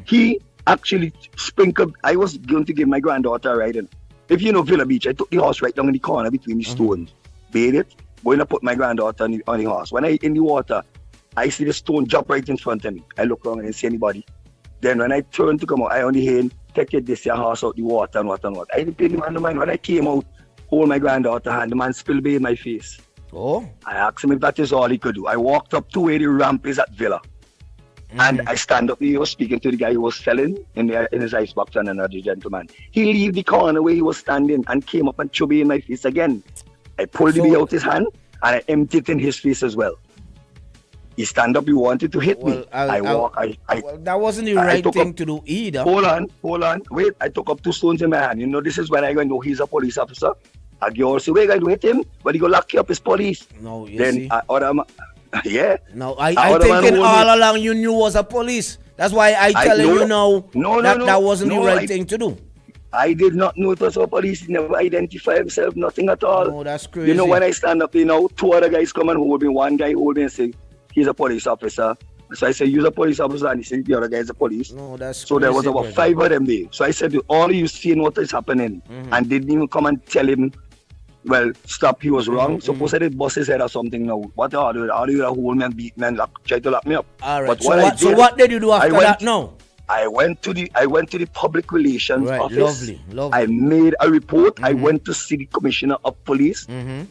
He actually sprinkled. I was going to give my granddaughter a ride in. If you know Villa Beach, I took the horse right down in the corner between the stones, bathed it, going to put my granddaughter on the horse. When I in the water, I see the stone jump right in front of me. I look around and didn't see anybody. Then when I turned to come out, I only heard, take your horse out the water and what. I didn't pay the man no mind. When I came out, hold my granddaughter hand, the man spilled beer in my face.
Oh.
I asked him if that is all he could do. I walked up to where the ramp is at Villa. And I stand up, he was speaking to the guy who was selling in his icebox and another gentleman. He leave the corner where he was standing and came up and chewed in my face again. I pulled the beer out his hand and I emptied it in his face as well. He stand up, he wanted to hit me.
That wasn't the right thing to do either.
Hold on. Wait, I took up 2 stones in my hand. You know, this is when I go know he's a police officer. I go say, we're going to hit him, but he go lock you up as police.
No, you
then
see.
Yeah.
No, I thinking all along you knew was a police. That's why I telling you now that wasn't the right thing to do.
I did not know it was a police. He never identified himself, nothing at all.
No, that's crazy.
You know, when I stand up, 2 other guys come and hold me. One guy hold me and say, he's a police officer. So I said, "You're a police officer," and he said, "The other guy is a police."
No, that's
so there was
crazy,
about
brother.
5 of them there. So I said, "All of you seeing what is happening," and didn't even come and tell him, "Well, stop, he was wrong." Suppose I did bust his head or something now. What are you? How do you hold me and beat me and try to lock me up?
All right.
But
So what did you do after that? No.
I went to the public relations office.
Lovely.
I made a report. I went to city commissioner of police,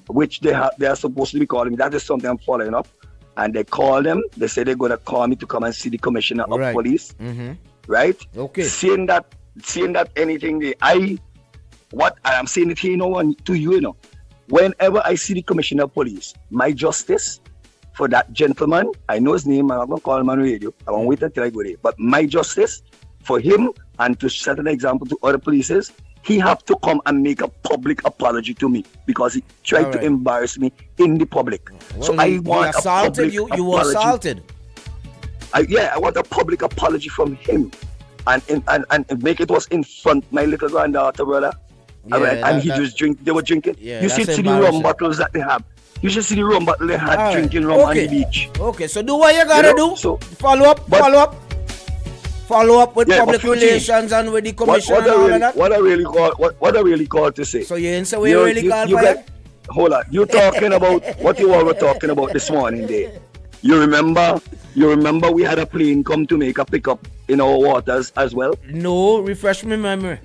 which they are supposed to be calling me. That is something I'm following up. And they called them. They said they're gonna call me to come and see the commissioner of police. Right?
Okay.
Saying that anything what I'm saying it here, to you, whenever I see the commissioner of police, my justice for that gentleman, I know his name, I'm not going to call him on radio. I won't wait until I go there. But my justice for him and to set an example to other polices, he have to come and make a public apology to me because he tried to embarrass me in the public.
Well,
so I want
assaulted you. You were assaulted.
I want a public apology from him, and make it was in front my little granddaughter, brother.
Yeah,
They were drinking.
Yeah,
you should see the rum bottles that they have. You should see the rum bottle they had drinking rum on the beach.
Okay, so do what you gotta do.
So
follow up with public relations and with the commission and all of that.
What I really called to say.
So you didn't say we really called for you?
Hold on. You talking about what you all were talking about this morning there. You remember we had a plane come to make a pickup in our waters as well?
No, refresh my memory.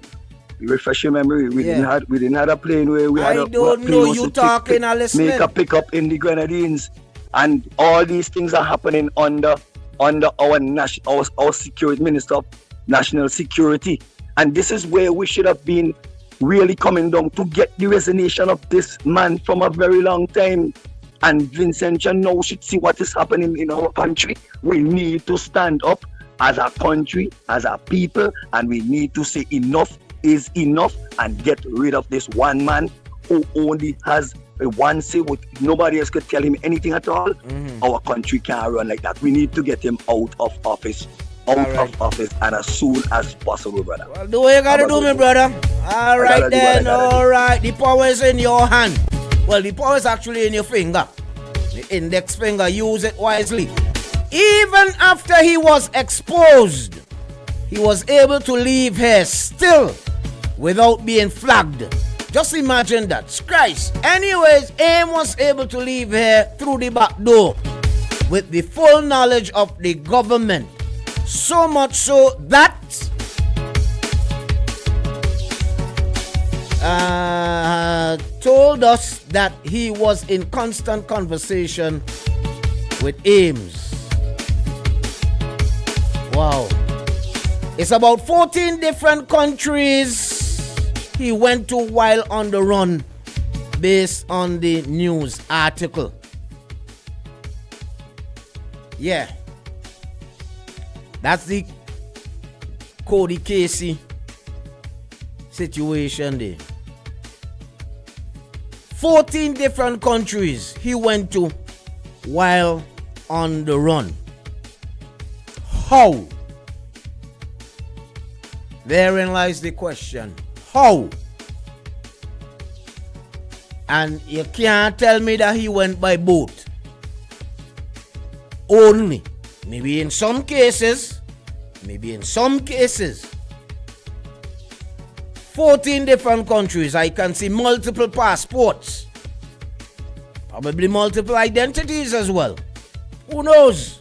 Refresh your memory. We didn't have a plane where we had a plane.
I don't know. You talking and listening.
Make a pickup in the Grenadines, and all these things are happening under our security minister of national security, and this is where we should have been really coming down to get the resignation of this man from a very long time. And Vincent now should see what is happening in our country. We need to stand up as a country, as a people, and we need to say enough is enough and get rid of this one man who only has a one say, with nobody else could tell him anything at all. Our country can't run like that. We need to get him out of office and as soon as possible, brother.
Well, do what you gotta do, my brother. All right then, all right. The power is in your hand. Well, the power is actually in your finger. The index finger, use it wisely. Even after he was exposed, he was able to leave here still without being flagged. Just imagine that. Christ. Anyways, AIM was able to leave here through the back door with the full knowledge of the government. So much so that told us that he was in constant conversation with Ames. Wow. It's about 14 different countries he went to while on the run, based on the news article. Yeah. That's the Cody Casey situation there. 14 different countries he went to while on the run. How? Therein lies the question. How? And you can't tell me that he went by boat. Only. Maybe in some cases. 14 different countries. I can see multiple passports. Probably multiple identities as well. Who knows?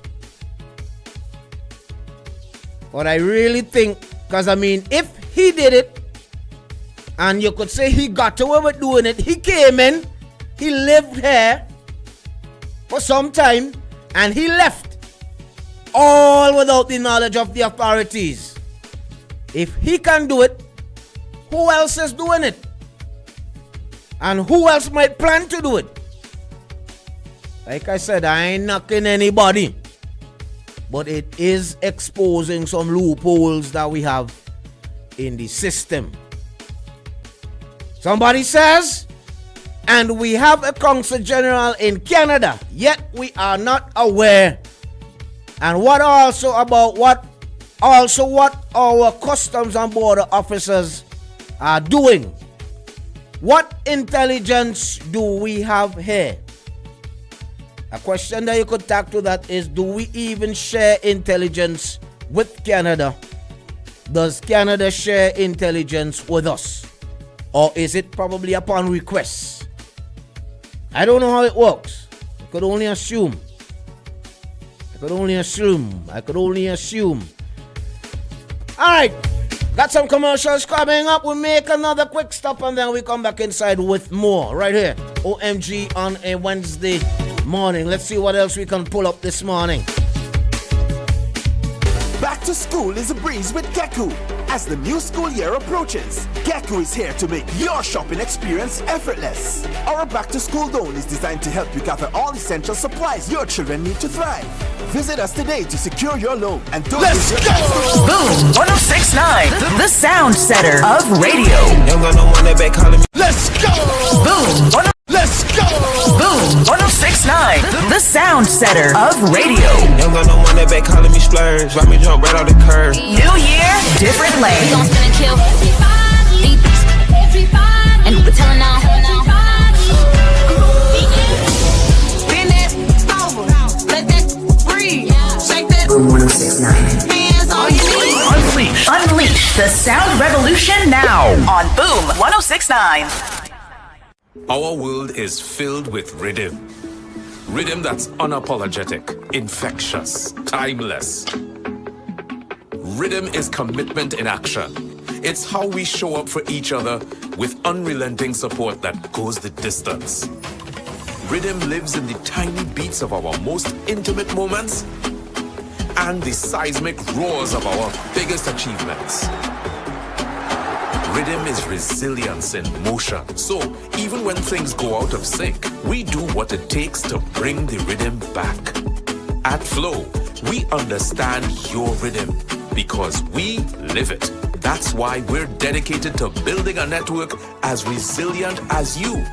But I really think, because I mean, if he did it, and you could say he got away with doing it, he came in, he lived here for some time, and he left, all without the knowledge of the authorities. If he can do it, who else is doing it? And who else might plan to do it? Like I said, I ain't knocking anybody, but it is exposing some loopholes that we have in the system. Somebody says, and we have a consul general in Canada, yet we are not aware. And what our customs and border officers are doing. What intelligence do we have here? A question that you could tag to that is, do we even share intelligence with Canada? Does Canada share intelligence with us? Or is it probably upon request? I don't know how it works. I could only assume. Alright, got some commercials coming up. We'll make another quick stop and then we come back inside with more right here. OMG on a Wednesday morning. Let's see what else we can pull up this morning.
Back to school is a breeze with Geku. As the new school year approaches, Geku is here to make your shopping experience effortless. Our back to school loan is designed to help you gather all essential supplies your children need to thrive. Visit us today to secure your loan and don't
Let's go! Boom 106.9, the sound setter of radio.
Let's go!
Boom
Let's go!
Boom 106.9, the sound setter of radio.
Young got no money back calling me splurge. Why me jump right out the curb?
New year, different lane.
We gon' spin and kill deep. And we telling now. Bend that over. Let that breathe. Shake that.
Boom 106.9.
Hands on your knees.
Unleash the sound revolution now on Boom 106.9.
Our world is filled with rhythm. Rhythm that's unapologetic, infectious, timeless. Rhythm is commitment in action. It's how we show up for each other with unrelenting support that goes the distance. Rhythm lives in the tiny beats of our most intimate moments and the seismic roars of our biggest achievements. Rhythm is resilience in motion. So even when things go out of sync, we do what it takes to bring the rhythm back. At Flow, we understand your rhythm because we live it. That's why we're dedicated to building a network as resilient as you,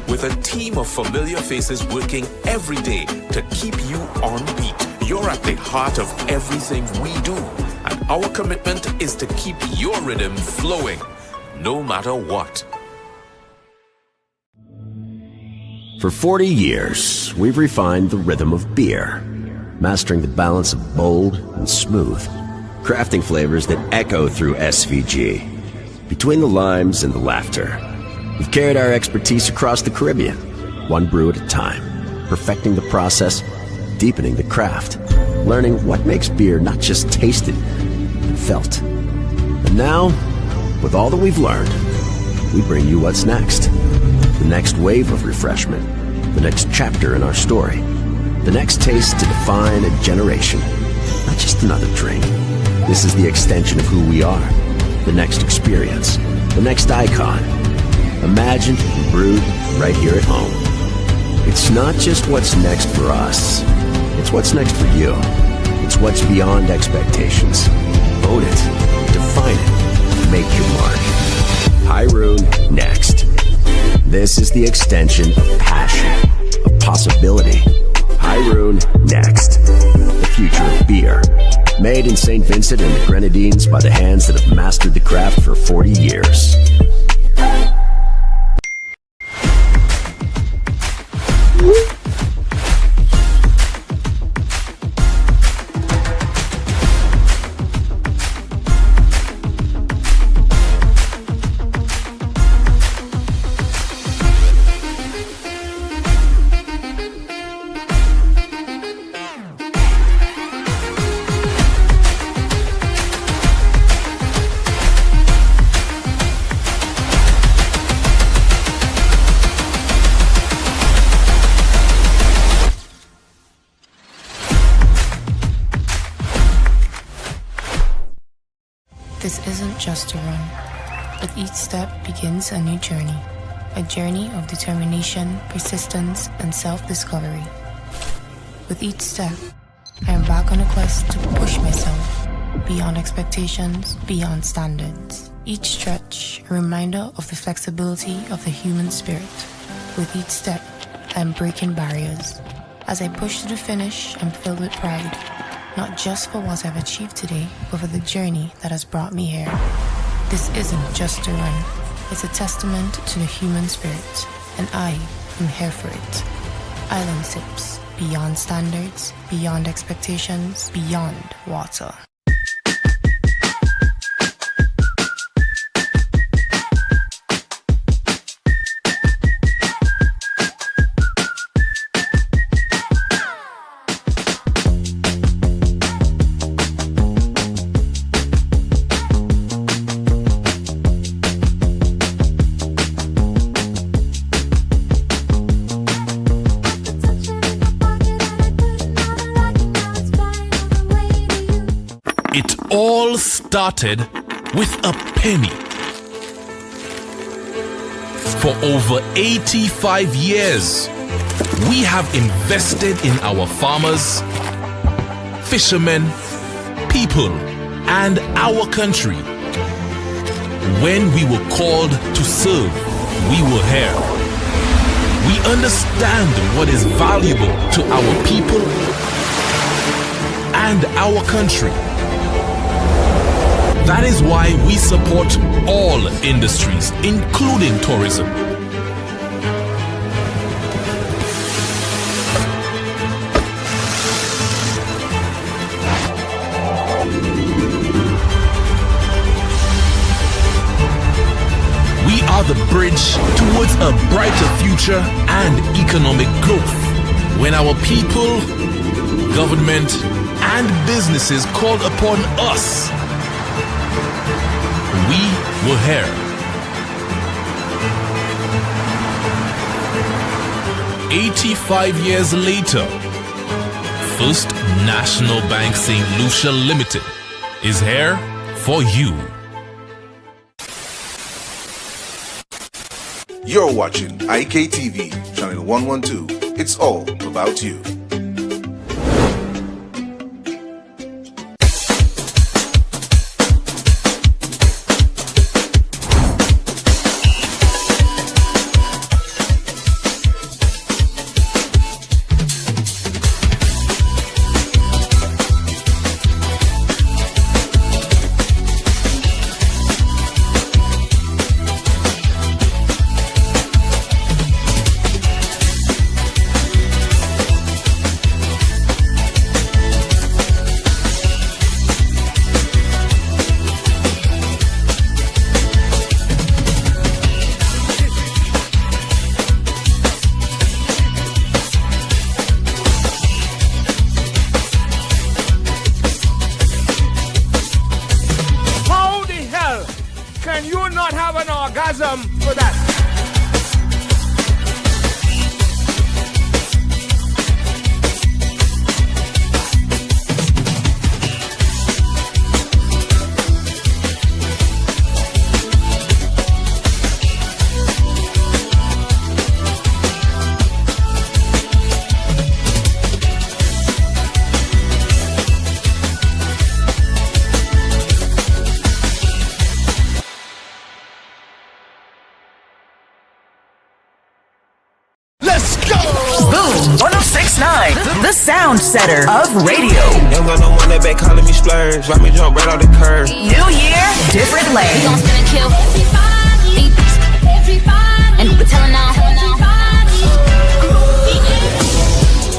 with a team of familiar faces working every day to keep you on beat. You're at the heart of everything we do, and our commitment is to keep your rhythm flowing, no matter what.
For 40 years, we've refined the rhythm of beer, mastering the balance of bold and smooth, crafting flavors that echo through SVG. Between the limes and the laughter, we've carried our expertise across the Caribbean, one brew at a time, perfecting the process, deepening the craft, learning what makes beer not just tasted, but felt. And now, with all that we've learned, we bring you what's next. The next wave of refreshment, the next chapter in our story, the next taste to define a generation, not just another drink. This is the extension of who we are, the next experience, the next icon, imagined and brewed right here at home. It's not just what's next for us, it's what's next for you. It's what's beyond expectations. Own it, define it, make your mark. Pyroon next. This is the extension of passion, of possibility. Pyroon next. The future of beer. Made in St. Vincent and the Grenadines by the hands that have mastered the craft for 40 years.
This isn't just a run. With each step begins a new journey. A journey of determination, persistence, and self-discovery. With each step, I am back on a quest to push myself beyond expectations, beyond standards. Each stretch, a reminder of the flexibility of the human spirit. With each step, I am breaking barriers. As I push to the finish, I'm filled with pride. Not just for what I've achieved today, but for the journey that has brought me here. This isn't just a run. It's a testament to the human spirit, and I am here for it. Island Sips, beyond standards, beyond expectations, beyond water.
It all started with a penny. For over 85 years, we have invested in our farmers, fishermen, people, and our country. When we were called to serve, we were here. We understand what is valuable to our people and our country. That is why we support all industries, including tourism. We are the bridge towards a brighter future and economic growth. When our people, government, and businesses called upon us, we were here. 85 years later, First National Bank St. Lucia Limited is here for you.
You're watching IKTV, channel 112. It's all about you.
Can you not have an orgasm for that?
Boom 1069, the sound setter of radio.
Ain't got no one that back calling me splurge. Why me jump right off the curb?
New year, different lane.
We gon' spin and kill everybody, and we're telling all.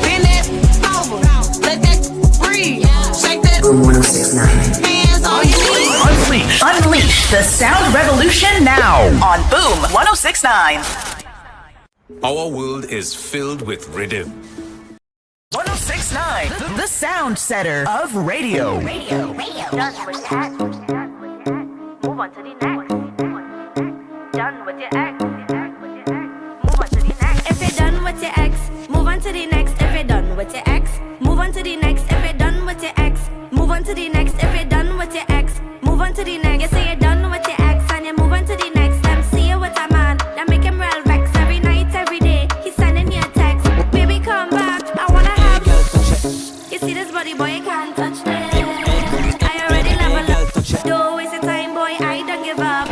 Bend that over, let that breathe, shake that.
Boom 1069.
Hands on your knees.
Unleash the sound revolution now on Boom 1069.
Our world is filled with rhythm.
1069, the sound setter of radio.
Radio. Move on to the next. Done with your ex. Move on to the next. If you're done with your ex, move on to the next. If you're done with your ex, move on to the next. If you're done with your ex, move on to the next. If you're done with your ex, move on to the next. You say you're done with your ex and you move on to the next. Them see you with a man that make him real vex. Every night, every day, he's sending you a text. Baby, come back, I wanna have. You see this body, boy, you can't touch this. I already level up. Don't waste your time, boy, I don't give up.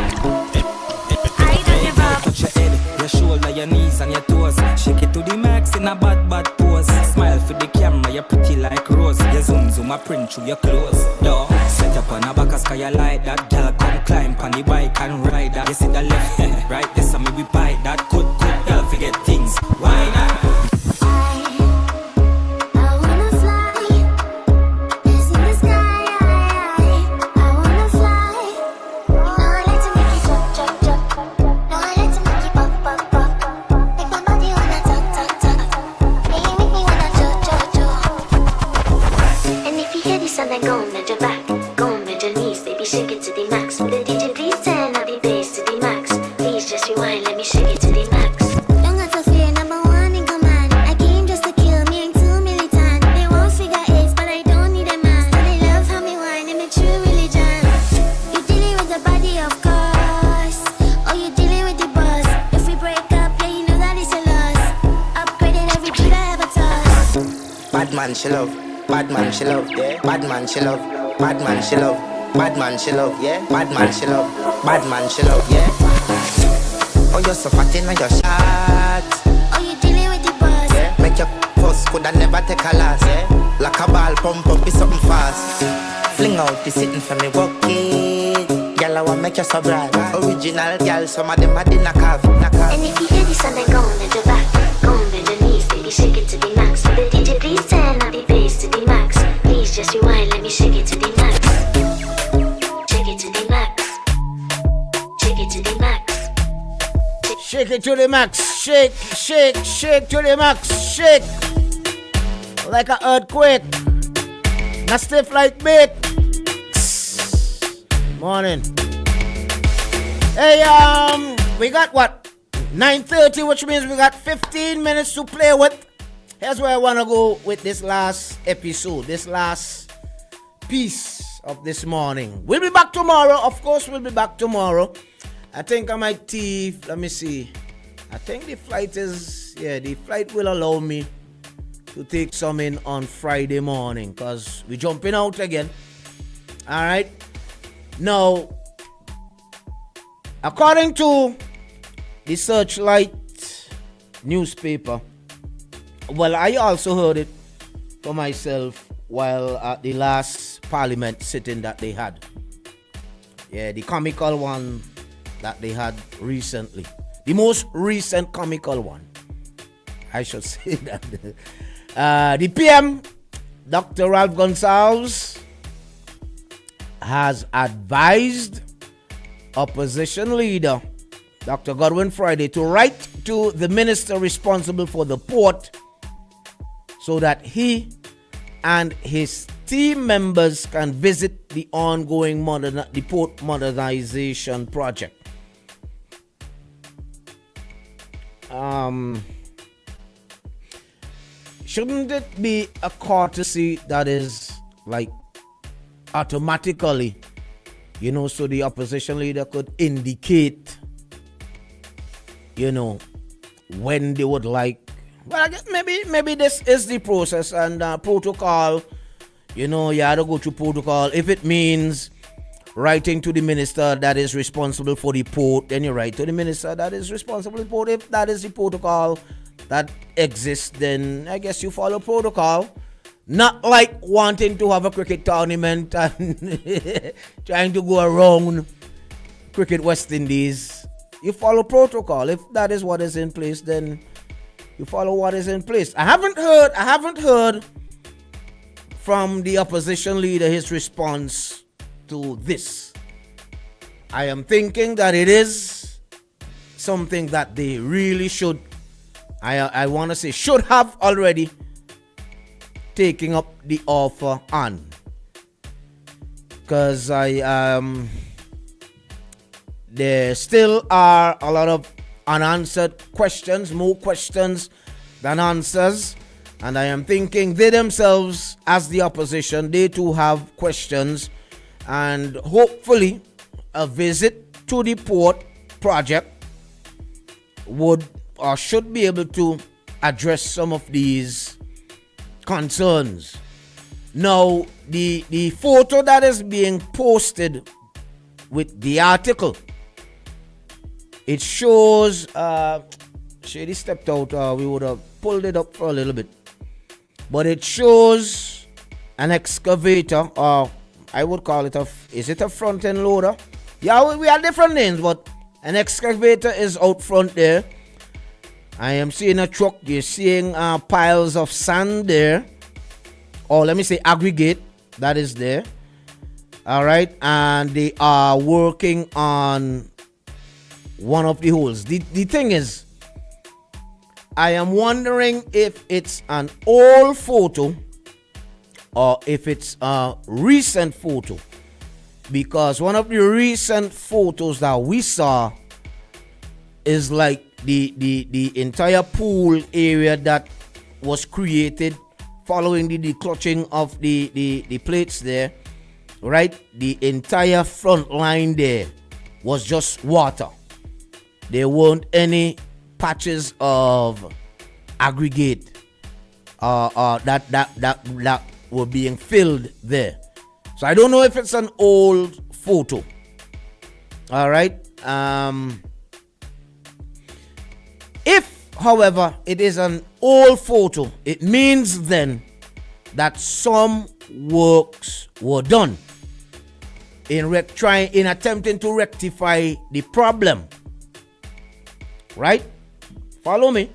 I don't give up.
Touch your head, your shoulder, your knees and your toes. Shake it to the max in a bad pose. Smile for the camera, you're pretty like rose. You zoom, I print through your clothes. Door, set up on a back of sky, you like that. Girl, come climb on the bike and ride that. You see the left, right, this and me we bite that. Good, girl, forget things. Why not?
man she love, bad man she love, yeah. Bad man she love, bad man she love, bad man she love, yeah. Bad man she love, bad man she love, yeah. Oh, you're so fat in your shot.
Oh, you dealing with the boss?
Yeah. Make your first could I never take a last, yeah. Like a ball pump up, be something fast. Fling out the sitting for me, walk it. Girl, I want make you so bright. Original girl, some of them are the knockoff.
And if you hear this song, then go on and do back. Go on, bend your knees, baby, shake it to the max. The DJ, please turn up the bass to the max. Please just rewind, let me shake it to the max. Shake it to the max. Shake it to the max.
Shake it to the max. Shake, shake, shake to the max. Shake. Like an earthquake. Not stiff like bait. Morning. Hey, we got what? 9:30, which means we got 15 minutes to play with. Here's where I want to go with this last episode, this last piece of this morning. We'll be back tomorrow. Of course, we'll be back tomorrow. I think I might let me see. I think the flight will allow me to take some in on Friday morning because we're jumping out again. All right. Now, according to the Searchlight newspaper, well, I also heard it for myself while at the last parliament sitting that they had. Yeah, the comical one that they had recently. The most recent comical one. I should say that. The PM, Dr. Ralph Gonsalves, has advised opposition leader Dr. Godwin Friday to write to the minister responsible for the port so that he and his team members can visit the ongoing the port modernization project. Shouldn't it be a courtesy that is like automatically, so the opposition leader could indicate, when they would like. Well, I guess maybe this is the process and protocol. You have to go through protocol. If it means writing to the minister that is responsible for the port, then you write to the minister that is responsible for the port. If that is the protocol that exists, then I guess you follow protocol. Not like wanting to have a cricket tournament and trying to go around Cricket West Indies. You follow protocol. If that is what is in place, then you follow what is in place. I haven't heard from the opposition leader his response to this. I am thinking that it is something that they really should, I want to say, should have already taking up the offer on. Because there still are a lot of unanswered questions, more questions than answers. And I am thinking they themselves, as the opposition, they too have questions. And hopefully a visit to the port project would or should be able to address some of these concerns. Now, the photo that is being posted with the article, it shows, Shady stepped out, we would have pulled it up for a little bit, but it shows an excavator, or I would call it is it a front end loader? Yeah, we have different names, but an excavator is out front there. I am seeing a truck. You're seeing piles of sand there, or let me say aggregate that is there. All right, and they are working on one of the holes. The thing is, I am wondering if it's an old photo or if it's a recent photo, because one of the recent photos that we saw is like the entire pool area that was created following the declutching of the plates there, right? The entire front line there was just water. There weren't any patches of aggregate. that were being filled there. So I don't know if it's an old photo. All right. If, however, it is an old photo, it means then that some works were done in attempting to rectify the problem. Right? Follow me.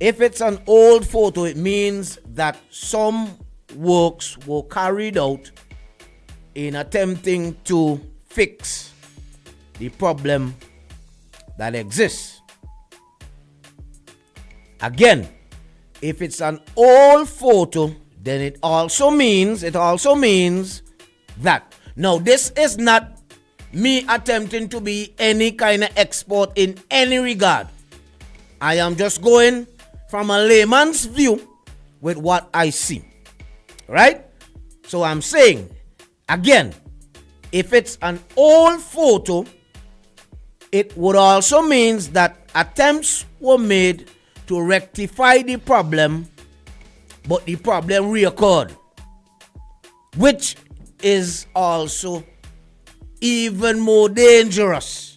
If it's an old photo, it means that some works were carried out in attempting to fix the problem that exists. Again, if it's an old photo, then it also means that. Now, this is not me attempting to be any kind of expert in any regard. I am just going from a layman's view with what I see. Right? So I'm saying, again, if it's an old photo, it would also mean that attempts were made to rectify the problem, but the problem reoccurred, which is also even more dangerous.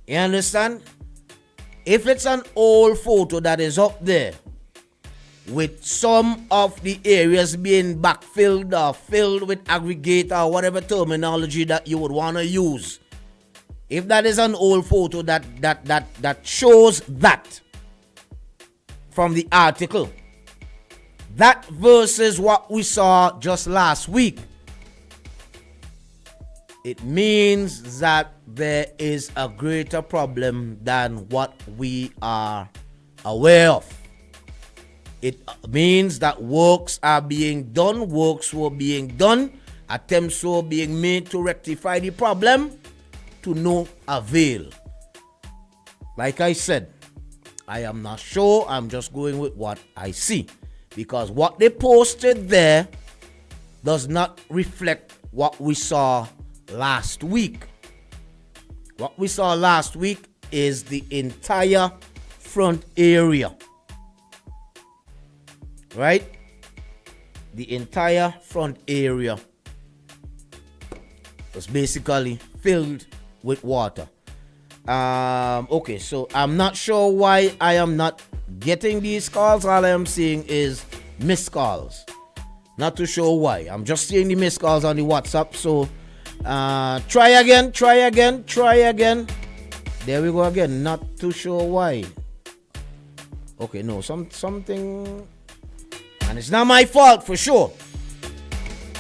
You understand? If it's an old photo that is up there with some of the areas being backfilled or filled with aggregate or whatever terminology that you would want to use, if that is an old photo that shows that from the article, that versus what we saw just last week, it means that there is a greater problem than what we are aware of. It means that works were being done, attempts were being made to rectify the problem, to no avail. Like I said, I am not sure, I'm just going with what I see. Because what they posted there does not reflect what we saw last week. What we saw last week is the entire front area. Right? The entire front area was basically filled with water. Okay, so I'm not sure why I am not getting these calls. All I am seeing is missed calls. Not too sure why. I'm just seeing the missed calls on the WhatsApp. So try again. There we go again. Not too sure why. Okay, no, something, and it's not my fault for sure.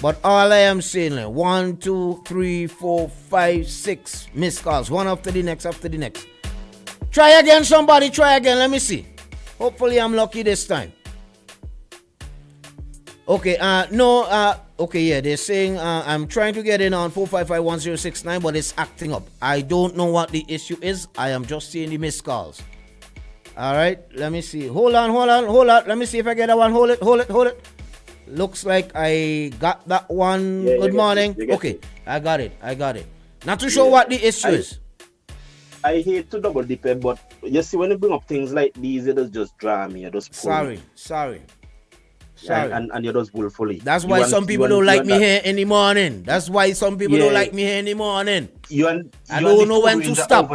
But all I am saying, like 1, 2, 3, 4, 5, 6 missed calls, one after the next. Try again, somebody. Try again. Let me see. Hopefully, I'm lucky this time. Okay. Okay. Yeah, they're saying I'm trying to get in on 4551069, but it's acting up. I don't know what the issue is. I am just seeing the missed calls. All right. Let me see. Hold on. Let me see if I get that one. Hold it. Looks like I got that one. Yeah, good morning. Okay, I got it. Not too sure what the issue is.
I hate to double dip it, but you see, when you bring up things like these, it does just draw me.
Sorry.
And you're just willfully.
That's why some people don't like me here in the morning. I don't know when to stop.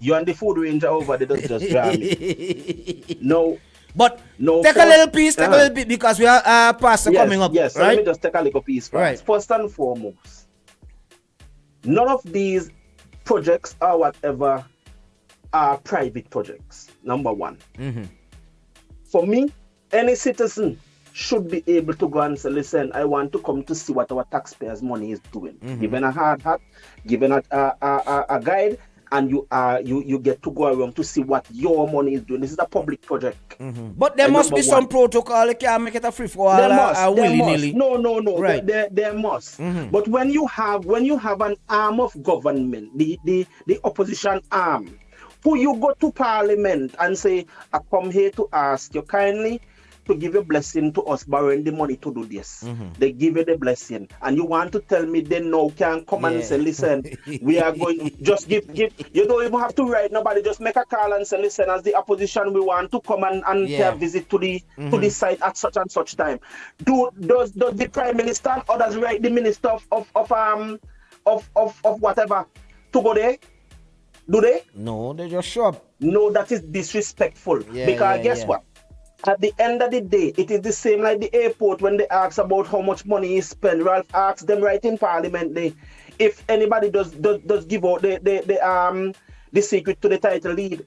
You and the food ranger over there just draw me. No.
But take a little piece because we are pastor coming up.
Yes, so
right?
let me just take a little piece first.
Right.
First and foremost, none of these projects or whatever are private projects, number one.
Mm-hmm.
For me, any citizen should be able to go and say, listen, I want to come to see what our taxpayers' money is doing.
Mm-hmm.
Given a hard hat, given a guide, and you get to go around to see what your money is doing. This is a public project.
Mm-hmm. But there must be some protocol. You can't make it a free for all willy-nilly.
No.
Right.
There must.
Mm-hmm.
But when you have an arm of government, the opposition arm, who you go to parliament and say, I come here to ask you kindly, to give a blessing to us borrowing the money to do this. They give you the blessing. And you want to tell me they now can come and say, listen, we are going, just give, you don't even have to write nobody, just make a call and say, listen, as the opposition, we want to come and pay a visit to the site at such and such time. Does the Prime Minister and others write the Minister of whatever to go there? Do they?
No, they just show up.
No, that is disrespectful. Because guess what? At the end of the day, it is the same like the airport when they ask about how much money is spent. Ralph asks them right in Parliament if anybody does give out the secret to the title lead.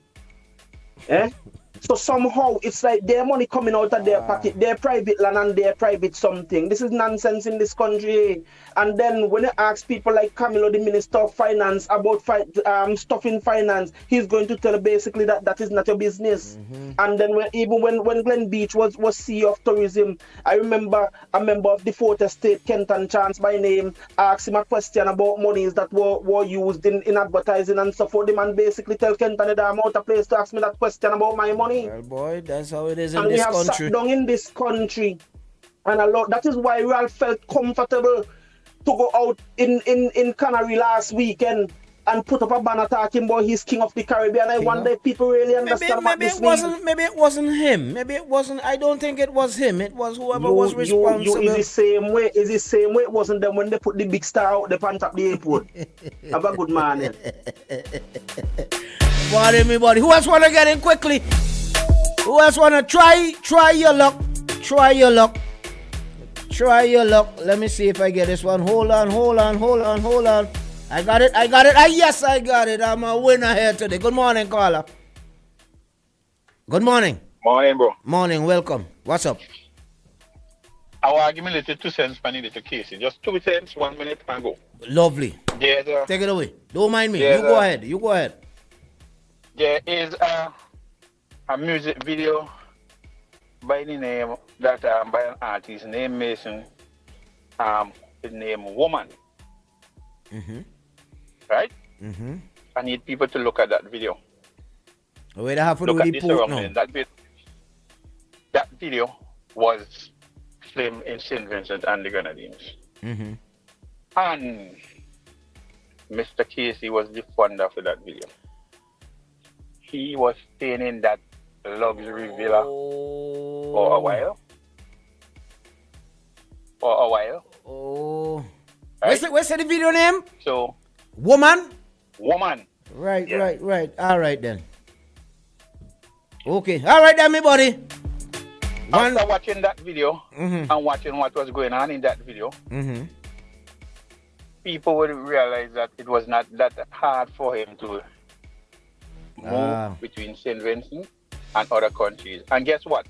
So somehow it's like their money coming out of their pocket, their private land and their private something. This is nonsense in this country. And then when you ask people like Camilo, the Minister of Finance, about stuff in finance, he's going to tell basically that is not your business. And then when Glen Beach was CEO of tourism, I remember a member of the Fourth Estate, Kenton Chance by name, asked him a question about monies that were used in advertising and so forth. The man basically tell Kenton that I'm out of place to ask me that question about my money.
Well, boy, that's how it is in
and
this
we have
country.
Sat down in this country, and a lot. That is why Ralph felt comfortable to go out in Canary last weekend and put up a banner talking about he's King of the Caribbean. I wonder if people really understand what this means.
Maybe it wasn't him. Maybe it wasn't. I don't think it was him. It was whoever was responsible.
Is the same way. Is the same way it wasn't them when they put the big star out the on top of the airport. Have a good morning.
Morning, me buddy. Who else want to get in quickly? Who else want to try your luck? Try your luck. Try your luck. Let me see if I get this one. Hold on. I got it. Yes, I got it. I'm a winner here today. Good morning, caller. Good morning.
Morning, bro.
Morning. Welcome. What's up?
I will give me a little 2 cents for little Casey. Just 2 cents, 1 minute, and go.
Lovely.
Yes, sir.
Take it away. Don't mind me.
Yes,
you go ahead. You go ahead.
There is a music video by the name that by an artist named Mason, the name Woman. Right? I need people to look at that video.
Where they have to
look
do
at
the
this
port
around
now.
That video was filmed in St. Vincent and the Grenadines. And Mr. Casey was the funder for that video. He was staying in that luxury villa for a while.
Right? What's the video name?
So,
Woman?
Right.
All right then. Okay. All right then, me buddy.
After watching that video and watching what was going on in that video, people would realize that it was not that hard for him to move between St. Vincent and other countries. And guess what?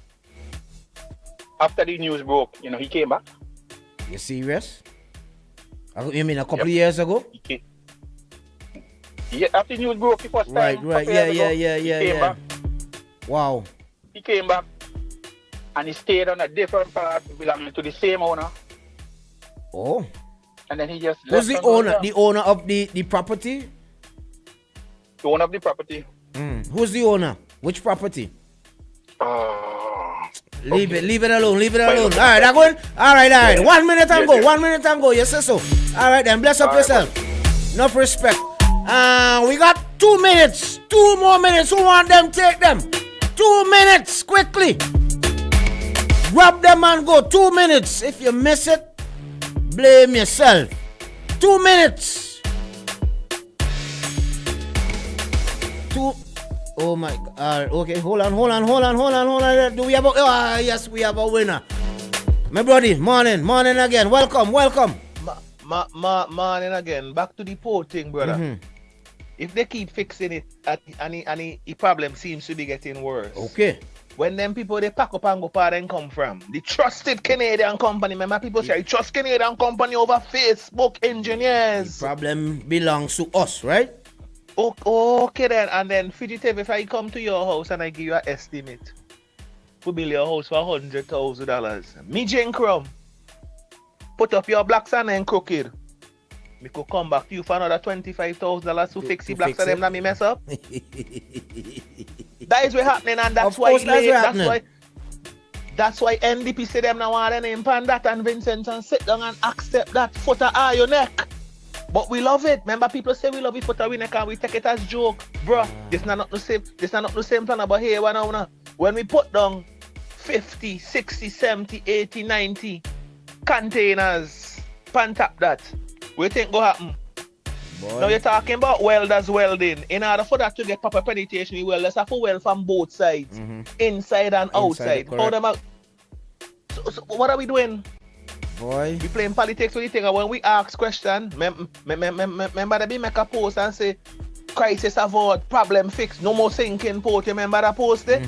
After the news broke, he came back.
You serious? You mean a couple of years ago?
Yeah, after the news broke the first time.
Right. Yeah.
Came back.
Wow.
He came back and he stayed on a different part belonging to the same owner.
Oh.
And then he just
Who's the owner? The owner of the property?
The owner of the property.
Who's the owner? Which property? Leave it alone. All right, I'm going. All right. 1 minute and go. 1 minute and go. Yes, sir. So. All right, then. Bless up yourself. Enough respect. We got 2 minutes. 2 more minutes. Who want them? Take them. 2 minutes. Quickly. Grab them and go. 2 minutes. If you miss it, blame yourself. 2 minutes. 2. Oh my God. Okay, hold on. Do we have a yes, we have a winner. My buddy, morning again. Welcome.
Morning again. Back to the poor thing, brother. If they keep fixing it and the problem seems to be getting worse.
Okay.
When them people they pack up and go far and come from. The trusted Canadian company. Remember people say trust Canadian company over Facebook engineers.
The problem belongs to us, right?
Okay then, and then Fugitive, if I come to your house and I give you an estimate to build your house for $100,000, me Jane Crumb, put up your blocks and then crooked. Me could come back to you for another $25,000 to fix the blocks and them that me mess up. That is what happening, and that's why That's why NDP say them now want their name pan that and Vincent and sit down and accept that foot of your neck. But we love it. Remember, people say we love it foot of we neck and we take it as joke. Bro, this not the same. This not the same plan about here one now. When we put down 50, 60, 70, 80, 90 containers pan tap that, what you think go happen? Boy. Now you're talking about welders welding. In order for that to get proper penetration, you welders have to weld from both sides, inside and outside. How them out? So what are we doing?
Boy,
we playing politics with the thing. And when we ask question, remember they be make a post and say, crisis avoid, problem fixed, no more sinking port. You remember that post there?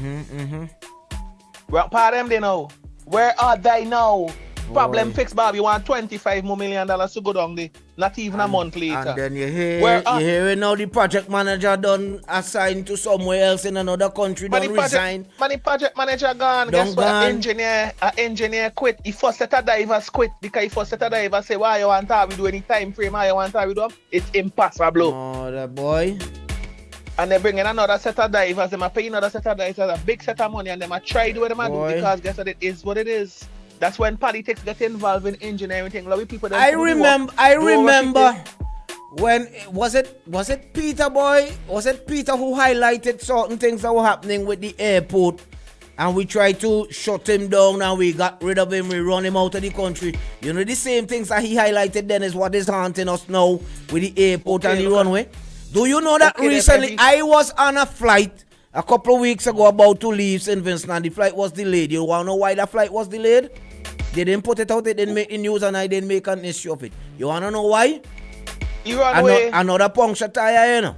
Well, part of them they know. Where are they now? Problem fixed, Bob. You want $25 million to go down there. Not even a month later.
And then you hear now the project manager done assigned to somewhere else in another country, done resign.
The project manager gone. Guess what? An engineer quit. He first set a divers quit because he first set a diver say, why you want to do any time frame? Why you want to do? It's impossible.
Oh, that boy.
And they bring in another set of divers. They might pay another set of divers, a big set of money, and they might try to do what they might do because guess what? It is what it is. That's when politics get involved in engineering thing. Like people
I remember when was it Peter boy? Was it Peter who highlighted certain things that were happening with the airport? And we tried to shut him down and we got rid of him, we run him out of the country. You know, the same things that he highlighted then is what is haunting us now with the airport and the runway. Do you know that recently I was on a flight a couple of weeks ago about to leave St. Vincent and the flight was delayed. You want to know why the flight was delayed? They didn't put it out, they didn't make the news and I didn't make an issue of it. You want to know why?
You run away.
Another puncture tire, you know.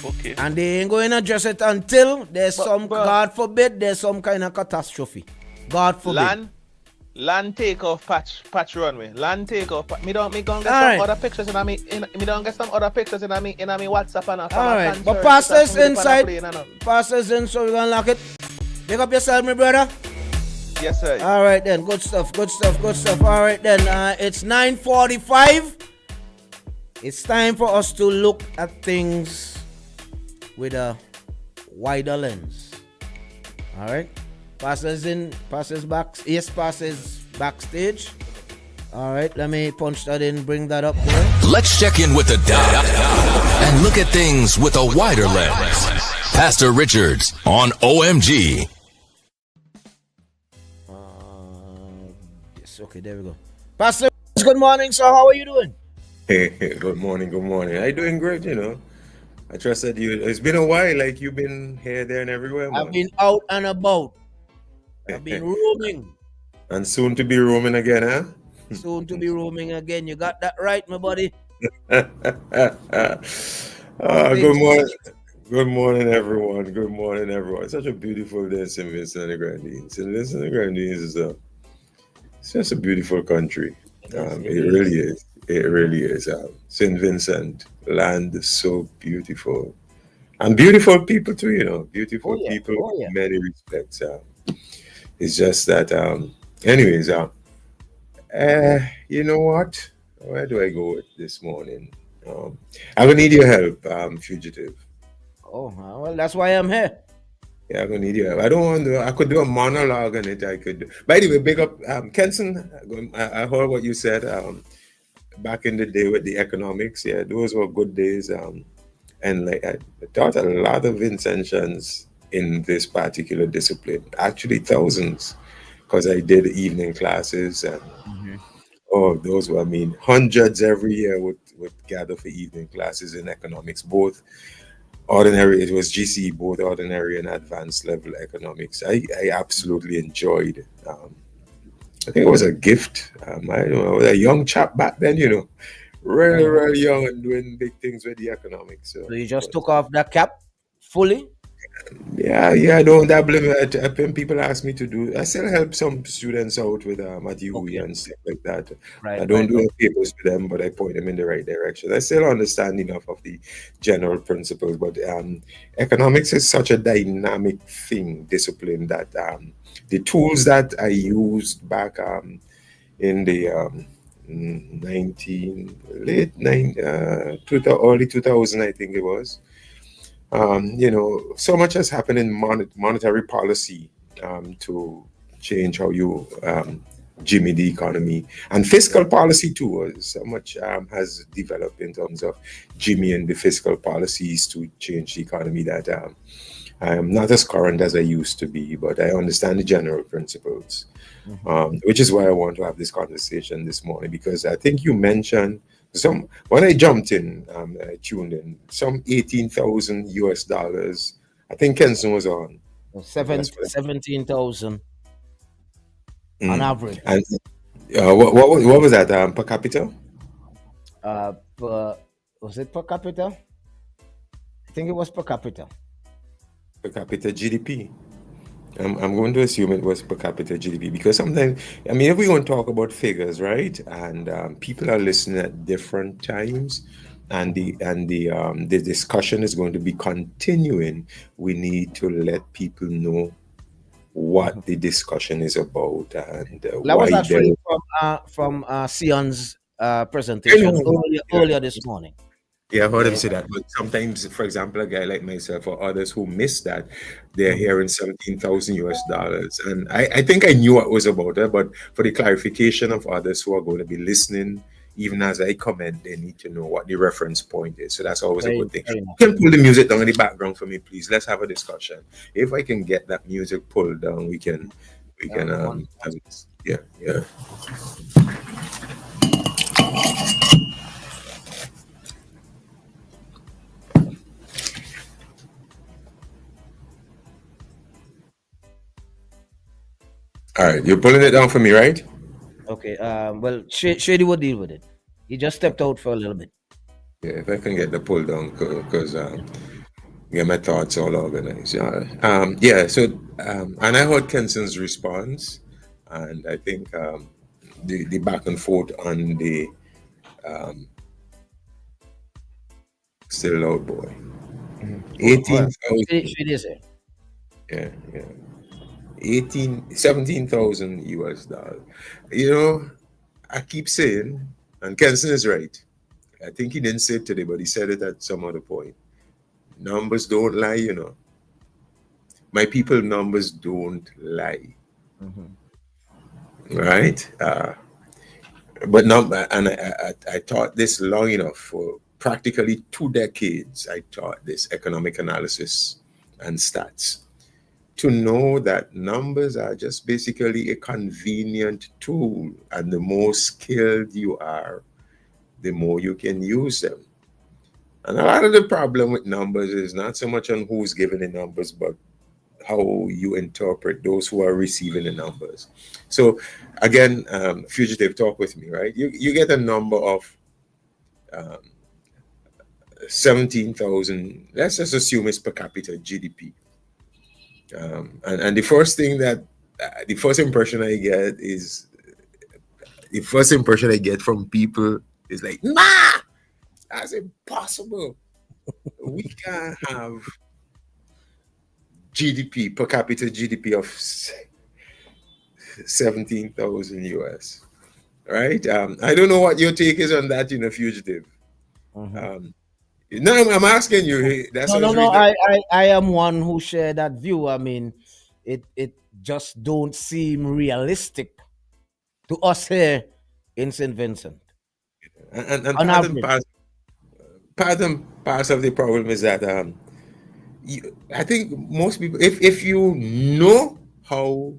Okay.
And they ain't going to address it until there's God forbid, there's some kind of catastrophe. God forbid.
Land takeoff patch runway. Land takeoff. Me gonna get some other pictures in me WhatsApp and
all right. But pass us inside. Pass us in so we can lock it. Pick up yourself, my brother.
Yes, sir.
All right then. Good stuff. All right then. It's 9:45. It's time for us to look at things with a wider lens. All right. Passes in, passes back. Yes, passes backstage. All right, let me punch that in, bring that up there.
Let's check in with the dad and look at things with a wider lens. Pastor Richards on OMG.
Yes, okay, there we go. Pastor, good morning, sir. How are you doing?
Hey, good morning. I'm doing great, you know. I trust that it's been a while, like you've been here, there, and everywhere, man.
I've been out and about. I've been roaming.
And soon to be roaming again, huh?
Soon to be roaming again. You got that right, my buddy.
Good morning, everyone. Good morning, everyone. Such a beautiful day in St. Vincent and the Grenadines. St. Vincent and the Grenadines it's just a beautiful country. It really is. It really is. St. Vincent, land is so beautiful. And beautiful people too, you know. Beautiful people in many respects. It's just that, anyways, you know what? Where do I go with this morning? I will need your help, Fugitive.
Oh, well, that's why I'm here.
Yeah, I'm gonna need your help. I don't want to. I could do a monologue on it. I could. By the way, big up, Kenson. I heard what you said back in the day with the economics. Yeah, those were good days. And like I taught a lot of Vincentians in this particular discipline, actually thousands, because I did evening classes and those were, hundreds every year would gather for evening classes in economics, both ordinary, it was GCE, both ordinary and advanced level economics. I absolutely enjoyed. I think it was a gift. I don't know, I was a young chap back then, you know, really young and doing big things with the economics.
So you just took off that cap fully?
Yeah, I don't dabble in it. When people ask me to do, I still help some students out with at UE and stuff like that.
Right,
I don't do papers for them, but I point them in the right direction. I still understand enough of the general principles, but economics is such a dynamic discipline that the tools that I used back in the early 2000, I think it was. You know, so much has happened in monetary policy to change how you jimmy the economy, and fiscal policy too. So much has developed in terms of jimmying the fiscal policies to change the economy that I am not as current as I used to be, but I understand the general principles, which is why I want to have this conversation this morning, because I think you mentioned some when I jumped in, I tuned in some 18,000 US dollars. I think Kenson was on. That's what
17,000 on
Mm.
average.
And what was that per capita?
Was it per capita? I think it was per capita.
Per capita GDP. I'm going to assume it was per capita GDP, because sometimes, I mean, if we're going to talk about figures, right, and people are listening at different times, and the discussion is going to be continuing, we need to let people know what the discussion is about and
That was
why they're.
actually from Sion's
I
presentation
know.
earlier this morning.
Yeah, I heard him
Yeah.
say that. But sometimes, for example, a guy like myself or others who miss that, they're hearing 17,000 US dollars. And I think I knew what it was about it, but for the clarification of others who are going to be listening, even as I comment, they need to know what the reference point is. So that's always a good thing.
Fair
You
enough.
can pull the music down in the background for me, please. Let's have a discussion. If I can get that music pulled down, we can have this. Yeah. All right, you're pulling it down for me, right?
Okay. Well, Shady will deal with it. He just stepped out for a little bit.
Yeah, if I can get the pull down, because get my thoughts all organized. And I heard Kenson's response, and I think the back and forth on the still loud boy.
Well,
18,000.
Shady is here.
Yeah. 17,000 US dollars. You know, I keep saying, and Kenson is right. I think he didn't say it today, but he said it at some other point. Numbers don't lie, you know. My people, numbers don't lie, right? But number, and I taught this long enough for practically 2 decades. I taught this economic analysis and stats to know that numbers are just basically a convenient tool, and the more skilled you are, the more you can use them. And a lot of the problem with numbers is not so much on who's giving the numbers, but how you interpret those who are receiving the numbers. So again, fugitive, talk with me, right? You get a number of 17,000. Let's just assume it's per capita GDP. And the first thing that the first impression I get is the first impression I get from people is like, nah, that's impossible. We can't have GDP per capita GDP of 17,000 US, right? I don't know what your take is on that, fugitive. No, I'm asking you. That's
No,
what I
no,
was
no.
reading.
I am one who share that view. I mean, it just don't seem realistic to us here in St. Vincent.
And
On average.
part of the problem is that I think most people, if you know how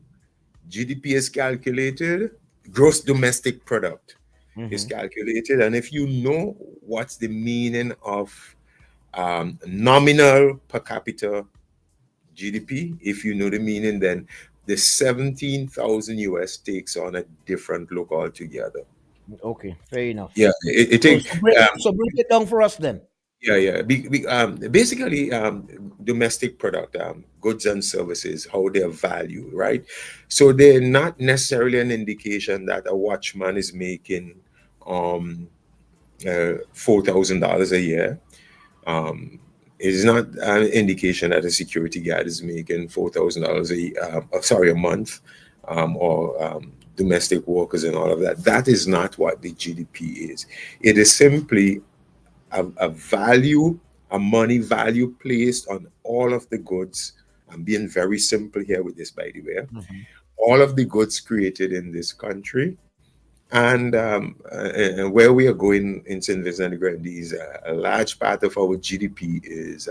GDP is calculated, gross domestic product is calculated, and if you know what's the meaning of nominal per capita GDP, if you know the meaning, then the 17,000 US takes on a different look altogether.
Okay, fair enough.
Yeah, it
So,
takes.
break it down for us then.
Yeah. Basically, domestic product, goods and services, how they're valued, right? So they're not necessarily an indication that a watchman is making $4,000 a year. It is not an indication that a security guard is making $4,000 a month, or domestic workers and all of that. That is not what the GDP is. It is simply a value, a money value placed on all of the goods. I'm being very simple here with this, by the way, all of the goods created in this country. And where we are going in St. Vincent and the Grenadines, a large part of our GDP is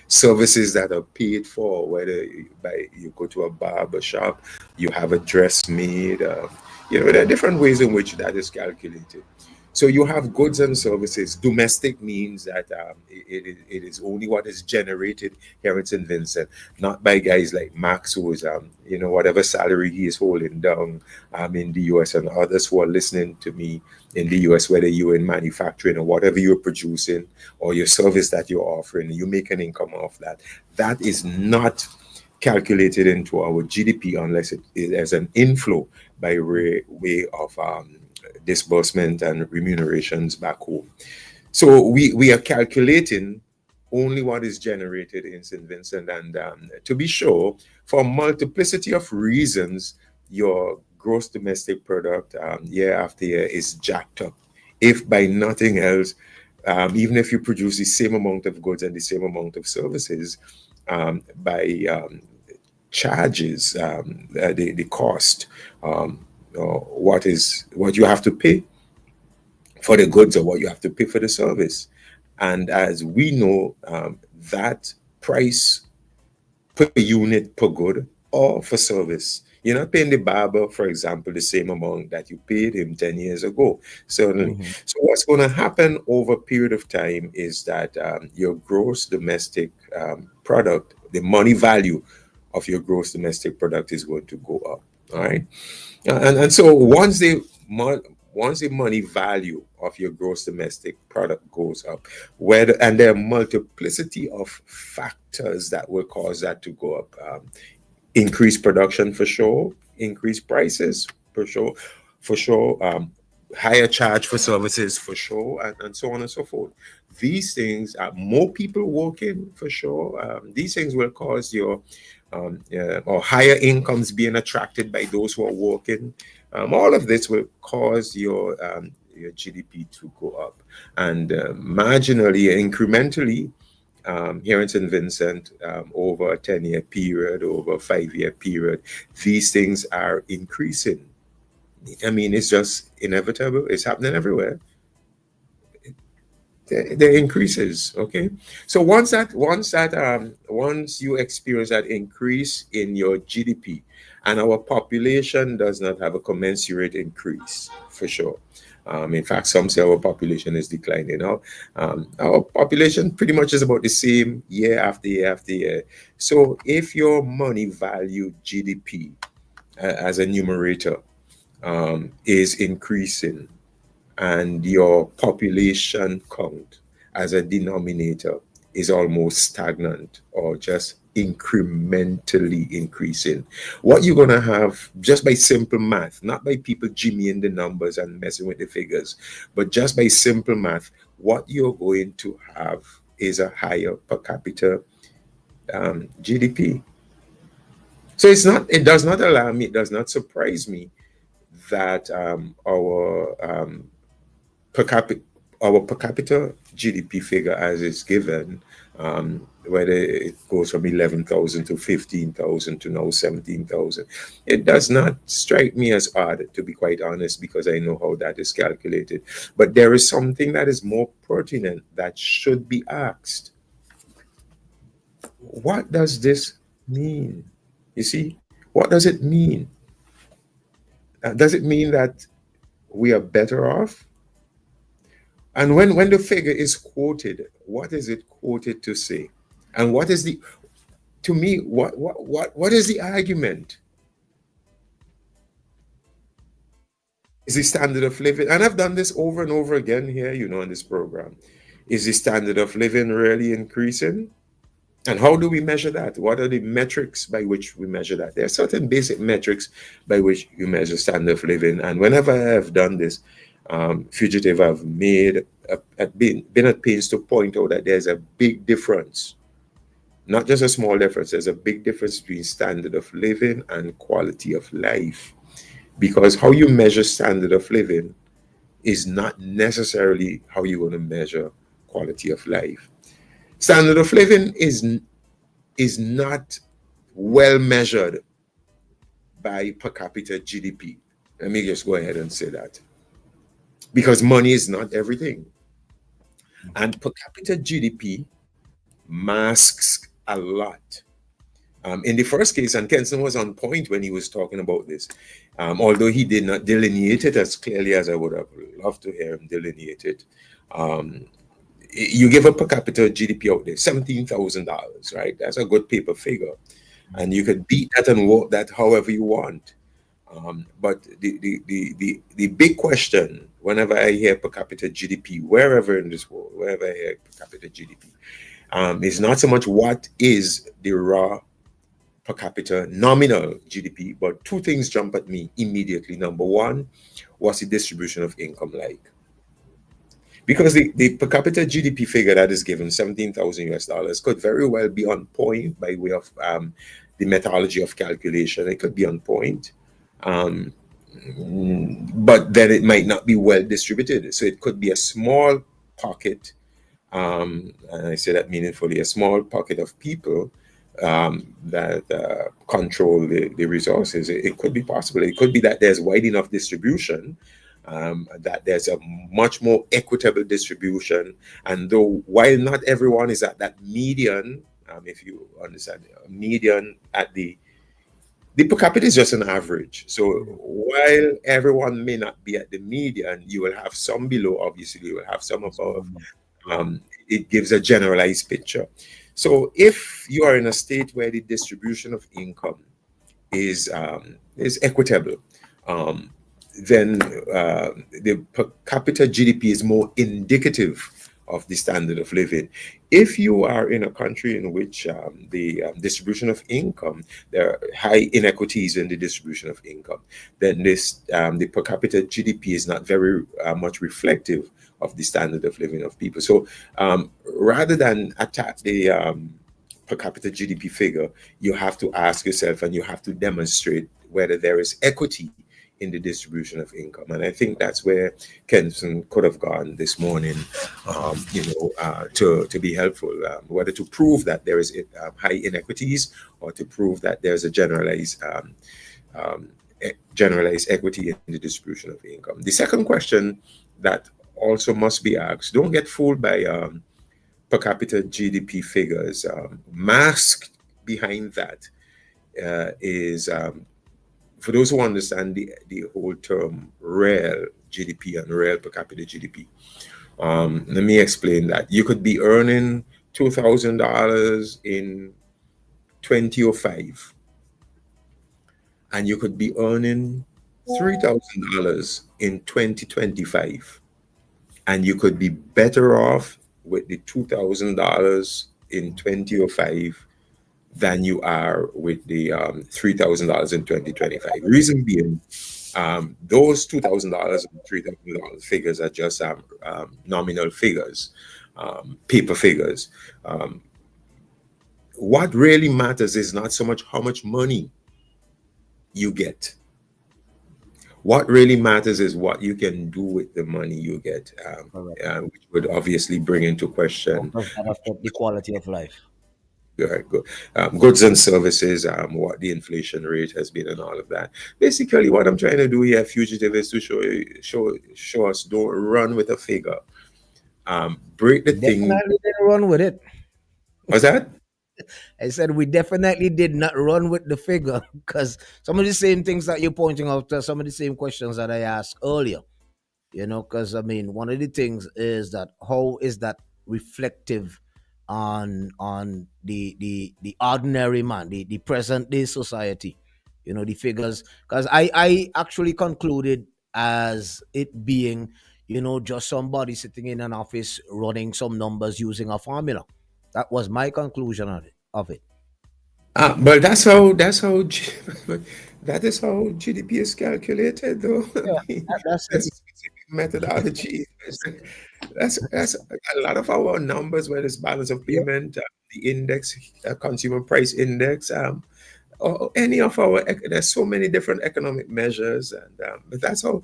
services that are paid for, whether you go to a barber shop, you have a dress made. There are different ways in which that is calculated. So you have goods and services. Domestic means that it is only what is generated here in St. Vincent, not by guys like Max, who is, whatever salary he is holding down in the US, and others who are listening to me in the US, whether you're in manufacturing or whatever you're producing or your service that you're offering, you make an income off that. That is not calculated into our GDP unless it is an inflow by way of disbursement and remunerations back home. So we are calculating only what is generated in St. Vincent. And to be sure, for a multiplicity of reasons, your gross domestic product year after year is jacked up. If by nothing else, even if you produce the same amount of goods and the same amount of services, by charges, the cost, what you have to pay for the goods or what you have to pay for the service. And as we know, that price per unit per good or for service, you're not paying the barber, for example, the same amount that you paid him 10 years ago, certainly. So what's going to happen over a period of time is that your gross domestic product, the money value of your gross domestic product is going to go up. All right. And so once the money value of your gross domestic product goes up, and there are multiplicity of factors that will cause that to go up. Increased production for sure, increased prices for sure, higher charge for services for sure, and so on and so forth. These things are more people working for sure. These things will cause your or higher incomes being attracted by those who are working. All of this will cause your GDP to go up, and marginally, incrementally, here in St. Vincent, over a 10-year period, over a 5-year period, these things are increasing. I mean, it's just inevitable. It's happening everywhere. The increases, okay. So once you experience that increase in your GDP, and our population does not have a commensurate increase, for sure. In fact, some say our population is declining now. Our population pretty much is about the same year after year after year. So if your money value GDP as a numerator is increasing, and your population count as a denominator is almost stagnant or just incrementally increasing, what you're going to have, just by simple math, not by people jimmying the numbers and messing with the figures, but just by simple math, what you're going to have is a higher per capita GDP. So it does not alarm me, it does not surprise me that our per capita GDP figure as is given, whether it goes from 11,000 to 15,000 to now 17,000, it does not strike me as odd, to be quite honest, because I know how that is calculated. But there is something that is more pertinent that should be asked. What does this mean? You see, what does it mean? Does it mean that we are better off? And when the figure is quoted, what is it quoted to say? And what is to me, what is the argument? Is the standard of living, and I've done this over and over again here, in this program, is the standard of living really increasing? And how do we measure that? What are the metrics by which we measure that? There are certain basic metrics by which you measure standard of living. And whenever I have done this, Fugitive have been at pains to point out that there's a big difference, not just a small difference. There's a big difference between standard of living and quality of life, because how you measure standard of living is not necessarily how you're going to measure quality of life. Standard of living is not well measured by per capita GDP. Let me just go ahead and say that. Because money is not everything. And per capita GDP masks a lot. In the first case, and Kenson was on point when he was talking about this, although he did not delineate it as clearly as I would have loved to hear him delineate it. You give a per capita GDP out there, $17,000, right? That's a good paper figure. And you could beat that and work that however you want. But the big question, whenever I hear per capita GDP, wherever in this world, wherever I hear per capita GDP, is not so much what is the raw per capita nominal GDP, but two things jump at me immediately. Number one, what's the distribution of income like? Because the per capita GDP figure that is given, 17,000 US dollars, could very well be on point by way of the methodology of calculation. It could be on point. But then it might not be well distributed. So it could be a small pocket, and I say that meaningfully, a small pocket of people that control the resources. It could be possible. It could be that there's wide enough distribution, that there's a much more equitable distribution. And though while not everyone is at that median, if you understand, median at the per capita is just an average. So while everyone may not be at the median, you will have some below, obviously, you will have some above. It gives a generalized picture. So if you are in a state where the distribution of income is equitable, then the per capita GDP is more indicative of the standard of living. If you are in a country in which the distribution of income, there are high inequities in the distribution of income, then the per capita GDP is not very much reflective of the standard of living of people. So rather than attack the per capita GDP figure, you have to ask yourself and you have to demonstrate whether there is equity in the distribution of income. And I think that's where Kenson could have gone this morning, to be helpful, whether to prove that there is high inequities or to prove that there's a generalized equity in the distribution of income. The second question that also must be asked, don't get fooled by per capita GDP figures. Masked behind that is for those who understand the whole term real GDP and real per capita GDP, let me explain that. You could be earning $2,000 in 2005, and you could be earning $3,000 in 2025, and you could be better off with the $2,000 in 2005 than you are with the $3,000 in 2025. Reason being, those $2,000 and $3,000 figures are just nominal figures, paper figures. What really matters is not so much how much money you get. What really matters is what you can do with the money you get, which would obviously bring into question
the quality of life.
Goods and services, what the inflation rate has been, and all of that. Basically, what I'm trying to do here, fugitive, is to show us don't run with a figure. Break the thing.
Definitely didn't run with it.
What's that?
I said we definitely did not run with the figure, because some of the same things that you're pointing out are some of the same questions that I asked earlier. Because I mean, one of the things is that how is that reflective on the ordinary man, the present day society, the figures, because I actually concluded as it being just somebody sitting in an office running some numbers using a formula. That was my conclusion of it.
But that is how GDP is calculated, though. That's a specific methodology. That's a lot of our numbers, whether it's balance of payment, the index, consumer price index, or any of our. There's so many different economic measures, and but that's how.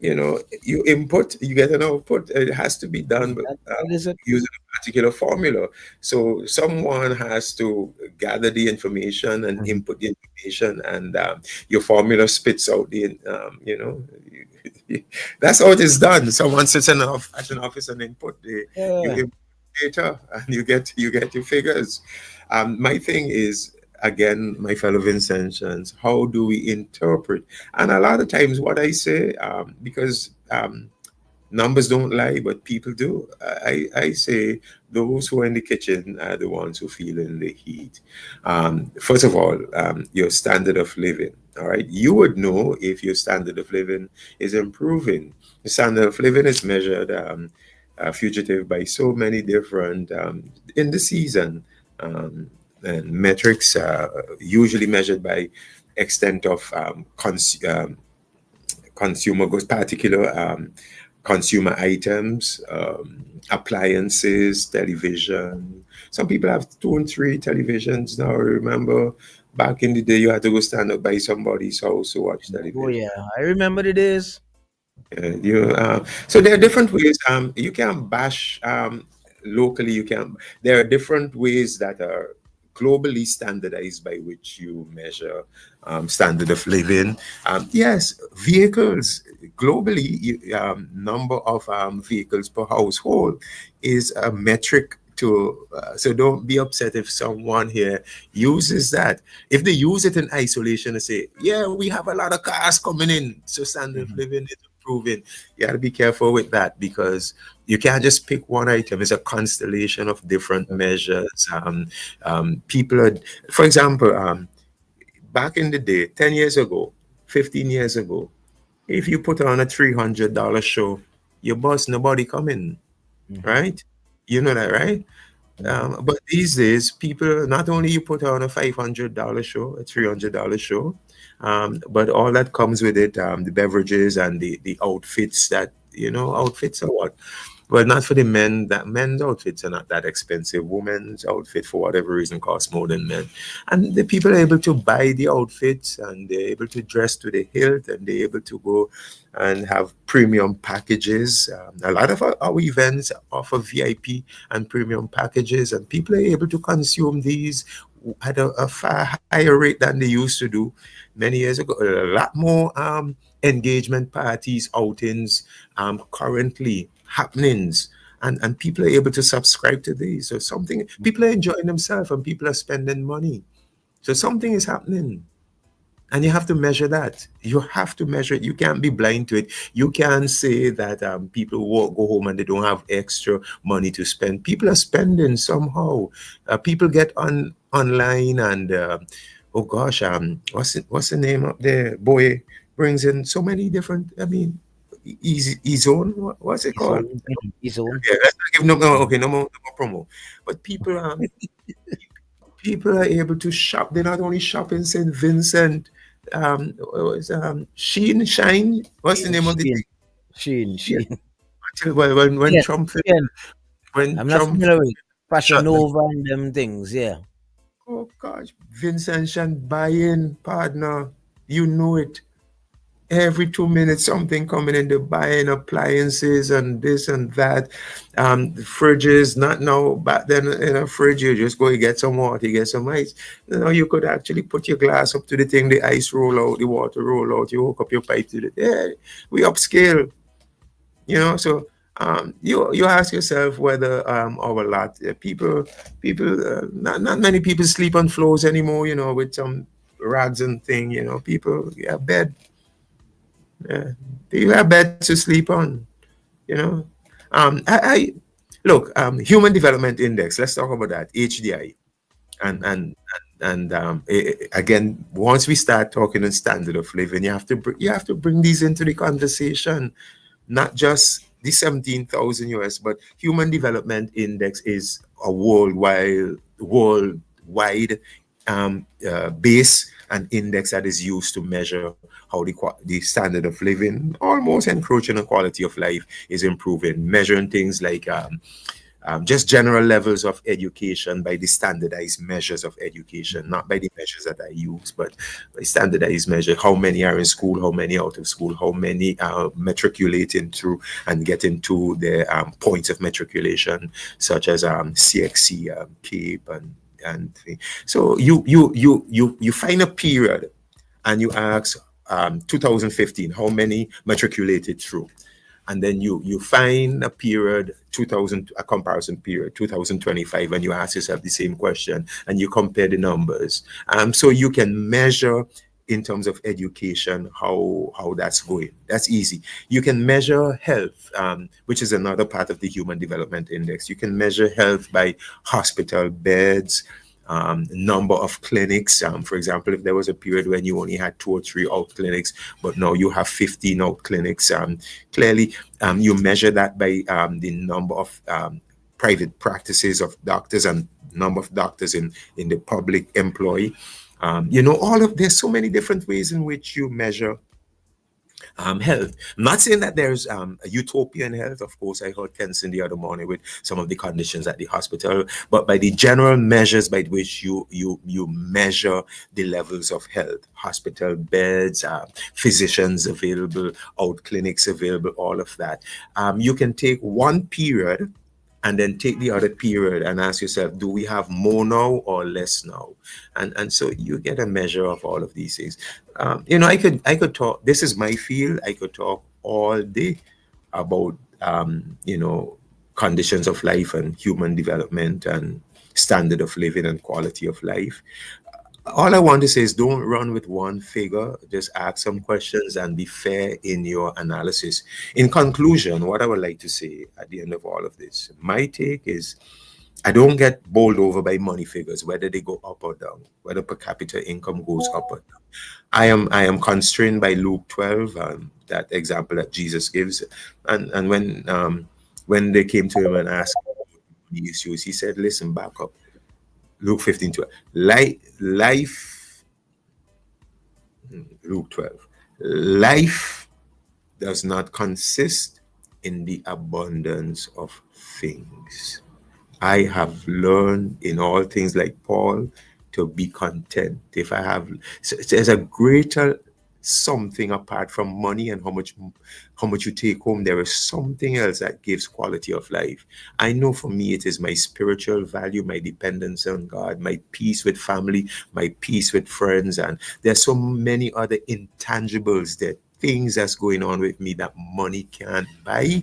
you input, you get an output. It has to be done
That is it.
using a particular formula. So someone has to gather the information and input the information, and your formula spits out that's how it is done. Someone sits at an office and input you
Yeah.
input data, and you get your figures. My thing is, again, my fellow Vincentians, how do we interpret? And a lot of times, what I say, because numbers don't lie, but people do. I say those who are in the kitchen are the ones who feel in the heat. First of all, your standard of living. All right, you would know if your standard of living is improving. The standard of living is measured, fugitive, by so many different indices and metrics, usually measured by extent of consumer goods, particular consumer items, appliances, television. Some people have 2 and 3 televisions now. Remember, back in the day, you had to go stand up by somebody's house to watch
Oh
television.
yeah, I remember the days.
So there are different ways. You can bash locally. You can. There are different ways that are globally standardized by which you measure standard of living. Yes, vehicles globally, number of vehicles per household is a metric to. So don't be upset if someone here uses that. If they use it in isolation and say, "Yeah, we have a lot of cars coming in, so standard of living is improving," you got to be careful with that, because you can't just pick one item. It's a constellation of different measures. People are, for example, back in the day, 10 years ago, 15 years ago, if you put on a $300 show, your boss, nobody coming, right? You know that, right? But these days, people, not only you put on a $500 show, a $300 show, but all that comes with it, the beverages and the outfits that, outfits are what? Well, not for the men. That men's outfits are not that expensive. Women's outfit, for whatever reason, costs more than men. And the people are able to buy the outfits, and they're able to dress to the hilt, and they're able to go and have premium packages. A lot of our events offer VIP and premium packages, and people are able to consume these at a far higher rate than they used to do many years ago. A lot more engagement parties, outings, currently happenings, and people are able to subscribe to these. So something, people are enjoying themselves and people are spending money. So something is happening. And you have to measure that. You have to measure it. You can't be blind to it. You can't say that people go home and they don't have extra money to spend. People are spending somehow. People get online and oh gosh, what's the name up there? Boy brings in so many different. I mean, Ezone. What's it called?
Ezone.
Yeah, let's not give okay, no more promo. But people are able to shop. They're not only shopping St. Vincent. What was Shine? What's the name of the thing? Yeah.
Sheen.
Until when
Yeah,
Trump
yeah.
when
I'm not
Trump
familiar with Fashion
shut them.
Nova and them things. Yeah.
Oh gosh, Vincent Shan buying partner, you know it. Every 2 minutes, something coming in. They're buying appliances and this and that. Fridges, not now. Back then, in a fridge, you just go, you get some water, you get some ice. Now you could actually put your glass up to the thing, the ice roll out, the water roll out. You hook up your pipe to it. Yeah, we upscale. So you ask yourself whether our lot people not many people sleep on floors anymore. With some rags and thing. People bed. Yeah, you have bed to sleep on. You know, I look, Human Development Index. Let's talk about that. HDI, and again, once we start talking on standard of living, you have to bring these into the conversation, not just the 17,000 US, but Human Development Index is a worldwide base and index that is used to measure how the standard of living, almost encroaching on quality of life, is improving. Measuring things like just general levels of education by the standardized measures of education, not by the measures that I use, but by standardized measure. How many are in school, how many out of school, how many are matriculating through and getting to the points of matriculation, such as CXC, CAPE, and so you find a period and you ask 2015, how many matriculated through? And then you find a period, a comparison period, 2025, and you ask yourself the same question and you compare the numbers. So you can measure in terms of education how that's going. That's easy. You can measure health, which is another part of the Human Development Index. You can measure health by hospital beds, number of clinics. For example, if there was a period when you only had 2 or 3 out clinics, but now you have 15 out clinics, clearly you measure that by the number of private practices of doctors and number of doctors in the public employ. There's so many different ways in which you measure health. I'm not saying that there's a utopia in health. Of course, I heard Kenson the other morning with some of the conditions at the hospital, but by the general measures by which you measure the levels of health, hospital beds, physicians available, out clinics available, all of that, you can take one period and then take the other period and ask yourself, do we have more now or less now? And so you get a measure of all of these things. I could talk, this is my field, I could talk all day about, conditions of life and human development and standard of living and quality of life. All I want to say is don't run with one figure. Just ask some questions and be fair in your analysis. In conclusion, what I would like to say at the end of all of this, my take is I don't get bowled over by money figures, whether they go up or down, whether per capita income goes up or down. I am constrained by Luke 12, that example that Jesus gives. And when they came to him and asked the issues, he said, listen, back up. Luke 15:12. Life, Luke 12. Life does not consist in the abundance of things. I have learned in all things, like Paul, to be content. If I have, so there's a greater something apart from money and how much you take home. There is something else that gives quality of life. I know for me it is my spiritual value, my dependence on God, my peace with family, my peace with friends, and there's so many other intangibles, there things that's going on with me that money can't buy,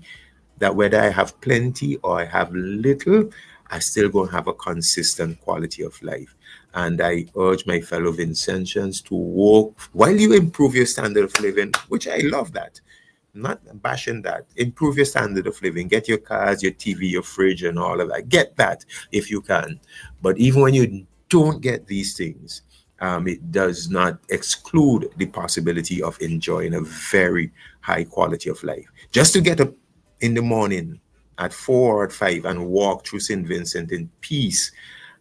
that whether I have plenty or I have little, I still gonna have a consistent quality of life. And I urge my fellow Vincentians to work while you improve your standard of living, which I love that. I'm not bashing that. Improve your standard of living. Get your cars, your TV, your fridge, and all of that. Get that if you can. But even when you don't get these things, it does not exclude the possibility of enjoying a very high quality of life. Just to get up in the morning at 4 or at 5 and walk through St. Vincent in peace,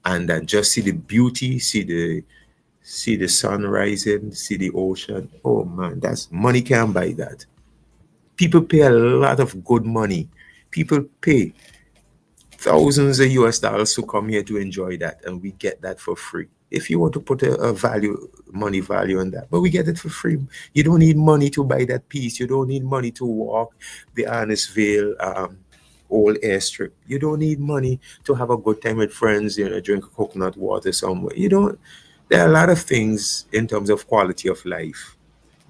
and just see the beauty, see the sun rising, see the ocean. Oh man, that's money can't buy that. People pay a lot of good money. People pay thousands of US dollars to come here to enjoy that, and we get that for free. If you want to put a money value on that, but we get it for free. You don't need money to buy that peace. You don't need money to walk the Annisvale old airstrip. You don't need money to have a good time with friends, drink coconut water somewhere. There are a lot of things in terms of quality of life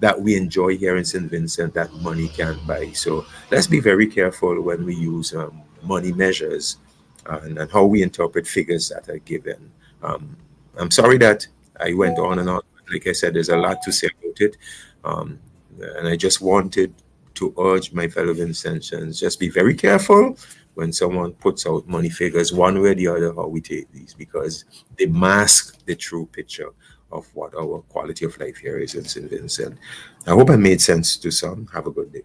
that we enjoy here in St. Vincent that money can't buy. So let's be very careful when we use money measures and how we interpret figures that are given. I'm sorry that I went on and on. Like I said, there's a lot to say about it. And I just wanted to urge my fellow Vincentians, just be very careful when someone puts out money figures one way or the other, how we take these, because they mask the true picture of what our quality of life here is in St. Vincent. I hope I made sense to some. Have a good day.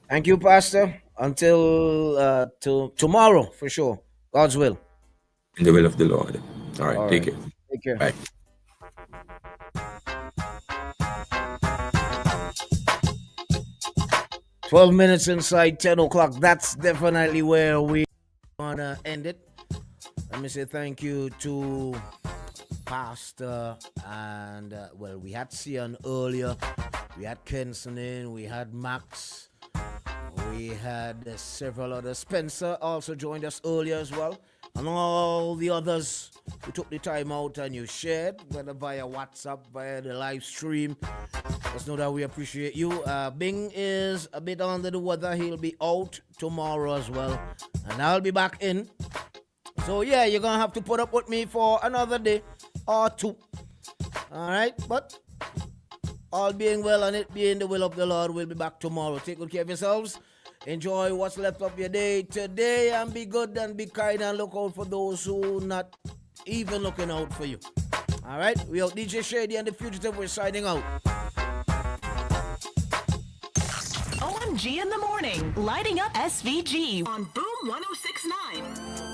Thank you, Pastor. Until tomorrow, for sure. God's will.
In the will of the Lord. All right, take care.
Take care.
Bye.
12 minutes inside 10 o'clock. That's definitely where we are. want to end it. Let me say thank you to Pastor and, well, we had Sian earlier. We had Kenson in. We had Max. We had several others. Spencer also joined us earlier as well. And all the others who took the time out and you shared, whether via WhatsApp, via the live stream. Just know that we appreciate you. Bing is a bit under the weather. He'll be out tomorrow as well. And I'll be back in. So yeah, you're going to have to put up with me for another day or two. Alright, but all being well and it being the will of the Lord, we'll be back tomorrow. Take good care of yourselves. Enjoy what's left of your day today and be good and be kind and look out for those who not even looking out for you. Alright, we out. DJ Shady and the Fugitive, we're signing out.
OMG in the morning, lighting up SVG on Boom 1069.